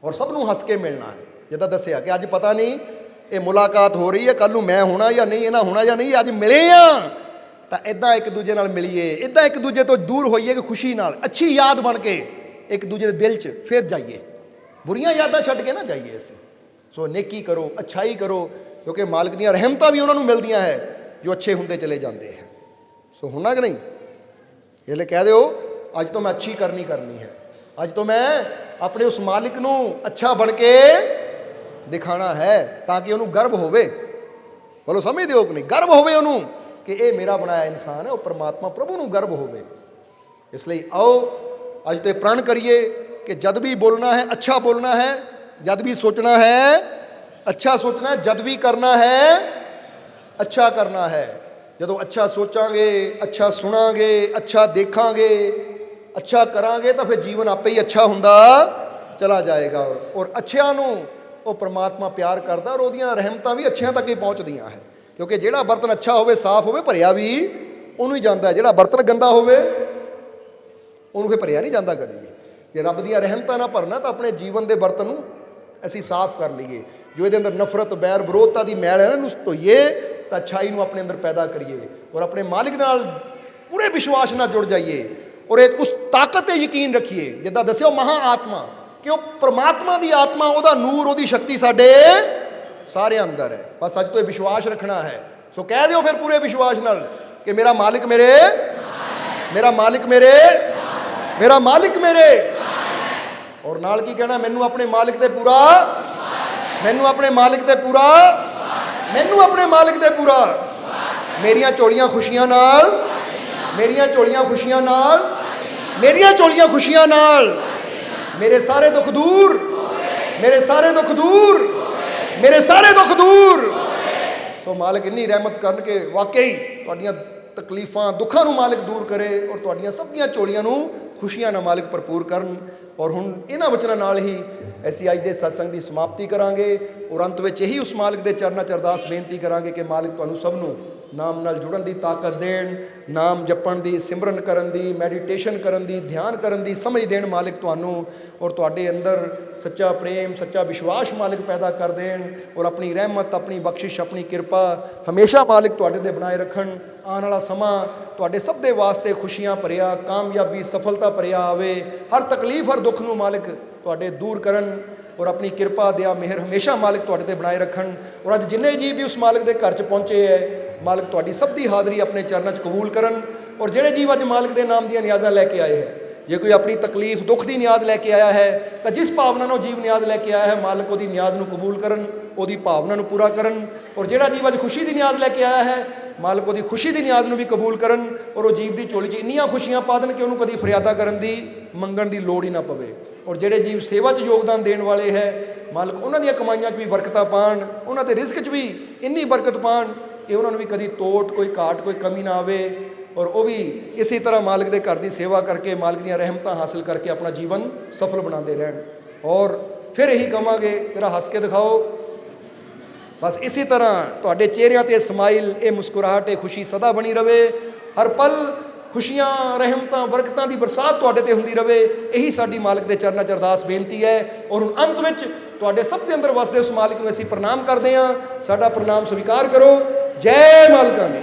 ਔਰ ਸਭ ਨੂੰ ਹੱਸ ਕੇ ਮਿਲਣਾ ਹੈ। ਜਿੱਦਾਂ ਦੱਸਿਆ ਕਿ ਅੱਜ ਪਤਾ ਨਹੀਂ ਇਹ ਮੁਲਾਕਾਤ ਹੋ ਰਹੀ ਹੈ, ਕੱਲ੍ਹ ਨੂੰ ਮੈਂ ਹੋਣਾ ਜਾਂ ਨਹੀਂ, ਇਹਨਾਂ ਹੋਣਾ ਜਾਂ ਨਹੀਂ, ਅੱਜ ਮਿਲੇ ਆ ਤਾਂ ਇੱਦਾਂ ਇੱਕ ਦੂਜੇ ਨਾਲ ਮਿਲੀਏ, ਇੱਦਾਂ ਇੱਕ ਦੂਜੇ ਤੋਂ ਦੂਰ ਹੋਈਏ ਕਿ ਖੁਸ਼ੀ ਨਾਲ, ਅੱਛੀ ਯਾਦ ਬਣ ਕੇ ਇੱਕ ਦੂਜੇ ਦੇ ਦਿਲ 'ਚ ਫਿਰ ਜਾਈਏ, ਬੁਰੀਆਂ ਯਾਦਾਂ ਛੱਡ ਕੇ ਨਾ ਜਾਈਏ ਅਸੀਂ। ਸੋ ਨੇਕੀ ਕਰੋ, ਅੱਛਾਈ ਕਰੋ, ਕਿਉਂਕਿ ਮਾਲਕ ਦੀਆਂ ਰਹਿਮਤਾਂ ਵੀ ਉਹਨਾਂ ਨੂੰ ਮਿਲਦੀਆਂ ਹੈ ਜੋ ਅੱਛੇ ਹੁੰਦੇ ਚਲੇ ਜਾਂਦੇ ਹੈ। ਸੋ ਹੋਣਾ ਕਿ ਨਹੀਂ? ਇਸ ਲਈ ਕਹਿ ਦਿਓ, ਅੱਜ ਤੋਂ ਮੈਂ ਅੱਛੀ ਕਰਨੀ ਹੈ, ਅੱਜ ਤੋਂ ਮੈਂ ਆਪਣੇ ਉਸ ਮਾਲਿਕ ਨੂੰ ਅੱਛਾ ਬਣ ਕੇ ਦਿਖਾਣਾ ਹੈ, ਤਾਂ ਕਿ ਉਹਨੂੰ ਗਰਵ ਹੋਵੇ। ਬੋਲੋ ਸਮਝਦੇ ਹੋ ਕਿ ਨਹੀਂ? ਗਰਵ ਹੋਵੇ ਉਹਨੂੰ ਕਿ ਇਹ ਮੇਰਾ ਬਣਾਇਆ ਇਨਸਾਨ ਹੈ, ਉਹ ਪਰਮਾਤਮਾ ਪ੍ਰਭੂ ਨੂੰ ਗਰਵ ਹੋਵੇ। ਇਸ ਲਈ ਆਓ ਅੱਜ ਤੋਂ ਪ੍ਰਣ ਕਰੀਏ ਕਿ ਜਦ ਵੀ ਬੋਲਣਾ ਹੈ ਅੱਛਾ ਬੋਲਣਾ ਹੈ, ਜਦ ਵੀ ਸੋਚਣਾ ਹੈ ਅੱਛਾ ਸੋਚਣਾ ਹੈ, ਜਦ ਵੀ ਕਰਨਾ ਹੈ ਅੱਛਾ ਕਰਨਾ ਹੈ। ਜਦੋਂ ਅੱਛਾ ਸੋਚਾਂਗੇ, ਅੱਛਾ ਸੁਣਾਂਗੇ, ਅੱਛਾ ਦੇਖਾਂਗੇ, ਅੱਛਾ ਕਰਾਂਗੇ, ਤਾਂ ਫਿਰ ਜੀਵਨ ਆਪੇ ਹੀ ਅੱਛਾ ਹੁੰਦਾ ਚਲਾ ਜਾਏਗਾ। ਔਰ ਅੱਛਿਆਂ ਨੂੰ ਉਹ ਪਰਮਾਤਮਾ ਪਿਆਰ ਕਰਦਾ, ਔਰ ਉਹਦੀਆਂ ਰਹਿਮਤਾਂ ਵੀ ਅੱਛਿਆਂ ਤੱਕ ਹੀ ਪਹੁੰਚਦੀਆਂ ਹੈ। ਕਿਉਂਕਿ ਜਿਹੜਾ ਬਰਤਨ ਅੱਛਾ ਹੋਵੇ, ਸਾਫ਼ ਹੋਵੇ, ਭਰਿਆ ਵੀ ਉਹਨੂੰ ਹੀ ਜਾਂਦਾ ਹੈ। ਜਿਹੜਾ ਬਰਤਨ ਗੰਦਾ ਹੋਵੇ ਉਹਨੂੰ ਫਿਰ ਭਰਿਆ ਨਹੀਂ ਜਾਂਦਾ ਕਦੇ ਵੀ। ਜੇ ਰੱਬ ਦੀਆਂ ਰਹਿਮਤਾਂ ਨਾਲ ਭਰਨਾ, ਤਾਂ ਆਪਣੇ ਜੀਵਨ ਦੇ ਬਰਤਨ ਨੂੰ ਅਸੀਂ ਸਾਫ਼ ਕਰ ਲਈਏ। ਜੋ ਇਹਦੇ ਅੰਦਰ ਨਫ਼ਰਤ, ਬੈਰ, ਵਿਰੋਧਤਾ ਦੀ ਮੈਲ ਹੈ ਨਾ, ਇਹਨੂੰ ਧੋਈਏ, ਤਾਂ ਅੱਛਾਈ ਨੂੰ ਆਪਣੇ ਅੰਦਰ ਪੈਦਾ ਕਰੀਏ, ਔਰ ਆਪਣੇ ਮਾਲਿਕ ਨਾਲ ਪੂਰੇ ਵਿਸ਼ਵਾਸ ਨਾਲ ਜੁੜ ਜਾਈਏ, ਔਰ ਉਸ ਤਾਕਤ 'ਤੇ ਯਕੀਨ ਰੱਖੀਏ। ਜਿੱਦਾਂ ਦੱਸਿਆ, ਉਹ ਮਹਾ ਆਤਮਾ, ਕਿ ਉਹ ਪਰਮਾਤਮਾ ਦੀ ਆਤਮਾ, ਉਹਦਾ ਨੂਰ, ਉਹਦੀ ਸ਼ਕਤੀ ਸਾਡੇ ਸਾਰੇ ਅੰਦਰ ਹੈ। ਬਸ ਅੱਜ ਤੋਂ ਇਹ ਵਿਸ਼ਵਾਸ ਰੱਖਣਾ ਹੈ। ਸੋ ਕਹਿ ਦਿਓ ਫਿਰ ਪੂਰੇ ਵਿਸ਼ਵਾਸ ਨਾਲ ਕਿ ਮੇਰਾ ਮਾਲਿਕ ਮੇਰੇ, ਮੇਰਾ ਮਾਲਿਕ ਮੇਰੇ, ਮੇਰਾ ਮਾਲਿਕ ਮੇਰੇ। ਔਰ ਨਾਲ ਕੀ ਕਹਿਣਾ? ਮੈਨੂੰ ਆਪਣੇ ਮਾਲਿਕ ਤੇ ਪੂਰਾ, ਮੈਨੂੰ ਆਪਣੇ ਮਾਲਿਕ ਤੇ ਪੂਰਾ, ਮੈਨੂੰ ਆਪਣੇ ਮਾਲਿਕ ਤੇ ਪੂਰਾ ਮੇਰੀਆਂ ਝੋਲੀਆਂ ਖੁਸ਼ੀਆਂ ਨਾਲ, ਮੇਰੀਆਂ ਝੋਲੀਆਂ ਖੁਸ਼ੀਆਂ ਨਾਲ, ਮੇਰੀਆਂ ਝੋਲੀਆਂ ਖੁਸ਼ੀਆਂ ਨਾਲ, ਮੇਰੇ ਸਾਰੇ ਦੁੱਖ ਦੂਰ, ਮੇਰੇ ਸਾਰੇ ਦੁੱਖ ਦੂਰ, ਮੇਰੇ ਸਾਰੇ ਦੁੱਖ ਦੂਰ। ਸੋ ਮਾਲਕ ਇੰਨੀ ਰਹਿਮਤ ਕਰਨ ਕਿ ਵਾਕਈ ਤੁਹਾਡੀਆਂ ਤਕਲੀਫਾਂ ਦੁੱਖਾਂ ਨੂੰ ਮਾਲਕ ਦੂਰ ਕਰੇ ਔਰ ਤੁਹਾਡੀਆਂ ਸਭ ਦੀਆਂ ਝੋਲੀਆਂ ਨੂੰ ਖੁਸ਼ੀਆਂ ਨਾਲ ਮਾਲਕ ਭਰਪੂਰ ਕਰਨ। ਔਰ ਹੁਣ ਇਹਨਾਂ ਵਚਨਾਂ ਨਾਲ ਹੀ ਅਸੀਂ ਅੱਜ ਦੇ ਸਤਸੰਗ ਦੀ ਸਮਾਪਤੀ ਕਰਾਂਗੇ ਔਰ ਅੰਤ ਵਿੱਚ ਇਹੀ ਉਸ ਮਾਲਕ ਦੇ ਚਰਨਾਂ 'ਚ ਅਰਦਾਸ ਬੇਨਤੀ ਕਰਾਂਗੇ ਕਿ ਮਾਲਕ ਤੁਹਾਨੂੰ ਸਭ ਨੂੰ ਨਾਮ ਨਾਲ ਜੁੜਨ ਦੀ ਤਾਕਤ ਦੇਣ, ਨਾਮ ਜਪਣ ਦੀ, ਸਿਮਰਨ ਕਰਨ ਦੀ, ਮੈਡੀਟੇਸ਼ਨ ਕਰਨ ਦੀ, ਧਿਆਨ ਕਰਨ ਦੀ ਸਮਝ ਦੇਣ ਮਾਲਕ ਤੁਹਾਨੂੰ, ਔਰ ਤੁਹਾਡੇ ਅੰਦਰ ਸੱਚਾ ਪ੍ਰੇਮ, ਸੱਚਾ ਵਿਸ਼ਵਾਸ ਮਾਲਕ ਪੈਦਾ ਕਰ ਦੇਣ ਔਰ ਆਪਣੀ ਰਹਿਮਤ, ਆਪਣੀ ਬਖਸ਼ਿਸ਼, ਆਪਣੀ ਕਿਰਪਾ ਹਮੇਸ਼ਾ ਮਾਲਕ ਤੁਹਾਡੇ ਤੇ ਬਣਾਏ ਰੱਖਣ। ਆਉਣ ਵਾਲਾ ਸਮਾਂ ਤੁਹਾਡੇ ਸਭ ਦੇ ਵਾਸਤੇ ਖੁਸ਼ੀਆਂ ਭਰਿਆ, ਕਾਮਯਾਬੀ, ਸਫਲਤਾ ਭਰਿਆ ਆਵੇ। ਹਰ ਤਕਲੀਫ, ਹਰ ਦੁੱਖ ਨੂੰ ਮਾਲਕ ਤੁਹਾਡੇ ਦੂਰ ਕਰਨ ਔਰ ਆਪਣੀ ਕਿਰਪਾ, ਦਿਆ, ਮਿਹਰ ਹਮੇਸ਼ਾ ਮਾਲਕ ਤੁਹਾਡੇ ਤੇ ਬਣਾਏ ਰੱਖਣ। ਔਰ ਅੱਜ ਜਿੰਨੇ ਜੀਵ ਵੀ ਉਸ ਮਾਲਕ ਦੇ ਘਰ 'ਚ ਪਹੁੰਚੇ ਹੈ, ਮਾਲਕ ਤੁਹਾਡੀ ਸਭ ਦੀ ਹਾਜ਼ਰੀ ਆਪਣੇ ਚਰਨਾਂ 'ਚ ਕਬੂਲ ਕਰਨ। ਔਰ ਜਿਹੜੇ ਜੀਵ ਅੱਜ ਮਾਲਕ ਦੇ ਨਾਮ ਦੀਆਂ ਨਿਆਜ਼ਾਂ ਲੈ ਕੇ ਆਏ ਹੈ, ਜੇ ਕੋਈ ਆਪਣੀ ਤਕਲੀਫ, ਦੁੱਖ ਦੀ ਨਿਆਜ਼ ਲੈ ਕੇ ਆਇਆ ਹੈ, ਤਾਂ ਜਿਸ ਭਾਵਨਾ ਨਾਲ ਜੀਵ ਨਿਆਜ਼ ਲੈ ਕੇ ਆਇਆ ਹੈ, ਮਾਲਕ ਉਹਦੀ ਨਿਆਜ਼ ਨੂੰ ਕਬੂਲ ਕਰਨ, ਉਹਦੀ ਭਾਵਨਾ ਨੂੰ ਪੂਰਾ ਕਰਨ। ਔਰ ਜਿਹੜਾ ਜੀਵ ਅੱਜ ਖੁਸ਼ੀ ਦੀ ਨਿਆਜ਼ ਲੈ ਕੇ ਆਇਆ ਹੈ, ਮਾਲਕ ਉਹਦੀ ਖੁਸ਼ੀ ਦੀ ਨਿਆਜ਼ ਨੂੰ ਵੀ ਕਬੂਲ ਕਰਨ ਔਰ ਉਹ ਜੀਵ ਦੀ ਝੋਲੀ 'ਚ ਇੰਨੀਆਂ ਖੁਸ਼ੀਆਂ ਪਾ ਦੇਣ ਕਿ ਉਹਨੂੰ ਕਦੀ ਫਰਿਆਦਾ ਕਰਨ ਦੀ, ਮੰਗਣ ਦੀ ਲੋੜ ਹੀ ਨਾ ਪਵੇ। ਔਰ ਜਿਹੜੇ ਜੀਵ ਸੇਵਾ 'ਚ ਯੋਗਦਾਨ ਦੇਣ ਵਾਲੇ ਹੈ, ਮਾਲਕ ਉਹਨਾਂ ਦੀਆਂ ਕਮਾਈਆਂ 'ਚ ਵੀ ਬਰਕਤਾਂ ਪਾਉਣ, ਉਹਨਾਂ ਦੇ ਰਿਜ਼ਕ 'ਚ ਵੀ ਇੰਨੀ ਬਰਕਤ ਪਾਉਣ ਕਿ ਉਹਨਾਂ ਨੂੰ ਵੀ ਕਦੀ ਤੋਟ, ਕੋਈ ਘਾਟ, ਕੋਈ ਕਮੀ ਨਾ ਆਵੇ। ਔਰ ਉਹ ਵੀ ਇਸੇ ਤਰ੍ਹਾਂ ਮਾਲਕ ਦੇ ਘਰ ਦੀ ਸੇਵਾ ਕਰਕੇ, ਮਾਲਕ ਦੀਆਂ ਰਹਿਮਤਾਂ ਹਾਸਲ ਕਰਕੇ ਆਪਣਾ ਜੀਵਨ ਸਫਲ ਬਣਾਉਂਦੇ ਰਹਿਣ। ਔਰ ਫਿਰ ਇਹੀ ਕਹਾਂਗੇ, ਜਰਾ ਹੱਸ ਕੇ ਦਿਖਾਓ। ਬਸ ਇਸੇ ਤਰ੍ਹਾਂ ਤੁਹਾਡੇ ਚਿਹਰਿਆਂ 'ਤੇ ਸਮਾਈਲ, ਇਹ ਮੁਸਕਰਾਹਟ, ਇਹ ਖੁਸ਼ੀ ਸਦਾ ਬਣੀ ਰਵੇ। ਹਰ ਪਲ ਖੁਸ਼ੀਆਂ, ਰਹਿਮਤਾਂ, ਬਰਕਤਾਂ ਦੀ ਬਰਸਾਤ ਤੁਹਾਡੇ ਤੇ ਹੁੰਦੀ ਰਵੇ। ਇਹੀ ਸਾਡੀ ਮਾਲਕ ਦੇ ਚਰਨਾਂ 'ਚ ਅਰਦਾਸ ਬੇਨਤੀ ਹੈ। ਔਰ ਹੁਣ ਅੰਤ ਵਿੱਚ ਤੁਹਾਡੇ ਸਭ ਦੇ ਅੰਦਰ ਵਸਦੇ ਉਸ ਮਾਲਕ ਨੂੰ ਅਸੀਂ ਪ੍ਰਣਾਮ ਕਰਦੇ ਹਾਂ। ਸਾਡਾ ਪ੍ਰਣਾਮ स्वीकार करो। जय मालका दी।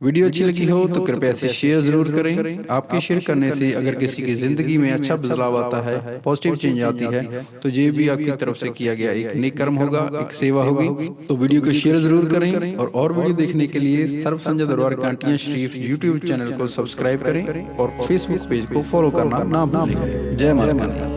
वीडियो अच्छी लगी हो तो कृपया इसे शेयर जरूर करें। आपके शेयर करने से अगर किसी की जिंदगी में अच्छा बदलाव आता है, पॉजिटिव चेंज आती है, तो ये भी आपकी तरफ से किया गया एक नेक कर्म होगा, एक सेवा होगी। तो वीडियो को शेयर जरूर करें और वीडियो देखने के लिए सर्व संजय दरबार कांटियां शरीफ यूट्यूब चैनल को सब्सक्राइब करें और फेसबुक पेज को फॉलो करना ना भूलें। जय मालका दी।